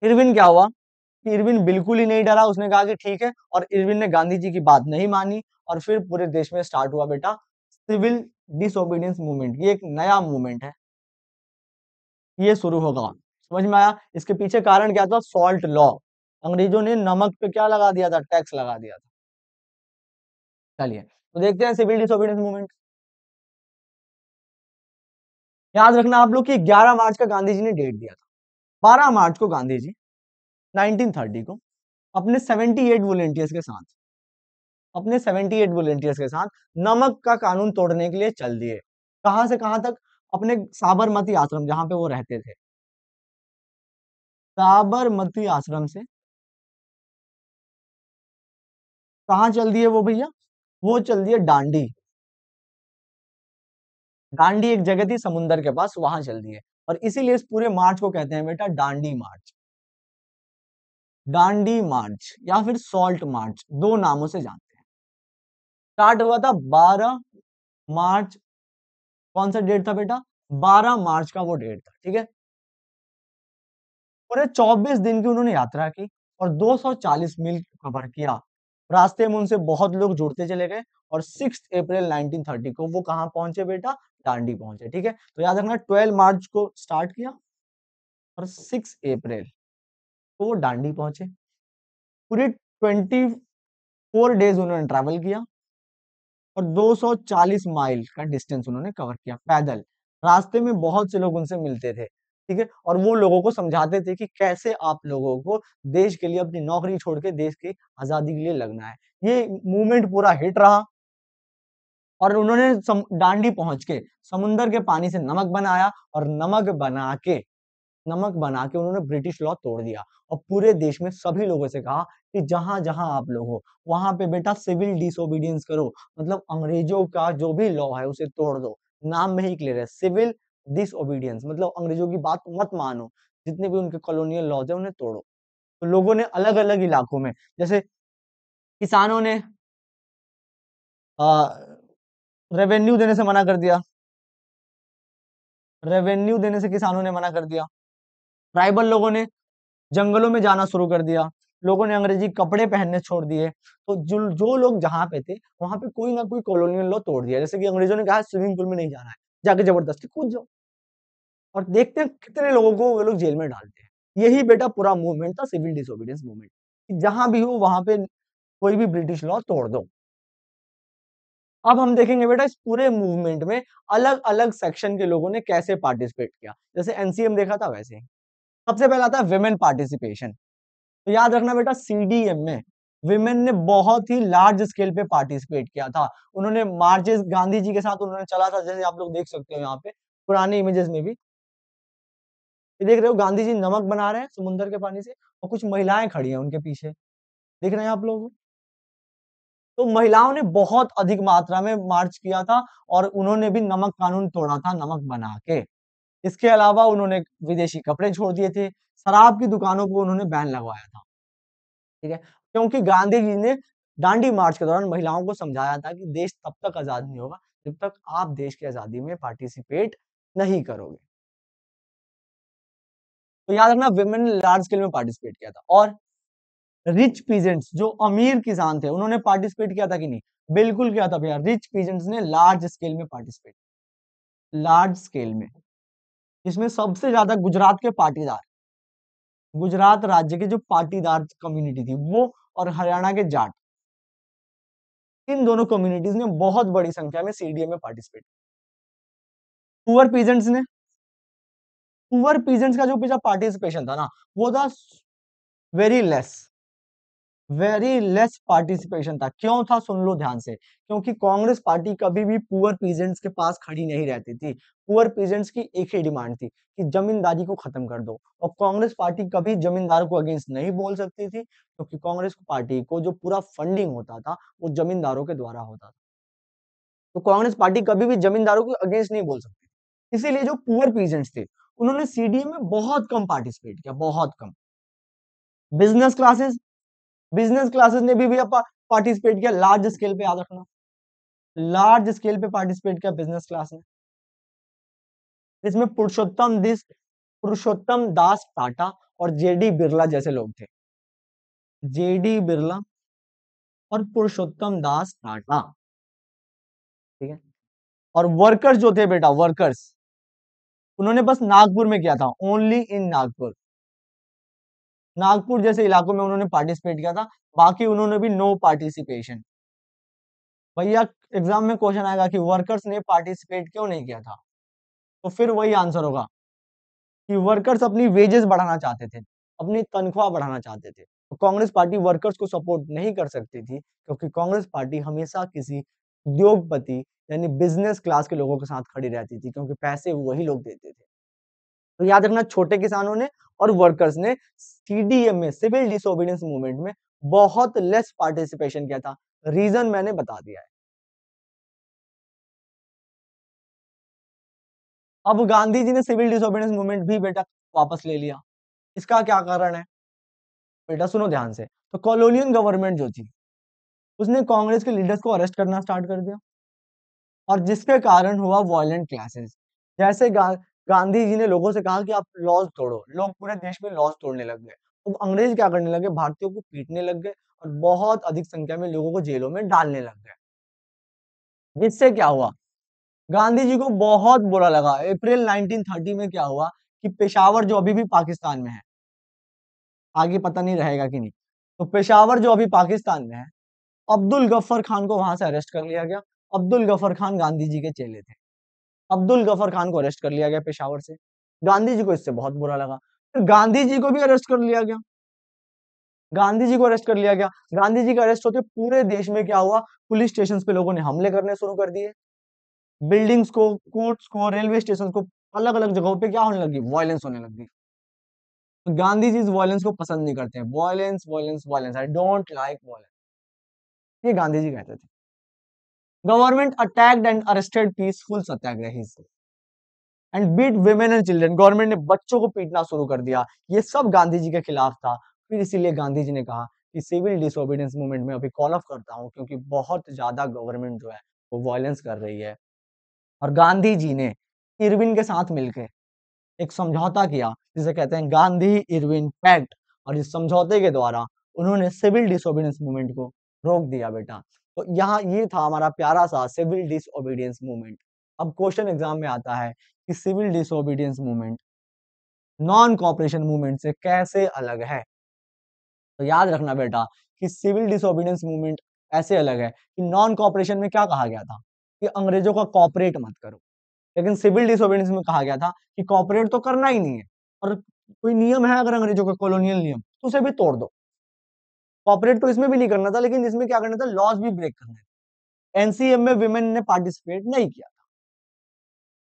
इरविन क्या हुआ कि इरविन बिल्कुल ही नहीं डरा, उसने कहा कि ठीक है, और इरविन ने गांधी जी की बात नहीं मानी, और फिर पूरे देश में स्टार्ट हुआ बेटा सिविल डिसोबीडियंस मूवमेंट। ये एक नया मूवमेंट है, ये शुरू होगा। समझ में आया? इसके पीछे कारण क्या था, सॉल्ट लॉ। अंग्रेजों ने नमक पे क्या लगा दिया था, टैक्स लगा दिया था। चलिए तो देखते हैं सिविल डिसोबीडियंस मूवमेंट। याद रखना आप लोग कि 11 मार्च का गांधी जी ने डेट दिया था। 12 मार्च को गांधी जी 1930 को अपने 78 वॉलेंटियर्स के साथ, अपने 78 वॉलेंटियर्स के साथ नमक का कानून तोड़ने के लिए चल दिए। कहां से कहां तक, अपने साबरमती आश्रम जहां पे वो रहते थे, साबरमती आश्रम से कहां चल दिए वो भैया, वो चल दिए डांडी। डांडी एक जगह थी समुंदर के पास, वहां चल दिए। और इसीलिए इस पूरे मार्च को कहते हैं बेटा डांडी मार्च। डांडी मार्च या फिर सॉल्ट मार्च, दो नामों से जानते हैं। स्टार्ट हुआ था 12 मार्च। कौन सा डेट था बेटा, 12 मार्च का वो डेट था। ठीक है, पूरे 24 दिन की उन्होंने यात्रा की और 240 मील कवर किया। रास्ते में उनसे बहुत लोग जुड़ते चले गए, और 6 अप्रैल 1930 को वो कहां पहुंचे बेटा, दांडी पहुंचे। ठीक है, तो याद रखना 12 मार्च को स्टार्ट किया और 6 अप्रैल को वो दांडी पहुंचे। पूरी 24 डेज उन्होंने ट्रैवल किया और 240 माइल का डिस्टेंस उन्होंने कवर किया पैदल। रास्ते में बहुत से लोग उनसे मिलते थे। ठीक है, और वो लोगों को समझाते थे कि कैसे आप लोगों को देश के लिए अपनी नौकरी छोड़ के देश की आजादी के लिए लगना है। ये मूवमेंट पूरा हिट रहा, और उन्होंने दांडी पहुंच के समुंदर के पानी से नमक बनाया, और नमक बना के उन्होंने ब्रिटिश लॉ तोड़ दिया। और पूरे देश में सभी लोगों से कहा कि जहां जहां आप लोग हो वहां पे बेटा सिविल डिसोबीडियंस करो, मतलब अंग्रेजों का जो भी लॉ है उसे तोड़ दो। नाम में ही क्लियर है, सिविल डिसोबीडियंस मतलब अंग्रेजों की बात मत मानो, जितने भी उनके कॉलोनियल लॉज है उन्हें तोड़ो। तो लोगों ने अलग अलग इलाकों में, जैसे किसानों ने रेवेन्यू देने से मना कर दिया, रेवेन्यू देने से किसानों ने मना कर दिया। ट्राइबल लोगों ने जंगलों में जाना शुरू कर दिया, लोगों ने अंग्रेजी कपड़े पहनने छोड़ दिए। तो जो जो लोग जहां पे थे वहां पे कोई ना कोई कॉलोनियल लॉ तोड़ दिया। जैसे कि अंग्रेजों ने कहा स्विमिंग पूल में नहीं जाना है, जाके जबरदस्ती कूद जाओ, और देखते हैं कितने लोगों को वो लोग जेल में डालते हैं। यही बेटा पूरा मूवमेंट था सिविल डिसोबीडियंस मूवमेंट, जहां भी हो वहां पे कोई भी ब्रिटिश लॉ तोड़ दो। अब हम देखेंगे बेटा इस पूरे मूवमेंट में अलग अलग सेक्शन के लोगों ने कैसे पार्टिसिपेट किया, जैसे एनसीएम देखा था वैसे ही। सबसे पहला था विमेन पार्टिसिपेशन। तो याद रखना बेटा सीडीएम में विमेन ने बहुत ही लार्ज स्केल पे पार्टिसिपेट किया था। उन्होंने मार्चेस गांधी जी के साथ उन्होंने चला था, जैसे आप लोग देख सकते हो यहाँ पे पुरानी इमेजेस में भी। ये देख रहे हो गांधी जी नमक बना रहे हैं समुद्र के पानी से, और कुछ महिलाएं खड़ी हैं उनके पीछे, देख रहे हैं आप लोग। तो महिलाओं ने बहुत अधिक मात्रा में मार्च किया था, और उन्होंने भी नमक कानून तोड़ा था नमक बना के। इसके अलावा उन्होंने विदेशी कपड़े छोड़ दिए थे, शराब की दुकानों को उन्होंने बैन लगवाया था। ठीक है, क्योंकि गांधी जी ने दांडी मार्च के दौरान महिलाओं को समझाया था कि देश तब तक आजाद नहीं होगा जब तक आप देश की आजादी में पार्टिसिपेट नहीं करोगे। तो याद रखना विमेन ने लार्ज स्केल में पार्टिसिपेट किया था। और रिच पीजेंट्स जो अमीर किसान थे उन्होंने पार्टिसिपेट किया था कि नहीं? बिल्कुल किया था भैया, रिच पीजेंट्स ने लार्ज स्केल में पार्टिसिपेट, लार्ज स्केल में। इसमें सबसे ज्यादा गुजरात के पाटीदार, गुजरात राज्य के जो पाटीदार कम्युनिटी थी वो, और हरियाणा के जाट, इन दोनों कम्युनिटीज ने बहुत बड़ी संख्या में सीडीए में पार्टिसिपेट। पुअर पीजेंट्स ने, पुअर पीजेंट्स का जो पिछला पार्टिसिपेशन था ना, वो था very less, very less participation था। क्यों था सुन लो ध्यान से, क्योंकि कांग्रेस पार्टी कभी भी पुअर पीजेंट्स के पास खड़ी नहीं रहती थी। पुअर पीजेंट्स की एक ही डिमांड थी कि जमींदारी को खत्म कर दो, और कांग्रेस पार्टी कभी जमींदारों को अगेंस्ट नहीं बोल सकती थी, क्योंकि कांग्रेस पार्टी को जो पूरा फंडिंग होता था वो जमींदारों के द्वारा होता था। तो कांग्रेस पार्टी कभी भी जमींदारों के अगेंस्ट नहीं बोल सकती, इसीलिए जो पुअर पीजेंट्स थे उन्होंने सीडीए में बहुत कम पार्टिसिपेट किया, बहुत कम। बिजनेस क्लासेस, बिजनेस क्लासेस ने भी पार्टिसिपेट किया लार्ज स्केल पे, याद रखना लार्ज स्केल पे पार्टिसिपेट किया बिजनेस क्लास ने। इसमें पुरुषोत्तम दास टाटा और जेडी बिरला जैसे लोग थे, जेडी बिरला और पुरुषोत्तम दास टाटा। ठीक है, और वर्कर्स जो थे बेटा, वर्कर्स, उन्होंने बस नागपुर में किया था, ओनली इन नागपुर, नागपुर जैसे इलाकों में उन्होंने पार्टिसिपेट किया था, बाकी उन्होंने भी नो पार्टिसिपेशन। भैया एग्जाम में क्वेश्चन आएगा कि वर्कर्स ने पार्टिसिपेट क्यों नहीं किया था, तो फिर वही आंसर होगा कि वर्कर्स अपनी वेजेस बढ़ाना चाहते थे, अपनी तनख्वाह बढ़ाना चाहते थे। तो कांग्रेस पार्टी वर्कर्स को सपोर्ट नहीं कर सकती थी, क्योंकि कांग्रेस पार्टी हमेशा किसी उद्योगपति यानी बिजनेस क्लास के लोगों के साथ खड़ी रहती थी, क्योंकि पैसे वही लोग देते थे। तो याद रखना छोटे किसानों ने और वर्कर्स ने सीडीएम में, सिविल डिसोबीडियंस मूवमेंट में बहुत लेस पार्टिसिपेशन किया था। रीजन मैंने बता दिया है। अब गांधी जी ने सिविल डिसोबीडियंस मूवमेंट भी बेटा वापस ले लिया, इसका क्या कारण है बेटा? सुनो ध्यान से। तो कॉलोनियल गवर्नमेंट जो थी उसने कांग्रेस के लीडर्स को अरेस्ट करना स्टार्ट कर दिया, और जिसके कारण हुआ वायलेंट क्लासेस। जैसे गांधी जी ने लोगों से कहा कि आप लॉज तोड़ो, लोग पूरे देश में लॉज तोड़ने लग गए। तो अंग्रेज क्या करने लगे, भारतीयों को पीटने लग गए, और बहुत अधिक संख्या में लोगों को जेलों में डालने लग गए। जिससे क्या हुआ, गांधी जी को बहुत बुरा लगा। अप्रैल 1930 में क्या हुआ कि पेशावर जो अभी भी पाकिस्तान में है, आगे पता नहीं रहेगा कि नहीं, तो पेशावर जो अभी पाकिस्तान में है, अब्दुल गफ्फर खान को वहां से अरेस्ट कर लिया गया। अब्दुल गफ्फर खान गांधी जी के चेले थे। अब्दुल गफ्फर खान को अरेस्ट कर लिया गया पेशावर से। गांधी जी को इससे बहुत बुरा लगा, फिर गांधी जी को भी अरेस्ट कर लिया गया। गांधी जी को अरेस्ट कर लिया गया। गांधी जी के अरेस्ट होते पूरे देश में क्या हुआ, पुलिस स्टेशन पे लोगों ने हमले करने शुरू कर दिए, बिल्डिंग्स को, कोर्ट्स को, रेलवे स्टेशन को, अलग अलग जगहों पे क्या होने लगी, वायलेंस होने लगी। तो गांधी जी इस वायलेंस को पसंद नहीं करते हैं, violence violence violence, I don't like violence, ये गांधी जी कहते थे। Government attacked and arrested peaceful satyagrahis and beat women and children, government ने बच्चों को पीटना शुरू कर दिया। ये सब गांधी जी के खिलाफ था। फिर इसीलिए गांधी जी ने कहा कि सिविल डिसोबीडियंस मूवमेंट में अभी कॉल ऑफ करता हूं, क्योंकि बहुत ज्यादा गवर्नमेंट जो है वो वायलेंस कर रही है। और गांधी जी ने इरविन के साथ मिलकर एक समझौता किया, जिसे कहते हैं गांधी इरविन पैक्ट, और इस समझौते के द्वारा उन्होंने सिविल डिसोबीडियंस मूवमेंट को रोक दिया बेटा। तो यहाँ ये था हमारा प्यारा सा सिविल डिसोबीडियंस मूवमेंट। अब क्वेश्चन एग्जाम में आता है कि civil disobedience movement non cooperation movement से कैसे अलग है? तो याद रखना बेटा कि सिविल डिसोबीडियंस मूवमेंट ऐसे अलग है कि नॉन कॉपरेशन में क्या कहा गया था कि अंग्रेजों का कॉपरेट मत करो, लेकिन सिविल डिसोबीडियंस में कहा गया था कि कॉपरेट तो करना ही नहीं है, और कोई नियम है अगर अंग्रेजों का कॉलोनियल नियम तो उसे भी तोड़ दो। कॉपरेट तो इसमें भी नहीं करना था, लेकिन इसमें क्या करना था, लॉज भी ब्रेक करने थे। एनसीएम में विमेन ने पार्टिसिपेट नहीं किया था,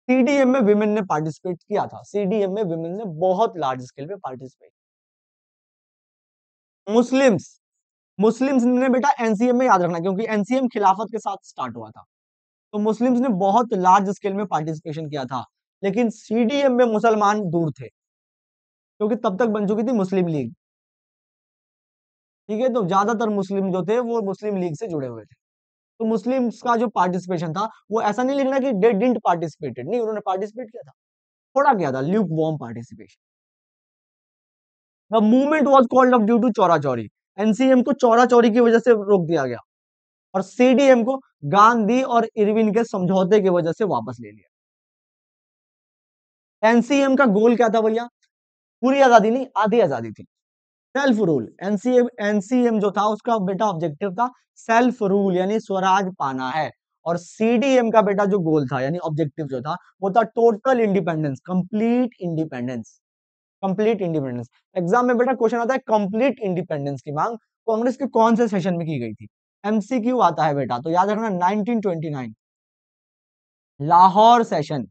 सीडीएम में विमेन ने पार्टिसिपेट किया था। सीडीएम में विमेन ने बहुत लार्ज स्केल पे पार्टिसिपेट। मुस्लिम्स मुस्लिम्स ने बेटा एनसीएम में याद रखना, क्योंकि एनसीएम खिलाफत के साथ स्टार्ट हुआ था, तो मुस्लिम्स ने बहुत लार्ज स्केल में पार्टिसिपेशन किया था। लेकिन सीडीएम में मुसलमान दूर थे, क्योंकि तब तक बन चुकी थी मुस्लिम लीग। ठीक है, तो ज्यादातर मुस्लिम जो थे वो मुस्लिम लीग से जुड़े हुए थे। तो मुस्लिम्स का जो पार्टिसिपेशन था वो ऐसा नहीं लिखना कि दे डिडंट पार्टिसिपेटेड, नहीं, उन्होंने पार्टिसिपेट किया था, थोड़ा किया था, lukewarm participation. The movement was called off due to Chaura Chauri. NCM को चौरा चौरी की वजह से रोक दिया गया, और सीडीएम को गांधी और इरविन के समझौते की वजह से वापस ले लिया। एनसीएम का गोल क्या था भैया? पूरी आजादी नहीं, आधी आजादी थी। सेल्फ रूल, एनसीएम एनसीएम जो था उसका बेटा ऑब्जेक्टिव था सेल्फ रूल यानी स्वराज पाना है। और सीडीएम का बेटा जो गोल था यानी ऑब्जेक्टिव जो था वो था total independence, complete independence. Complete independence. Exam में बेटा क्वेश्चन आता है कंप्लीट इंडिपेंडेंस की मांग कांग्रेस के कौन से सेशन में की गई थी? एमसीक्यू आता है बेटा, तो याद रखना 1929 लाहौर सेशन,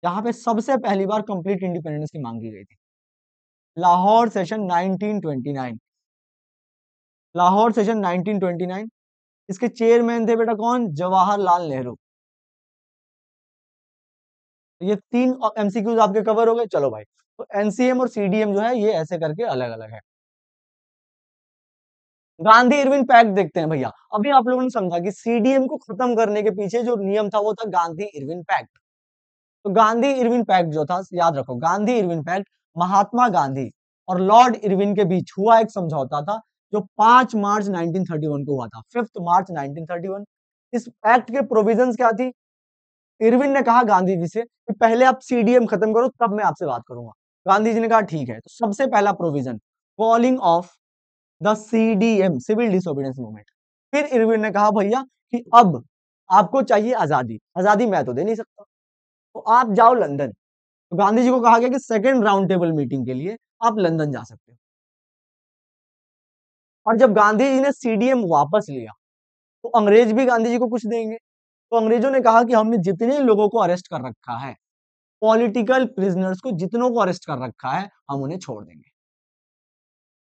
जहां पे सबसे पहली बार कंप्लीट इंडिपेंडेंस की मांग की गई थी। Lahore session 1929, Lahore session 1929। इसके चेयरमैन थे बेटा कौन? जवाहरलाल नेहरू। ये तीन एमसीक्यूज आपके कवर हो गए। चलो भाई, तो एनसीएम और सीडीएम जो है ये ऐसे करके अलग अलग है। गांधी इरविन पैक्ट देखते हैं भैया। अभी आप लोगों ने समझा कि सीडीएम को खत्म करने के पीछे जो नियम था वो था गांधी इरविन पैक्ट। तो गांधी इरविन पैक्ट जो था, याद रखो, गांधी इरविन पैक्ट महात्मा गांधी और लॉर्ड इरविन के बीच हुआ एक समझौता था, जो 5 मार्च 1931 को हुआ था, 5 मार्च 1931। इस एक्ट के प्रोविजंस क्या थी? इरविन ने कहा गांधी जी से कि पहले आप सीडीएम खत्म करो तब मैं आपसे बात करूंगा। गांधी जी ने कहा ठीक है। तो सबसे पहला provision, calling off the CDM, civil disobedience movement. फिर इरविन ने कहा भैया कि अब आपको चाहिए आजादी, आजादी मैं तो दे नहीं सकता, तो आप जाओ लंदन। तो गांधी जी को कहा गया कि सेकेंड राउंड टेबल मीटिंग के लिए आप लंदन जा सकते हो। और जब गांधी जी ने सीडीएम वापस लिया तो अंग्रेज भी गांधी जी को कुछ देंगे। तो अंग्रेजों ने कहा कि हमने जितने लोगों को अरेस्ट कर रखा है, पॉलिटिकल प्रिजनर्स को जितनों को अरेस्ट कर रखा है, हम उन्हें छोड़ देंगे,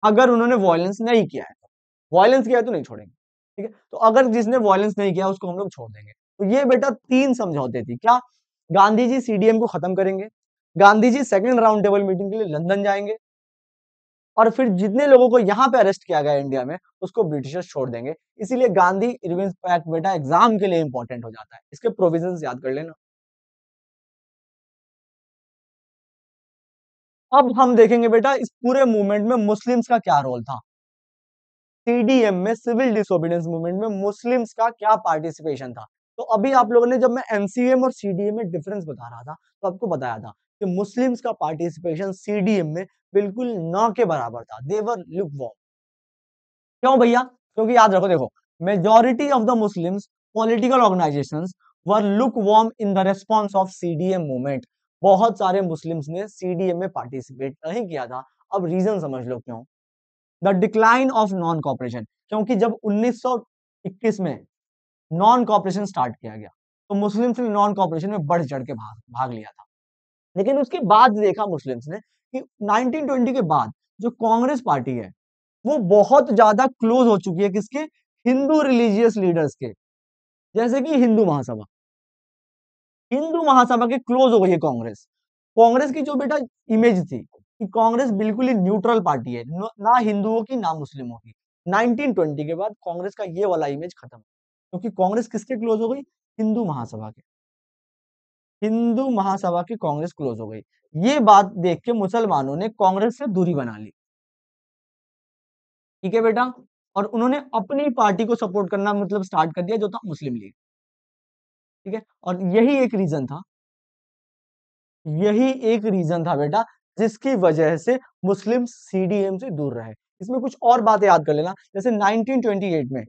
अगर उन्होंने वायलेंस नहीं किया है। तो वायलेंस किया है तो नहीं छोड़ेंगे। ठीक है, तो अगर जिसने वायलेंस नहीं किया उसको हम लोग छोड़ देंगे। तो ये बेटा तीन समझौते थी क्या? गांधी जी सीडीएम को खत्म करेंगे, Gandhi ji second round table meeting के लिए लंदन जाएंगे, और फिर जितने लोगों को यहां पे अरेस्ट किया गया इंडिया में उसको ब्रिटिशर्स छोड़ देंगे। इसीलिए गांधी इरविन पैक्ट बेटा एग्जाम के लिए इंपॉर्टेंट हो जाता है, इसके प्रोविजंस याद कर लेना। अब हम देखेंगे बेटा इस पूरे मूवमेंट में मुस्लिम्स का क्या रोल था। सीडीएम में, सिविल डिसोबीडियंस मूवमेंट में मुस्लिम्स का क्या पार्टिसिपेशन था? तो अभी आप लोगों ने, जब मैं एमसीएम और सीडीएम में डिफरेंस बता रहा था तो आपको बताया था कि मुस्लिम्स का पार्टिसिपेशन सीडीएम में बिल्कुल न के बराबर था, देवर लुकवॉर्म। क्यों भैया? क्योंकि याद रखो, देखो, majority of the Muslims political organisations were lukewarm in the response of CDM movement. बहुत सारे मुस्लिम्स ने सीडीएम में पार्टिसिपेट नहीं किया था। अब रीजन समझ लो क्यों। The decline of non cooperation, क्योंकि जब 1921 में नॉन कॉपरेशन स्टार्ट किया गया तो मुस्लिम्स ने नॉन कॉपरेशन में बढ़ चढ़ के भाग लिया था। लेकिन उसके बाद देखा मुस्लिम्स ने कि 1920 के बाद जो कांग्रेस पार्टी है वो बहुत ज्यादा क्लोज हो चुकी है किसके? हिंदू रिलीजियस लीडर्स के, जैसे कि हिंदू महासभा। हिंदू महासभा के क्लोज हो गई है कांग्रेस। कांग्रेस की जो बेटा इमेज थी कि कांग्रेस बिल्कुल ही न्यूट्रल पार्टी है, ना हिंदुओं की ना मुस्लिमों की, 1920 के बाद कांग्रेस का ये वाला इमेज खत्म, क्योंकि कांग्रेस किसके क्लोज हो गई? हिंदू महासभा के। हिंदू महासभा की कांग्रेस क्लोज हो गई। ये बात देख के मुसलमानों ने कांग्रेस से दूरी बना ली। ठीक है बेटा, और उन्होंने अपनी पार्टी को सपोर्ट करना मतलब स्टार्ट कर दिया, जो था मुस्लिम लीग। ठीक है, और यही एक रीजन था, यही एक रीजन था बेटा जिसकी वजह से मुस्लिम सीडीएम से दूर रहे। इसमें कुछ और बातें याद कर लेना, जैसे 1928 में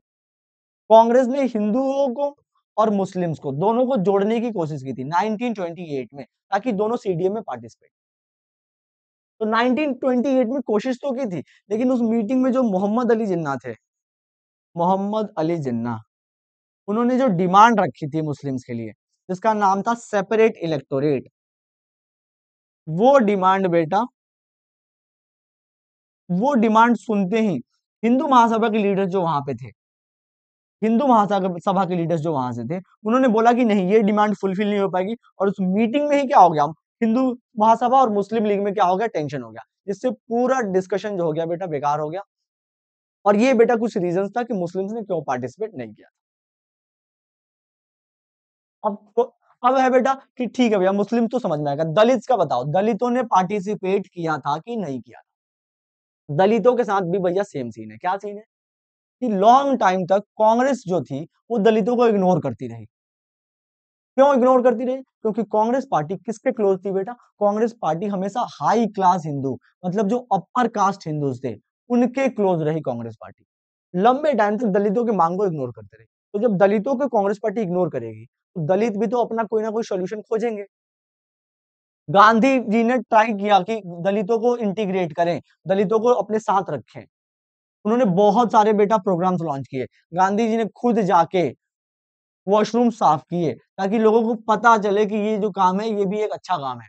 कांग्रेस ने हिंदुओं को और मुस्लिम्स को दोनों को जोड़ने की कोशिश की थी 1928 में, ताकि दोनों सीडीएम में पार्टिसिपेट। तो 1928 में कोशिश तो की थी, लेकिन उस मीटिंग में जो मोहम्मद अली जिन्ना थे, मोहम्मद अली जिन्ना, उन्होंने जो डिमांड रखी थी मुस्लिम्स के लिए, जिसका नाम था सेपरेट इलेक्टोरेट, वो डिमांड बेटा, वो डिमांड सुनते ही हिंदू महासभा के लीडर जो वहां पे थे, हिंदू महासभा के लीडर्स जो वहां से थे, उन्होंने बोला कि नहीं, ये डिमांड फुलफिल नहीं हो पाएगी। और उस मीटिंग में ही क्या हो गया, हिंदू महासभा और मुस्लिम लीग में क्या हो गया, टेंशन हो गया, जिससे पूरा डिस्कशन जो हो गया बेटा बेकार हो गया। और ये बेटा कुछ रीजंस था कि मुस्लिम्स ने क्यों पार्टिसिपेट नहीं किया। अब तो अब है बेटा कि ठीक है भैया, मुस्लिम तो समझ में आएगा, दलित का बताओ, दलितों ने पार्टिसिपेट किया था कि नहीं किया था? दलितों के साथ भी भैया सेम सीन है। क्या सीन है कि लॉन्ग टाइम तक कांग्रेस जो थी वो दलितों को इग्नोर करती रही। क्यों इग्नोर करती रही? क्योंकि कांग्रेस पार्टी किसके क्लोज थी बेटा? कांग्रेस पार्टी हमेशा हाई क्लास हिंदू, मतलब जो अपर कास्ट हिंदूज थे, उनके क्लोज रही कांग्रेस पार्टी। लंबे टाइम तक दलितों की मांग को इग्नोर करते रहे। तो जब दलितों को कांग्रेस पार्टी इग्नोर करेगी, तो दलित भी तो अपना कोई ना कोई सोल्यूशन खोजेंगे। गांधी जी ने ट्राई किया कि दलितों को इंटीग्रेट करें, दलितों को अपने साथ रखें। उन्होंने बहुत सारे बेटा प्रोग्राम्स लॉन्च किए। गांधी जी ने खुद जाके वॉशरूम साफ किए, ताकि लोगों को पता चले कि ये जो काम है ये भी एक अच्छा काम है।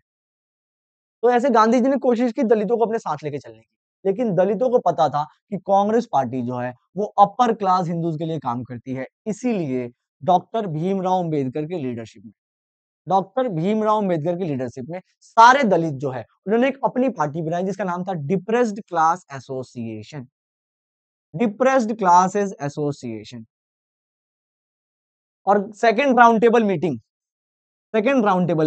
तो ऐसे गांधी जी ने कोशिश की दलितों को अपने साथ लेके चलने की, लेकिन दलितों को पता था कि कांग्रेस पार्टी जो है वो अपर क्लास हिंदूज के लिए काम करती है। इसीलिए डॉक्टर भीमराव अंबेडकर की लीडरशिप में, डॉक्टर भीमराव अंबेडकर की लीडरशिप में सारे दलित जो है उन्होंने एक अपनी पार्टी बनाई, जिसका नाम था depressed class association, depressed classes association. और सेकेंड राउंड टेबल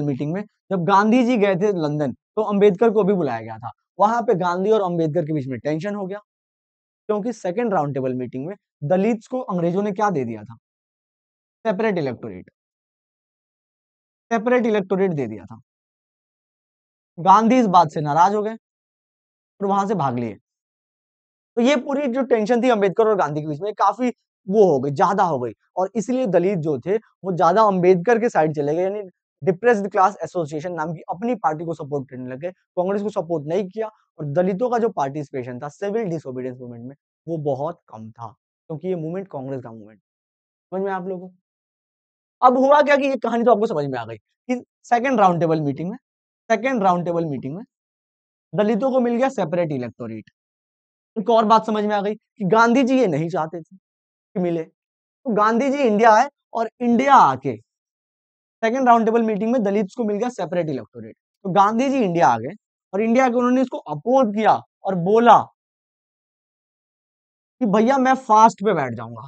मीटिंग में जब गांधी जी गए थे लंदन, तो अंबेडकर को भी बुलाया गया था। वहां पे गांधी और अंबेडकर के बीच में टेंशन हो गया, क्योंकि सेकेंड राउंड टेबल मीटिंग में दलित्स को अंग्रेजों ने क्या दे दिया था? सेपरेट इलेक्टोरेट, सेपरेट इलेक्टोरेट दे दिया था। गांधी इस बात से नाराज हो गए और वहां से भाग लिए। तो ये पूरी जो टेंशन थी अंबेडकर और गांधी के बीच में, काफी वो हो गई, ज्यादा हो गई। और इसलिए दलित जो थे वो ज्यादा अंबेडकर के साइड चले गए, यानी डिप्रेस्ड क्लास एसोसिएशन नाम की अपनी पार्टी को सपोर्ट करने लगे, कांग्रेस को सपोर्ट नहीं किया। और दलितों का जो पार्टिसिपेशन था सिविल डिसोबीडियंस मूवमेंट में, वो बहुत कम था, क्योंकि ये मूवमेंट कांग्रेस का मूवमेंट। समझ में आप लोगों को? अब हुआ क्या कि ये कहानी तो आपको समझ में आ गई कि सेकंड राउंड टेबल मीटिंग में, सेकंड राउंड टेबल मीटिंग में दलितों को मिल गया सेपरेट इलेक्टोरेट। एक और बात समझ में आ गई कि गांधी जी ये नहीं चाहते थे कि मिले। तो गांधी जी इंडिया आए, और इंडिया आके सेकंड राउंड टेबल मीटिंग में दलित को मिल गया सेपरेट इलेक्टोरेट। तो गांधी जी इंडिया आ गए, और इंडिया के उन्होंने इसको अपोज किया और बोला कि भैया मैं फास्ट पे बैठ जाऊंगा,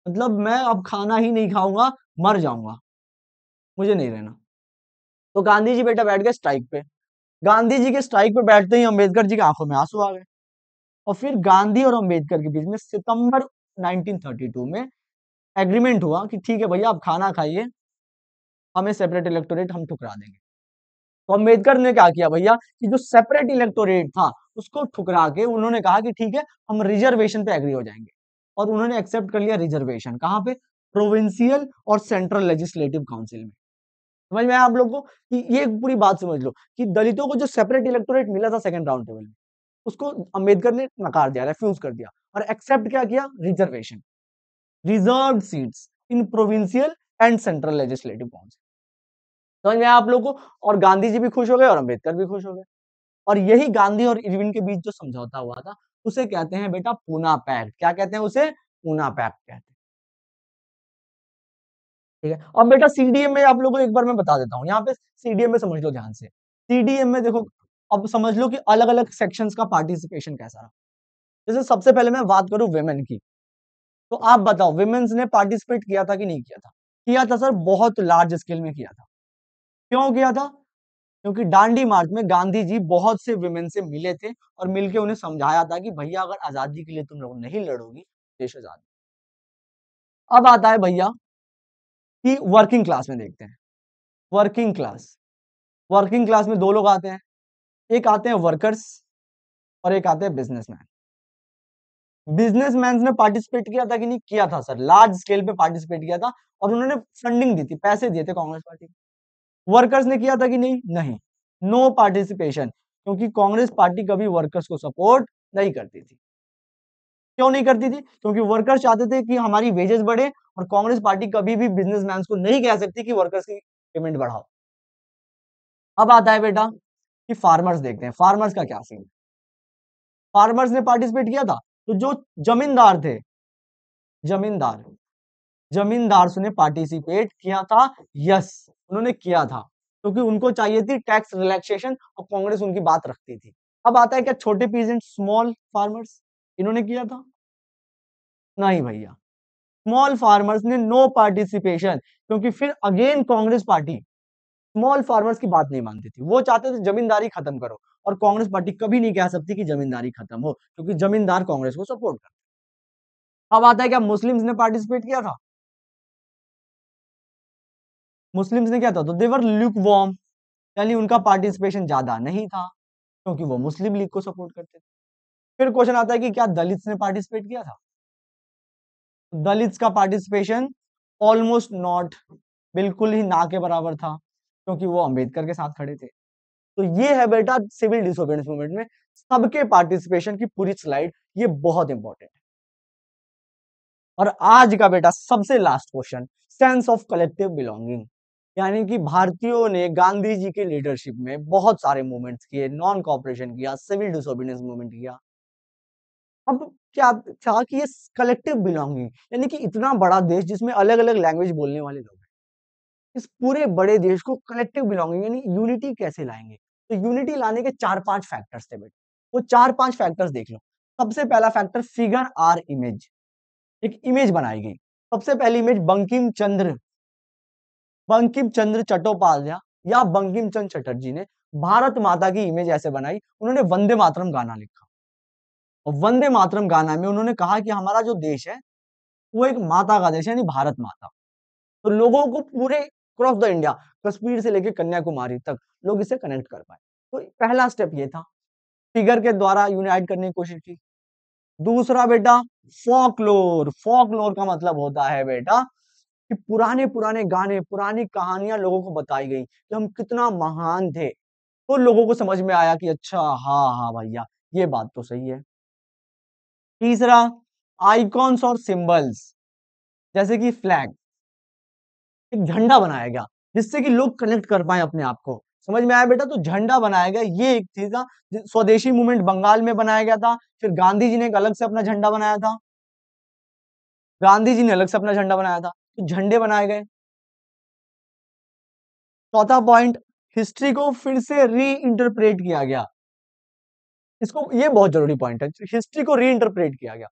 मतलब मैं अब खाना ही नहीं खाऊंगा, मर जाऊंगा, मुझे नहीं रहना। तो गांधी जी बेटा बैठ गए स्ट्राइक पे। गांधी जी के स्ट्राइक पे बैठते ही अंबेडकर जी की आंखों में आंसू आ गए। और फिर गांधी और अंबेडकर के बीच में सितंबर 1932 में एग्रीमेंट हुआ कि ठीक है भैया, आप खाना खाइए, हमें सेपरेट इलेक्टोरेट हम ठुकरा देंगे। तो अम्बेडकर ने क्या किया भैया कि जो सेपरेट इलेक्टोरेट था उसको ठुकरा के उन्होंने कहा कि ठीक है, हम रिजर्वेशन पे एग्री हो जाएंगे। और उन्होंने एक्सेप्ट कर लिया रिजर्वेशन, कहां पे? प्रोविंशियल और सेंट्रल लेजिस्लेटिव काउंसिल में। समझ में आया आप लोग को? कि ये पूरी बात समझ लो कि दलितों को जो सेपरेट इलेक्टोरेट मिला था सेकंड राउंड टेबल में, उसको अंबेडकर ने नकार दिया, रेफ्यूज कर दिया, और एक्सेप्ट क्या किया? Reservation, reserved seats in provincial and central legislative council. समझ में आया आप लोग को? और गांधी जी भी खुश हो गए और अंबेडकर भी खुश हो गए। और यही गांधी और इरविन के बीच जो समझौता हुआ था, उसे कहते हैं बेटा पूना पैक्ट। क्या कहते हैं उसे? पूना पैक्ट कहते हैं। ठीक है, अब बेटा सीडीएम में आप लोगों को एक बार मैं बता देता हूं, यहाँ पे सीडीएम में समझ लो ध्यान से। सीडीएम में देखो, अब समझ लो कि अलग अलग सेक्शंस का पार्टिसिपेशन कैसा रहा। जैसे सबसे पहले मैं बात करूं वेमेन की, तो आप बताओ विमेन्स ने पार्टिसिपेट किया था कि नहीं किया था? किया था सर, बहुत लार्ज स्केल में किया था। क्यों किया था? क्योंकि दांडी मार्च में गांधी जी बहुत से विमेन से मिले थे, और मिलके उन्हें समझाया था कि भैया अगर आजादी के लिए तुम लोग नहीं लड़ोगी, देश आजाद। अब आता है भैया कि वर्किंग क्लास में देखते हैं। वर्किंग क्लास, वर्किंग क्लास में दो लोग आते हैं, एक आते हैं वर्कर्स और एक आते हैं बिजनेसमैन। बिजनेसमैन ने पार्टिसिपेट किया था कि नहीं किया था सर, लार्ज स्केल पे पार्टिसिपेट किया था और उन्होंने फंडिंग दी थी, पैसे दिए थे कांग्रेस पार्टी को। वर्कर्स ने किया था कि नहीं, नहीं, नो पार्टिसिपेशन, क्योंकि कांग्रेस पार्टी कभी वर्कर्स को सपोर्ट नहीं करती थी। क्यों नहीं करती थी? क्योंकि वर्कर्स चाहते थे कि हमारी वेजेस बढ़े और कांग्रेस पार्टी कभी भी बिजनेसमैन को नहीं कह सकती कि वर्कर्स की पेमेंट बढ़ाओ। अब आता है बेटा कि फार्मर्स, देखते हैं फार्मर्स का क्या सीन। फार्मर्स ने पार्टिसिपेट किया था, तो जो जमींदार थे, जमींदार जमींदार ने पार्टिसिपेट किया था, यस उन्होंने किया था, क्योंकि उनको चाहिए थी टैक्स रिलैक्सेशन और कांग्रेस उनकी बात रखती थी। अब आता है क्या छोटे पीजेंट, स्मॉल फार्मर्स, इन्होंने किया था? नहीं भैया, स्मॉल फार्मर्स ने नो पार्टिसिपेशन, क्योंकि फिर again Congress party small farmers की बात नहीं मानती थी, वो चाहते थे जमींदारी खत्म करो, और कांग्रेस पार्टी कभी नहीं कह सकती कि जमींदारी खत्म हो, क्योंकि जमींदार कांग्रेस को सपोर्ट करते। अब आता है क्या मुस्लिम्स ने पार्टिसिपेट किया था? मुस्लिम्स ने क्या था, तो देवर ल्यूक वॉर्म, यानी उनका पार्टिसिपेशन ज्यादा नहीं था, क्योंकि वो मुस्लिम लीग को सपोर्ट करते थे। फिर क्वेश्चन आता है कि क्या दलित्स ने पार्टिसिपेट किया था? दलित्स का पार्टिसिपेशन ऑलमोस्ट नॉट, बिल्कुल ही ना के बराबर था, क्योंकि वो अंबेडकर के साथ खड़े थे। तो ये है बेटा सिविल डिसोबीडियंस मूवमेंट में सबके पार्टिसिपेशन की पूरी स्लाइड, ये बहुत इंपॉर्टेंट है। और आज का बेटा सबसे last question, sense of collective belonging, यानी कि भारतीयों ने गांधी जी की लीडरशिप में बहुत सारे मूवमेंट्स किए, नॉन कॉपरेशन किया, सिविल डिसोबीडियंस मूवमेंट किया। अब क्या था कि ये कलेक्टिव बिलोंगिंग, यानी कि इतना बड़ा देश जिसमें अलग अलग लैंग्वेज बोलने वाले लोग हैं, इस पूरे बड़े देश को कलेक्टिव बिलोंगिंग यानी यूनिटी कैसे लाएंगे? तो यूनिटी लाने के 4-5 फैक्टर्स थे बेटा, वो 4-5 फैक्टर्स देख लो। सबसे पहला फैक्टर फिगर आर इमेज, एक इमेज बनाई गई। सबसे पहली इमेज बंकिम चंद्र चट्टोपाध्याय या बंकिम चंद्र चटर्जी ने भारत माता की इमेज ऐसे बनाई, उन्होंने वंदे मातरम गाना लिखा, और वंदे मातरम गाना में उन्होंने कहा कि हमारा जो देश है वो एक माता का देश है, यानी भारत माता। तो लोगों को पूरे क्रॉस द इंडिया, कश्मीर से लेकर कन्याकुमारी तक लोग इसे कनेक्ट कर पाए। तो पहला स्टेप ये था, फिगर के द्वारा यूनाइट करने की कोशिश की। दूसरा बेटा फोकलोर, फोकलोर का मतलब होता है बेटा कि पुराने पुराने गाने, पुरानी कहानियां लोगों को बताई गई कि हम कितना महान थे, तो लोगों को समझ में आया कि अच्छा हाँ हाँ भैया ये बात तो सही है। तीसरा आइकॉन्स और सिंबल्स, जैसे कि फ्लैग, एक झंडा बनाया गया जिससे कि लोग कनेक्ट कर पाए अपने आप को। समझ में आया बेटा? तो झंडा बनाया गया, ये एक चीज था। स्वदेशी मूवमेंट बंगाल में बनाया गया था, फिर गांधी जी ने एक अलग से अपना झंडा बनाया था, गांधी जी ने अलग से अपना झंडा बनाया था, तो झंडे बनाए गए। चौथा पॉइंट, हिस्ट्री को फिर से री इंटरप्रेट किया गया। इसको, ये बहुत जरूरी पॉइंट है, हिस्ट्री को री इंटरप्रेट किया गया।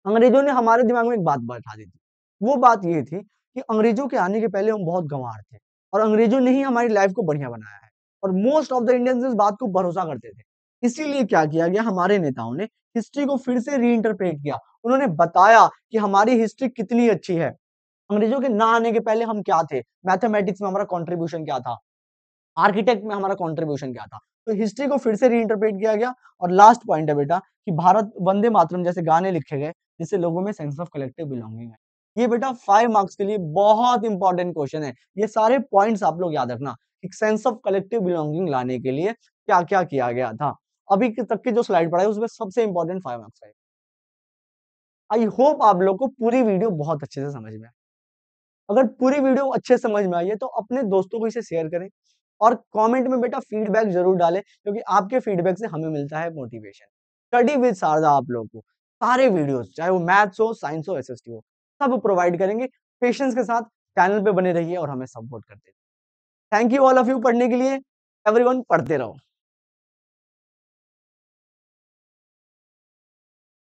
अंग्रेजों ने हमारे दिमाग में एक बात बैठा दी थी, वो बात ये थी कि अंग्रेजों के आने के पहले हम बहुत गंवार थे और अंग्रेजों ने ही हमारी लाइफ को बढ़िया बनाया है, और मोस्ट ऑफ द इंडियंस इस बात को भरोसा करते थे। इसीलिए क्या किया गया, हमारे नेताओं ने हिस्ट्री को फिर से रीइंटरप्रेट किया। उन्होंने बताया कि हमारी हिस्ट्री कितनी अच्छी है, अंग्रेजों के ना आने के पहले हम क्या थे, मैथमेटिक्स में हमारा कॉन्ट्रीब्यूशन क्या था, आर्किटेक्ट में हमारा कंट्रीब्यूशन क्या था। तो हिस्ट्री को फिर से रीइंटरप्रेट किया गया। और लास्ट पॉइंट है बेटा कि भारत वंदे मातरम जैसे गाने लिखे गए जिससे लोगों में सेंस ऑफ कलेक्टिव बिलोंगिंग है। ये बेटा 5 मार्क्स के लिए बहुत इंपॉर्टेंट क्वेश्चन है, ये सारे पॉइंट्स आप लोग याद रखना। एक सेंस ऑफ कलेक्टिव बिलोंगिंग लाने के लिए क्या क्या किया गया था, अभी तक की जो स्लाइड पढ़ा है उसमें सबसे इंपॉर्टेंट 5 मार्क्स है। आई होप आप लोग को पूरी वीडियो बहुत अच्छे से समझ में आए। अगर पूरी वीडियो अच्छे से समझ में आई है तो अपने दोस्तों को इसे शेयर करें, और कमेंट में बेटा फीडबैक जरूर डालें, क्योंकि आपके फीडबैक से हमें मिलता है मोटिवेशन। स्टडी विद शारदा आप लोगों को सारे वीडियोस, चाहे वो मैथ्स हो, साइंस हो, एसएसटी हो, सब प्रोवाइड करेंगे। पेशेंस के साथ चैनल पे बने रहिए और हमें सपोर्ट करते रहिए। Thank you all of you पढ़ने के लिए। एवरीवन पढ़ते रहो।